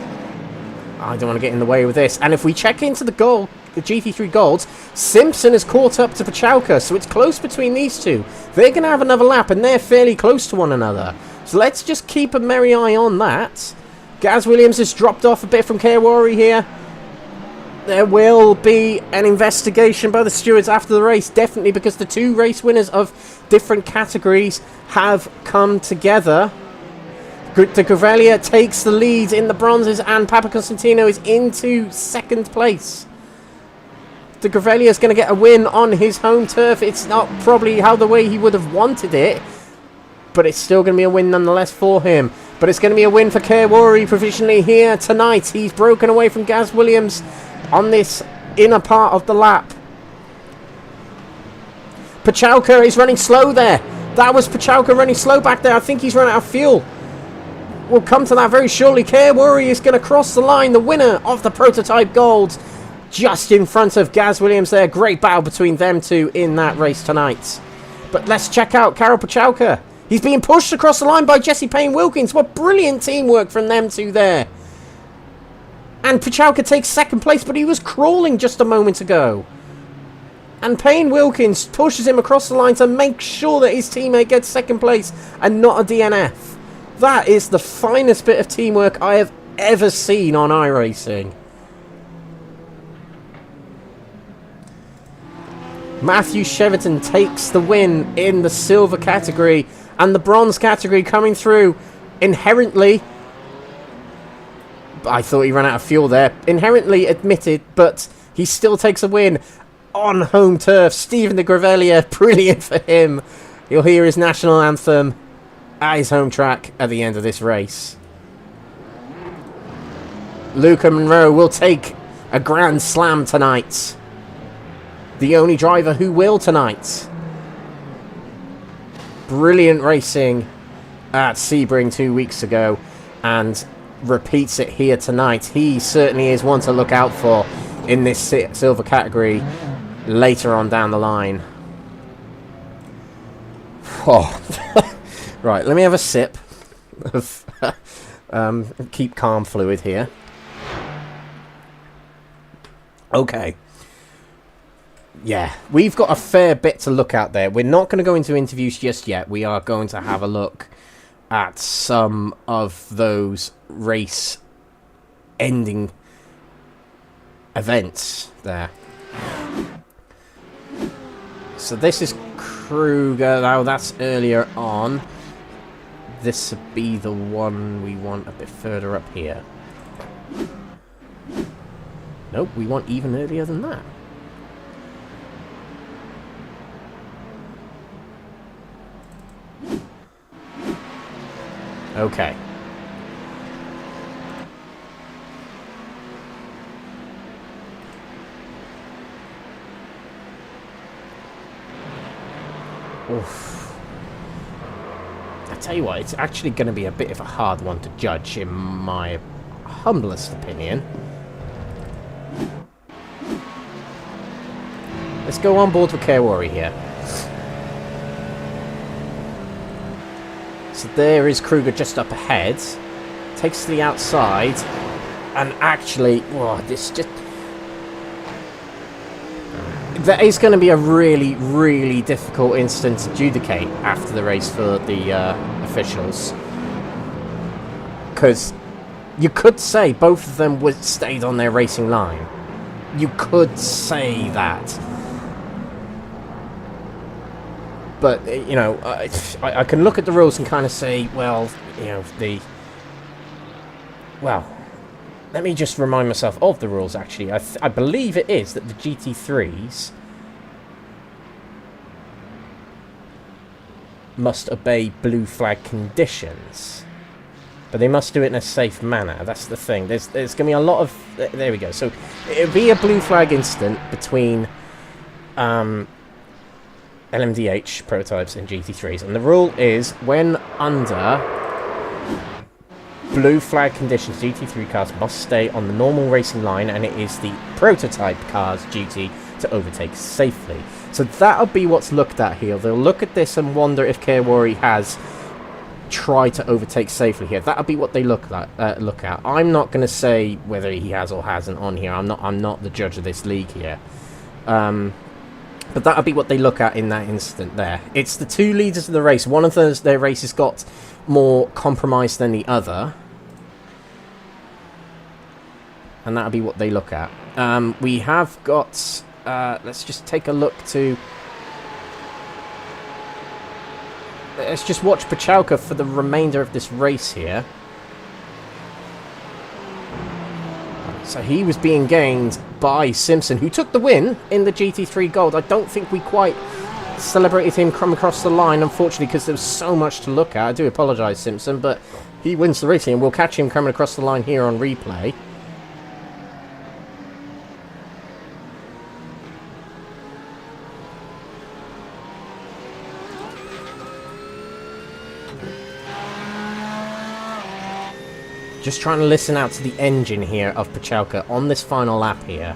I don't want to get in the way with this. And if we check into the gold, the GT3 Golds, Simpson has caught up to Pucalka, so it's close between these two. They're going to have another lap, and they're fairly close to one another. So let's just keep a merry eye on that. Gaz Williams has dropped off a bit from Kerwari here. There will be an investigation by the stewards after the race, definitely, because the two race winners of different categories have come together. De Gravelia takes the lead in the bronzes, and Papa Costantino is into second place. De Gravelia is going to get a win on his home turf. It's not probably how the way he would have wanted it, but it's still going to be a win nonetheless for him. But it's going to be a win for Kerwari provisionally here tonight. He's broken away from Gaz Williams on this inner part of the lap. Pucalka is running slow there. That was Pucalka running slow back there. I think he's run out of fuel. We'll come to that very shortly. Kerwari is going to cross the line. The winner of the Prototype Gold, just in front of Gaz Williams there. Great battle between them two in that race tonight. But let's check out Karol Pucalka. He's being pushed across the line by Jesse Payne-Wilkins. What brilliant teamwork from them two there. And Pucalka takes second place, but he was crawling just a moment ago. And Payne-Wilkins pushes him across the line to make sure that his teammate gets second place and not a DNF. That is the finest bit of teamwork I have ever seen on iRacing. Matthew Cheverton takes the win in the silver category, and the bronze category coming through inherently. I thought he ran out of fuel there. Inherently admitted, but he still takes a win on home turf. Stephen de Gravelia, brilliant for him. You'll hear his national anthem at his home track at the end of this race. Luca Monroe will take a grand slam tonight. The only driver who will tonight. Brilliant racing at Sebring 2 weeks ago, and repeats it here tonight. He certainly is one to look out for in this silver category later on down the line. Oh. Right, let me have a sip of keep calm fluid here. Okay. Yeah, we've got a fair bit to look at there. We're not going to go into interviews just yet. We are going to have a look at some of those race-ending events there. So this is Kruger. Now that's earlier on. This would be the one we want a bit further up here. Nope, we want even earlier than that. Okay. Oof. I tell you what, it's actually going to be a bit of a hard one to judge, in my humblest opinion. Let's go on board with Kruger here. So there is Kruger just up ahead. Takes to the outside. And actually, whoa, this just... That is going to be a really, really difficult incident to adjudicate after the race for the officials. Because you could say both of them would stayed on their racing line. You could say that. But, you know, I can look at the rules and kind of say, well, you know, well, let me just remind myself of the rules, actually. I believe it is that the GT3s must obey blue flag conditions. But they must do it in a safe manner. That's the thing. There's going to be a lot of... There we go. So, it'll be a blue flag incident between... LMDH prototypes and GT3s, and the rule is when under blue flag conditions, GT3 cars must stay on the normal racing line, and it is the prototype car's duty to overtake safely. So that'll be what's looked at here. They'll look at this and wonder if Kruger has tried to overtake safely here. That'll be what they look at. I'm not going to say whether he has or hasn't on here. I'm not the judge of this league here. But that'll be what they look at in that instant there. It's the two leaders of the race. One of their races got more compromised than the other. And that'll be what they look at. We have got... let's just take a look to... Let's just watch Pucalka for the remainder of this race here. So he was being gained by Simpson, who took the win in the GT3 Gold. I don't think we quite celebrated him come across the line, unfortunately, because there was so much to look at. I do apologise, Simpson, but he wins the racing, and we'll catch him coming across the line here on replay. Just trying to listen out to the engine here of Pucalka on this final lap here.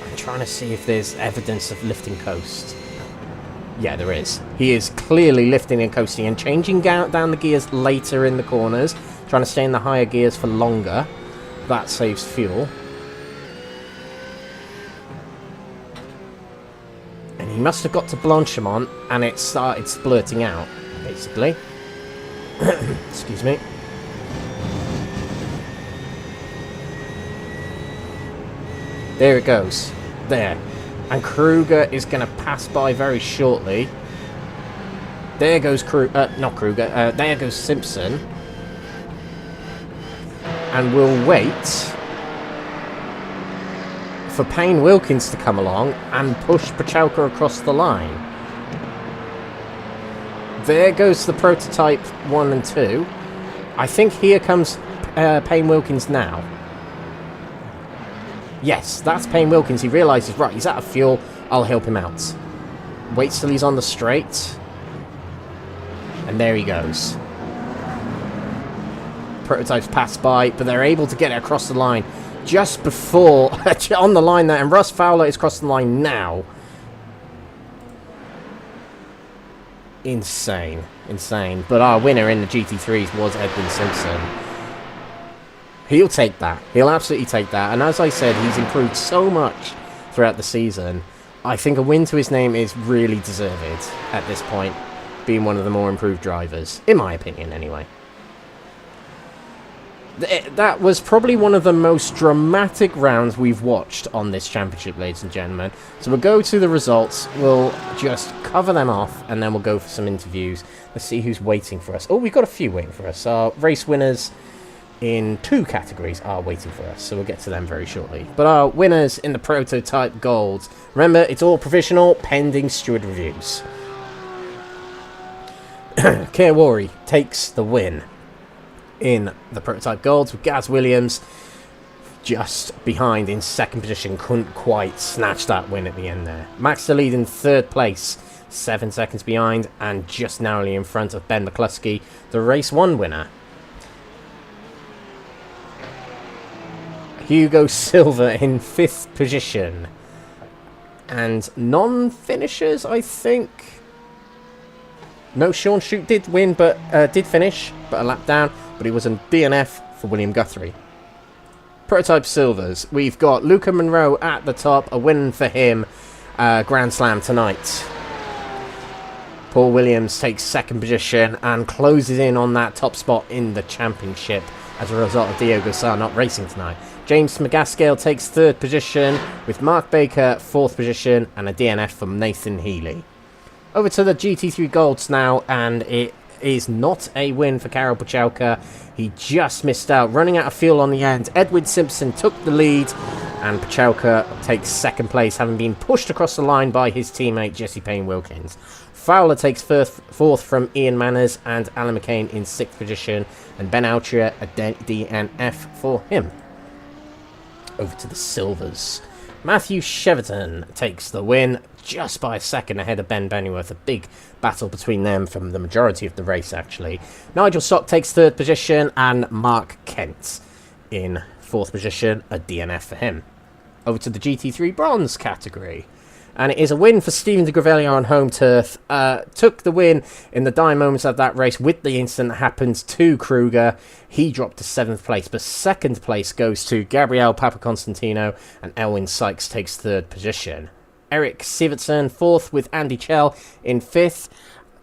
I'm trying to see if there's evidence of lifting coast. Yeah, there is. He is clearly lifting and coasting and changing down the gears later in the corners. Trying to stay in the higher gears for longer. That saves fuel. He must have got to Blanchimont and it started splurting out, basically. Excuse me. There it goes. There. And Kruger is going to pass by very shortly. There goes not Kruger. There goes Simpson. And we'll wait for Payne Wilkins to come along and push Pucalka across the line. There goes the prototype 1 and 2. I think here comes Payne Wilkins now. Yes, that's Payne Wilkins. He realises, right, he's out of fuel. I'll help him out. Waits till he's on the straight. And there he goes. Prototypes pass by, but they're able to get it across the line just before, on the line there, and Russ Fowler is crossing the line now. Insane. Insane. But our winner in the GT3s was Edwin Simpson. He'll take that. He'll absolutely take that. And as I said, he's improved so much throughout the season. I think a win to his name is really deserved at this point, being one of the more improved drivers, in my opinion anyway. That was probably one of the most dramatic rounds we've watched on this championship, ladies and gentlemen. So we'll go to the results, we'll just cover them off, and then we'll go for some interviews. Let's see who's waiting for us. Oh, we've got a few waiting for us. Our race winners in 2 categories are waiting for us, so we'll get to them very shortly. But our winners in the Prototype Gold, remember, it's all provisional, pending steward reviews. Kruger takes the win in the Prototype Golds, with Gaz Williams just behind in 2nd position. Couldn't quite snatch that win at the end there. Max the lead in 3rd place, 7 seconds behind, and just narrowly in front of Ben McCluskey, the race 1 winner. Hugo Silver in 5th position. And non-finishers, I think. No, Sean Shute did win, but did finish, but a lap down. But he was a DNF for William Guthrie. Prototype Silvers. We've got Luca Monroe at the top. A win for him. Grand Slam tonight. Paul Williams takes 2nd position and closes in on that top spot in the championship as a result of Diogo Sá not racing tonight. James McGaskill takes 3rd position, with Mark Baker 4th position and a DNF from Nathan Healy. Over to the GT3 Golds now, and it is not a win for Karol Pucalka. He just missed out, running out of fuel on the end. Edwin Simpson took the lead, and Pucalka takes 2nd place, having been pushed across the line by his teammate Jesse Payne-Wilkins. Fowler takes 4th from Ian Manners, and Alan McCain in 6th position, and Ben Altria a DNF for him. Over to the Silvers. Matthew Cheverton takes the win, just by a second ahead of Ben Benneyworth. A big battle between them from the majority of the race, actually. Nigel Stock takes 3rd position, and Mark Kent in 4th position, a DNF for him. Over to the GT3 Bronze category. And it is a win for Stephen de Grevelier on home turf. Took the win in the dying moments of that race with the incident that happened to Kruger. He dropped to 7th place, but 2nd place goes to Gabriel Papaconstantino, and Elwyn Sykes takes 3rd position. Eric Sivertson 4th, with Andy Chell in 5th.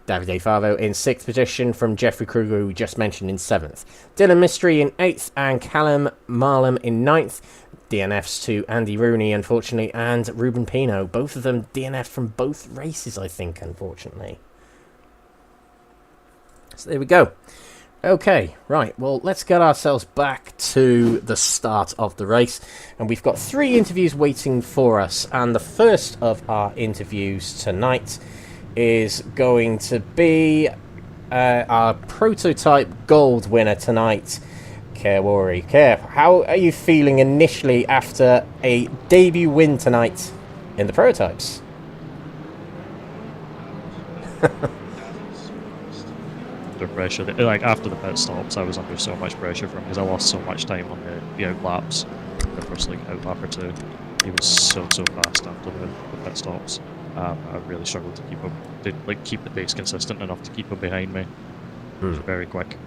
Davide Favo in 6th position from Jeffrey Kruger, who we just mentioned, in 7th. Dylan Mystery in 8th, and Callum Marlam in 9th. DNFs to Andy Rooney, unfortunately, and Ruben Pino. Both of them DNF from both races, I think, unfortunately. So there we go. Okay, right, well, let's get ourselves back to the start of the race. And we've got 3 interviews waiting for us. And the first of our interviews tonight is going to be our Prototype Gold winner tonight, Kerr Worry. Kerr, how are you feeling initially after a debut win tonight in the Prototypes? Under pressure, like after the pit stops, I was under so much pressure from him because I lost so much time on the out laps. The first out lap or 2, he was so fast after the pit stops. I really struggled to keep him, keep the pace consistent enough to keep him behind me. He was very quick.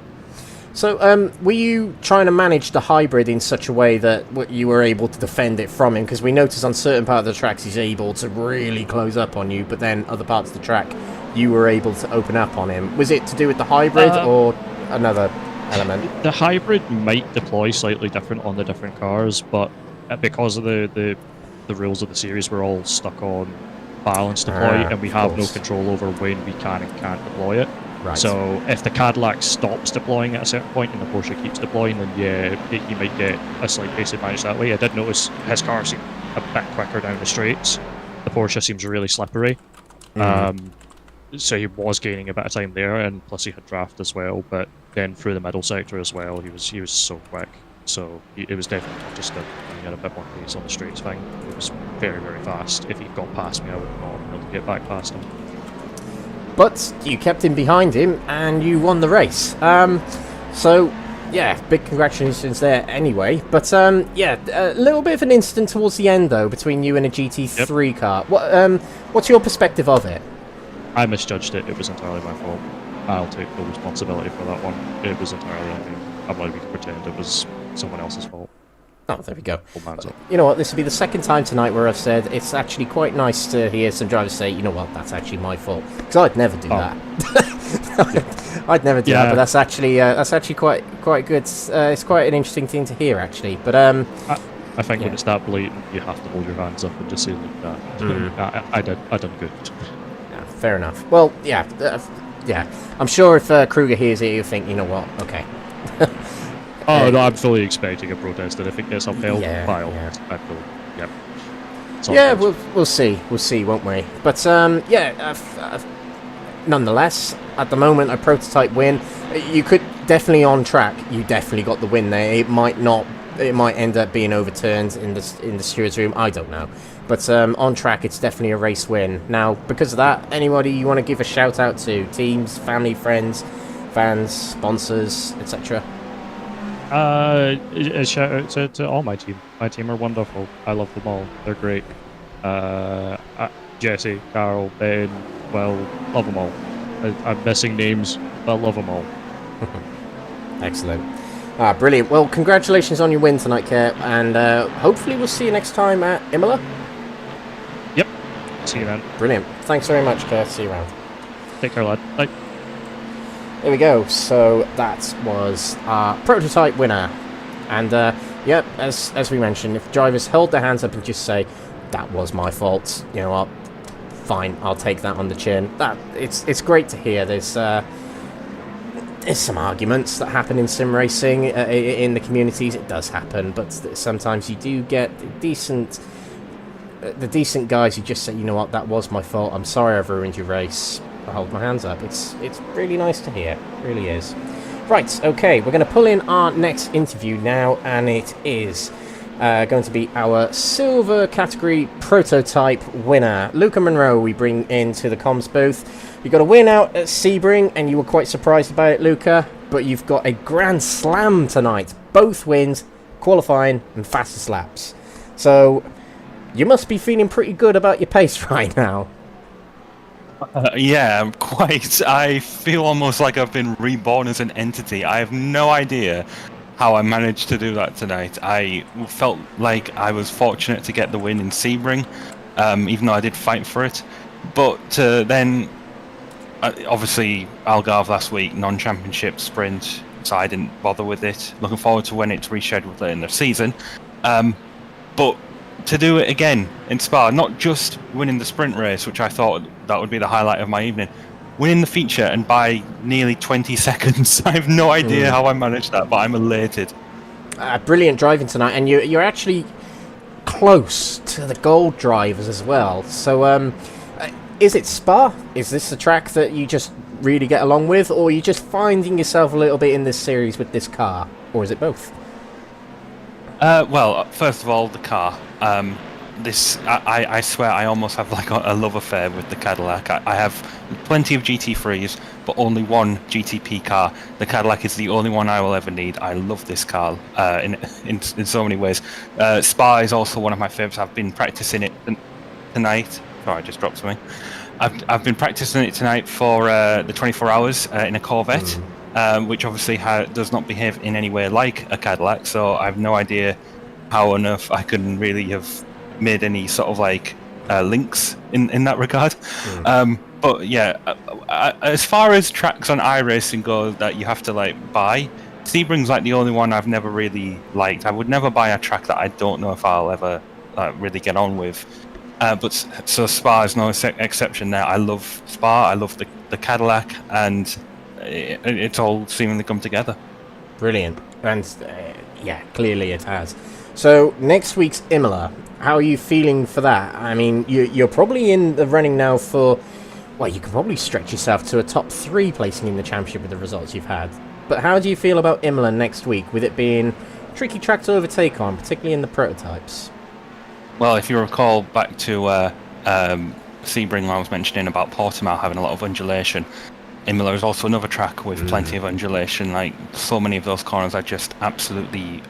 So, were you trying to manage the hybrid in such a way that you were able to defend it from him? Because we noticed on certain parts of the tracks he's able to really close up on you, but then other parts of the track you were able to open up on him. Was it to do with the hybrid or another element? The hybrid might deploy slightly different on the different cars, but because of the rules of the series, we're all stuck on balance deploy, and we have no control over when we can and can't deploy it. Right. So if the Cadillac stops deploying at a certain point and the Porsche keeps deploying, then yeah, you might get a slight pace advantage that way. I did notice his car seemed a bit quicker down the straights. The Porsche seems really slippery. So he was gaining a bit of time there, and plus he had draft as well, but then through the middle sector as well, he was so quick. So it was definitely just he had a bit more pace on the straights thing. It was very, very fast. If he got past me, I would not be able to get back past him. But you kept him behind him, and you won the race. So, yeah, big congratulations there anyway. But, yeah, a little bit of an incident towards the end, though, between you and a GT3 car. What's your perspective of it? I misjudged it. It was entirely my fault. I'll take full responsibility for that one. It was entirely on me. I'm not even going to pretend it was someone else's fault. Oh, there we go. Man's up. You know what? This will be the second time tonight where I've said it's actually quite nice to hear some drivers say, you know what, that's actually my fault. Because I'd never do that. I'd never do that, but that's actually quite good. It's quite an interesting thing to hear, actually. But I think when it's that blatant, you have to hold your hands up and just say, look, I done good. Yeah, fair enough. Well, yeah. I'm sure if Kruger hears it, he'll think, you know what, okay. Oh, no, I'm fully expecting a protest, and if it gets upheld, file. Yeah, we'll see. We'll see, won't we? But, nonetheless, at the moment, a prototype win. You could definitely on track. You definitely got the win there. It might not. It might end up being overturned in the stewards' room. I don't know. But on track, it's definitely a race win. Now, because of that, anybody you want to give a shout out to? Teams, family, friends, fans, sponsors, etc. A shout out to all my team. My team are wonderful. I love them all. They're great. Jesse, Carl, Ben, well, love them all. I'm missing names, but love them all. Excellent. Brilliant. Well, congratulations on your win tonight, Kurt, and hopefully we'll see you next time at Imola. Yep. See you then. Brilliant. Thanks very much, Kurt. See you around. Take care, lad. Bye. There we go. So that was our prototype winner. And, as we mentioned, if drivers hold their hands up and just say, that was my fault, you know what, fine, I'll take that on the chin. It's great to hear. There's some arguments that happen in sim racing in the communities. It does happen, but sometimes you do get the decent guys who just say, you know what, that was my fault, I'm sorry I've ruined your race, I hold my hands up. It's really nice to hear. It really is. Right, okay, we're going to pull in our next interview now, and it is going to be our silver category prototype winner. Luca Monroe we bring into the comms booth. You got a win out at Sebring, and you were quite surprised about it, Luca, but you've got a Grand Slam tonight. Both wins, qualifying and fastest laps. So you must be feeling pretty good about your pace right now. Yeah, quite. I feel almost like I've been reborn as an entity. I have no idea how I managed to do that tonight. I felt like I was fortunate to get the win in Sebring, even though I did fight for it. But then, obviously, Algarve last week, non-championship sprint, so I didn't bother with it. Looking forward to when it's rescheduled later in the season. But to do it again in Spa, not just winning the sprint race, which I thought that would be the highlight of my evening, winning the feature and by nearly 20 seconds. I have no idea how I managed that, but I'm elated. Brilliant driving tonight, and you're actually close to the gold drivers as well. So is it Spa? Is this the track that you just really get along with, or are you just finding yourself a little bit in this series with this car, or is it both? Well, first of all, the car. I swear I almost have like a love affair with the Cadillac. I have plenty of GT3s, but only one GTP car. The Cadillac is the only one I will ever need. I love this car in so many ways. Spa is also one of my favourites. I've been practicing it tonight. Sorry, I just dropped something. I've been practicing it tonight for the 24 hours in a Corvette, which obviously does not behave in any way like a Cadillac, so I have no idea how on earth I can really have made any sort of like links in that regard. But yeah, as far as tracks on iRacing go that you have to like buy, Sebring's like the only one I've never really liked. I would never buy a track that I don't know if I'll ever really get on with. But so Spa is no exception there. I love Spa, I love the Cadillac, and it's all seemingly come together. Brilliant. And yeah, clearly it has. So next week's Imola, how are you feeling for that? I mean, you're probably in the running now for, well, you can probably stretch yourself to a top 3 placing in the championship with the results you've had. But how do you feel about Imola next week, with it being a tricky track to overtake on, particularly in the prototypes? Well, if you recall back to Sebring, I was mentioning about Portimao having a lot of undulation. Imola is also another track with plenty of undulation. Like, so many of those corners are just absolutely,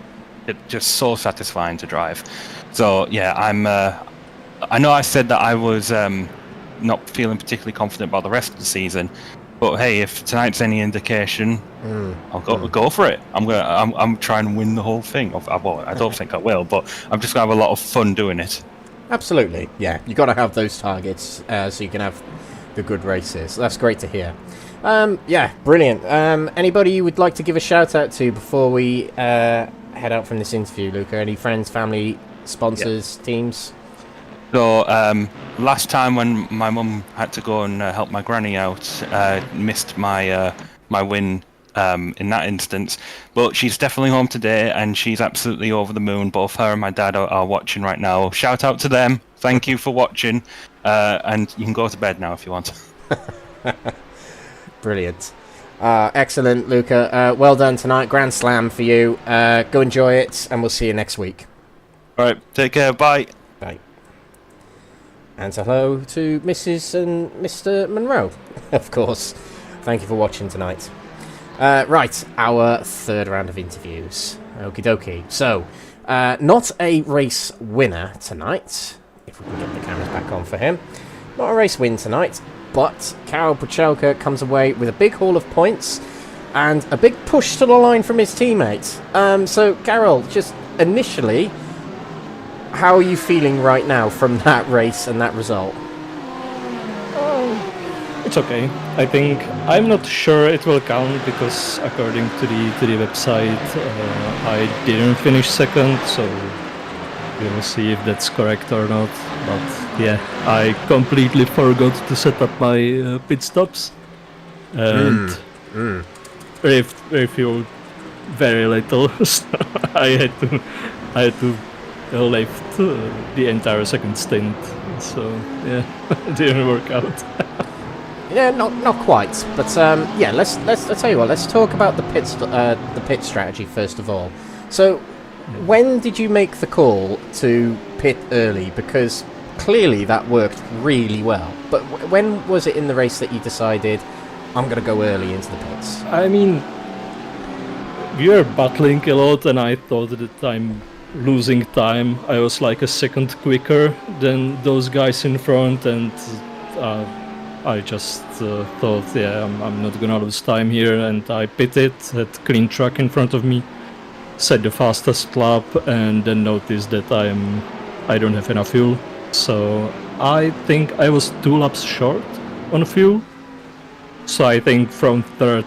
just so satisfying to drive. So yeah, I know I said that I was not feeling particularly confident about the rest of the season, But hey, if tonight's any indication, I'll go for it. I'm trying to win the whole thing. Well, I don't think I will, but I'm just gonna have a lot of fun doing it. Absolutely, yeah. You got to have those targets so you can have the good races. That's great to hear. Yeah, brilliant. Anybody you would like to give a shout out to before we head out from this interview, Luca? Any friends, family, sponsors, teams? So last time when my mum had to go and help my granny out, missed my my win in that instance, but she's definitely home today and she's absolutely over the moon. Both her and my dad are watching right now. Shout out to them. Thank you for watching, and you can go to bed now if you want. Brilliant. Excellent, Luca. Well done tonight. Grand Slam for you. Go enjoy it, and we'll see you next week. All right, take care. Bye. Bye. And hello to Mrs. and Mr. Monroe, of course. Thank you for watching tonight. Right, our third round of interviews. Okie dokie. So, not a race winner tonight, if we can get the cameras back on for him. Not a race win tonight, but Karol Pucalka comes away with a big haul of points and a big push to the line from his teammates. So, Karol, just initially, how are you feeling right now from that race and that result? It's okay. I think I'm not sure it will count because according to the website, I didn't finish second, so we'll see if that's correct or not. But yeah, I completely forgot to set up my pit stops, and refueled very little. So I had to lift the entire second stint. So yeah, it didn't work out. Yeah, not quite, but yeah. Let's I tell you what. Let's talk about the pit strategy first of all. So, when did you make the call to pit early? Because clearly that worked really well. But when was it in the race that you decided I'm going to go early into the pits? I mean, we were battling a lot, and I thought that I'm losing time. I was like a second quicker than those guys in front, and I just thought, yeah, I'm not gonna lose time here, and I pitted, had clean track in front of me, set the fastest lap, and then noticed that I don't have enough fuel. So I think I was 2 laps short on fuel. So I think from third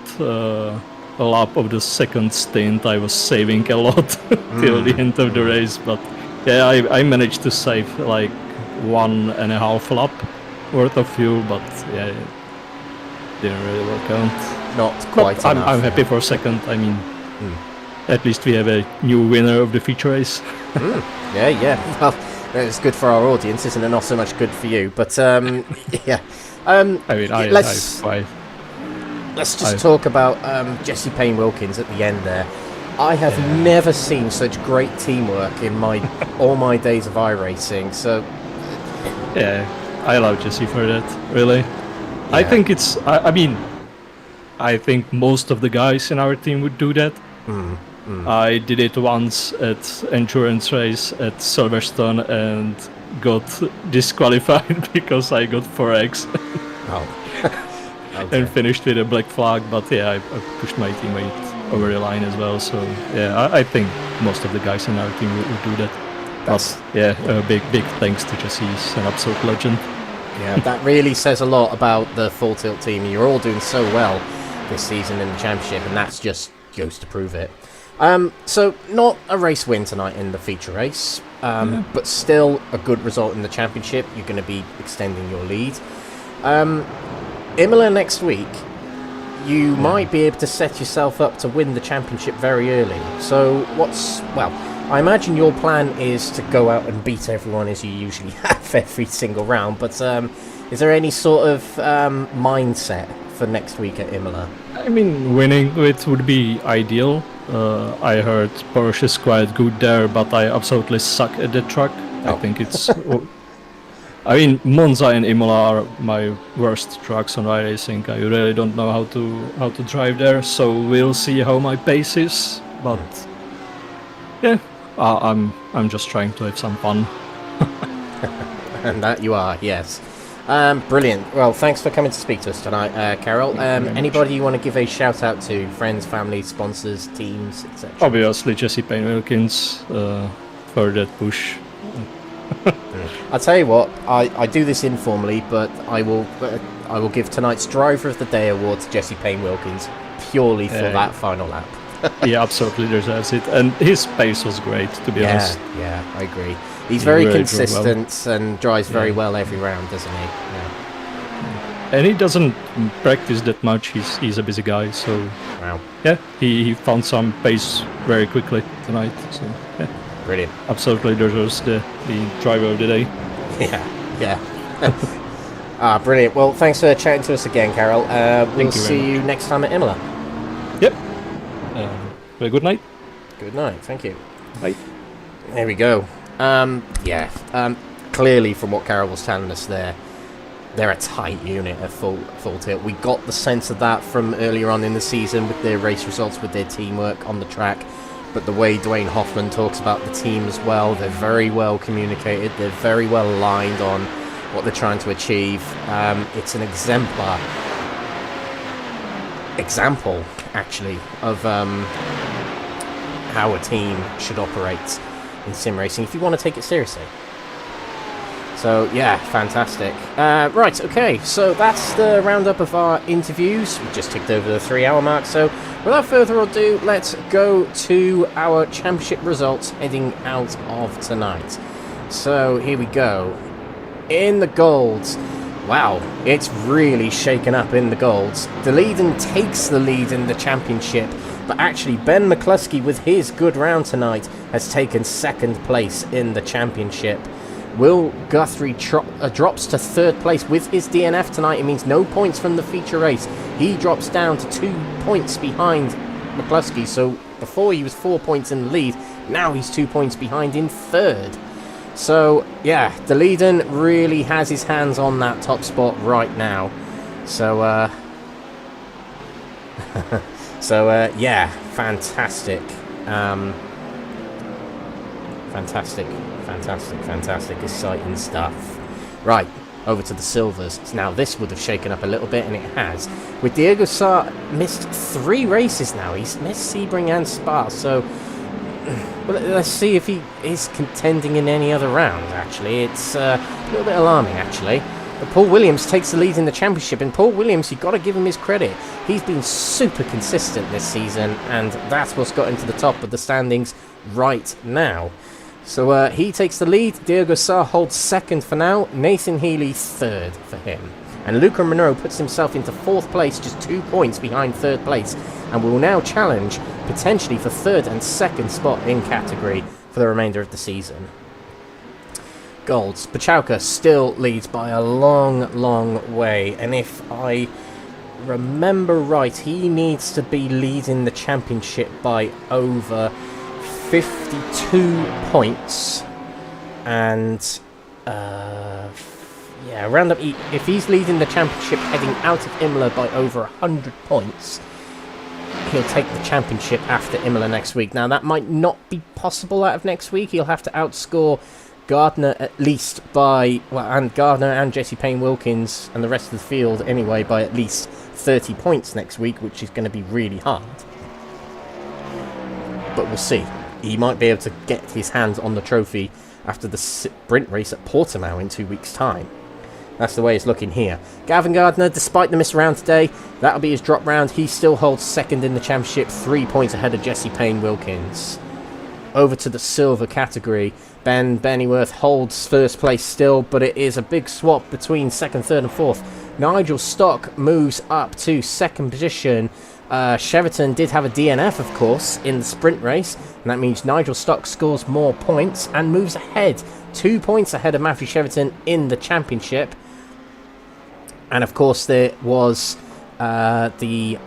lap of the second stint I was saving a lot till the end of the race. But yeah, I managed to save like 1.5 lap worth of fuel, but yeah, it didn't really work out. Not quite enough. I'm happy for second. I mean, at least we have a new winner of the feature race. Yeah. Well, it's good for our audience, isn't it? Not so much good for you, but yeah. I mean, let's just talk about Jesse Payne-Wilkins at the end there. I have never seen such great teamwork in all my days of iRacing. So yeah, I love Jesse for that, really. Yeah. I think it's, I mean, I think most of the guys in our team would do that. I did it once at endurance race at Silverstone and got disqualified because I got 4X okay. and finished with a black flag. But yeah, I pushed my teammate over the line as well. So yeah, I think most of the guys in our team would do that. But yeah, a big thanks to Jesse. He's an absolute legend. Yeah, that really says a lot about the Full Tilt team. You're all doing so well this season in the championship, and that's just goes to prove it. So not a race win tonight in the feature race, but still a good result in the championship. You're going to be extending your lead. Imola next week, you might be able to set yourself up to win the championship very early. So I imagine your plan is to go out and beat everyone as you usually have every single round, but is there any sort of mindset for next week at Imola? I mean, winning it would be ideal. I heard Porsche is quite good there, but I absolutely suck at the track. I think it's... I mean, Monza and Imola are my worst tracks on iRacing. I really don't know how to drive there, so we'll see how my pace is. But yeah, I'm just trying to have some fun. And that you are, yes. Brilliant. Well, thanks for coming to speak to us tonight, Carol. Thank you very Anybody you want to give a shout out to? Friends, family, sponsors, teams, etc. Obviously, Jesse Payne Wilkins for that push. I'll tell you what. I do this informally, but I will give tonight's Driver of the Day award to Jesse Payne Wilkins purely for that final lap. He absolutely deserves it, and his pace was great, to be honest. Yeah, I agree. He's very really consistent and drives very well every round, doesn't he? Yeah. And he doesn't practice that much. He's a busy guy, so Wow. yeah, he found some pace very quickly tonight. So yeah, Brilliant. absolutely deserves the driver of the day. Yeah. Brilliant. Well, thanks for chatting to us again, Carol. We'll you very see you next time at Imola. Yep. Very good night. Good night. Thank you. Bye. There we go. Clearly from what Carol was telling us there, they're a tight unit at full tilt. We got the sense of that from earlier on in the season with their race results, with their teamwork on the track. But the way Dwayne Hoffman talks about the team as well, they're very well communicated. They're very well aligned on what they're trying to achieve. It's an example, actually, of how a team should operate in sim racing if you want to take it seriously. So yeah, fantastic. Right, okay, so that's the roundup of our interviews. We just ticked over the 3-hour mark, so without further ado, let's go to our championship results heading out of tonight. So here we go. In the golds, wow, it's really shaken up in the golds. Deleden takes the lead in the championship, but actually Ben McCluskey, with his good round tonight, has taken second place in the championship. Will Guthrie drops to third place with his DNF tonight. It means no points from the feature race. He drops down to 2 points behind McCluskey. So before he was 4 points in the lead, now he's 2 points behind in third. So yeah, Deleden really has his hands on that top spot right now. So yeah, fantastic. Fantastic, exciting stuff. Right, over to the silvers. Now this would have shaken up a little bit, and it has. With Diego Sá missed 3 races now. He's missed Sebring and Spa, so well, let's see if he is contending in any other rounds, actually. It's a little bit alarming, actually. But Paul Williams takes the lead in the championship, and Paul Williams, you've got to give him his credit. He's been super consistent this season, and that's what's got him to the top of the standings right now. So he takes the lead. Diego Sá holds second for now. Nathan Healy third for him. And Luca Monroe puts himself into fourth place, just 2 points behind third place, and will now challenge potentially for third and second spot in category for the remainder of the season. Golds. Pucalka still leads by a long way, and if I remember right, he needs to be leading the championship by over 52 points, and yeah, round up. If he's leading the championship heading out of Imola by over 100 points, he'll take the championship after Imola next week. Now that might not be possible out of next week. He'll have to outscore Gardner at least by, well, and Gardner and Jesse Payne Wilkins and the rest of the field anyway by at least 30 points next week, which is going to be really hard. But we'll see. He might be able to get his hands on the trophy after the sprint race at Portimao in 2 weeks' time. That's the way it's looking here. Gavin Gardner, despite the missed round today, that'll be his drop round. He still holds second in the championship, 3 points ahead of Jesse Payne Wilkins. Over to the silver category. Ben Benneyworth holds first place still, but it is a big swap between second, third and fourth. Nigel Stock moves up to second position. Cheverton did have a DNF, of course, in the sprint race, and that means Nigel Stock scores more points and moves ahead, 2 points ahead of Matthew Cheverton in the championship. And of course there was the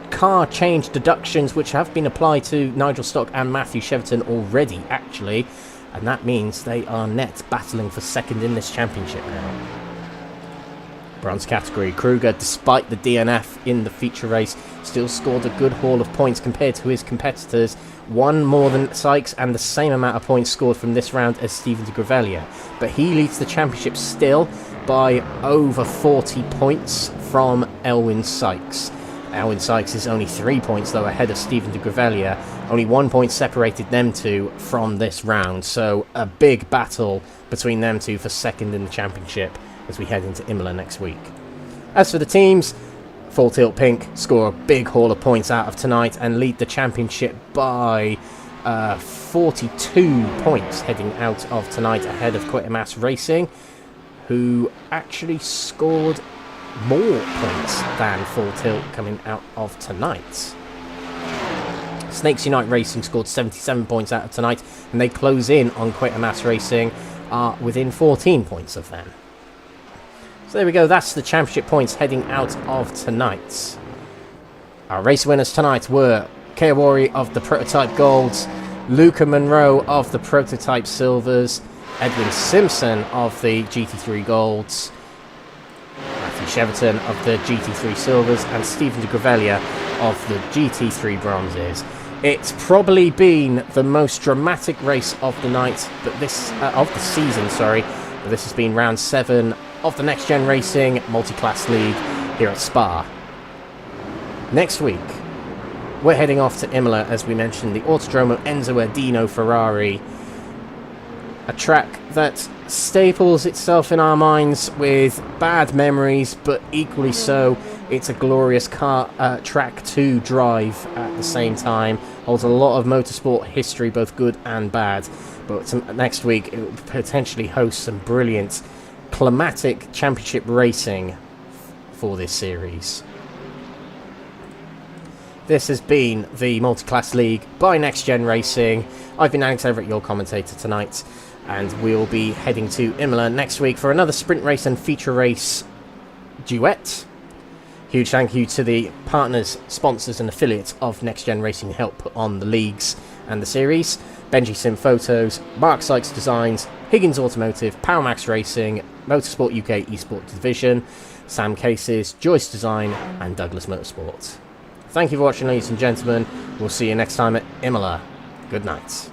car change deductions, which have been applied to Nigel Stock and Matthew Cheverton already, actually, and that means they are net battling for second in this championship now. Bronze category, Kruger, despite the DNF in the feature race, still scored a good haul of points compared to his competitors. One more than Sykes and the same amount of points scored from this round as Steven de Grevelier. But he leads the championship still by over 40 points from Elwyn Sykes. Elwyn Sykes is only 3 points though ahead of Steven de Grevelier. Only 1 point separated them two from this round. So a big battle between them two for second in the championship as we head into Imola next week. As for the teams, Full Tilt Pink score a big haul of points out of tonight and lead the championship by 42 points heading out of tonight ahead of Quatermass Racing, who actually scored more points than Full Tilt coming out of tonight. Snakes Unite Racing scored 77 points out of tonight, and they close in on Quatermass Racing, are within 14 points of them. So there we go, that's the championship points heading out of tonight. Our race winners tonight were Kawari of the Prototype Golds, Luca Monroe of the Prototype Silvers, Edwin Simpson of the GT3 Golds, Matthew Cheverton of the GT3 Silvers, and Steven de Grevelier of the GT3 Bronzes. It's probably been the most dramatic race of the night, but this of the season, sorry. But this has been round 7 of the Next Gen Racing Multi-Class League here at Spa. Next week, we're heading off to Imola, as we mentioned, the Autodromo Enzo Erdino Ferrari. A track that staples itself in our minds with bad memories, but equally so, it's a glorious track to drive at the same time. Holds a lot of motorsport history, both good and bad. But next week, it will potentially host some brilliant climatic championship racing for this series. This has been the Multi-Class League by Next Gen Racing. I've been Alex Everitt, your commentator tonight, and we'll be heading to Imola next week for another sprint race and feature race duet. Huge thank you to the partners, sponsors and affiliates of Next Gen Racing who help put on the leagues and the series. Benji Sim Photos, Mark Sykes Designs, Higgins Automotive, Powermax Racing, Motorsport UK Esports Division, Sam Cases, Joyce Design and Douglas Motorsport. Thank you for watching, ladies and gentlemen. We'll see you next time at Imola. Good night.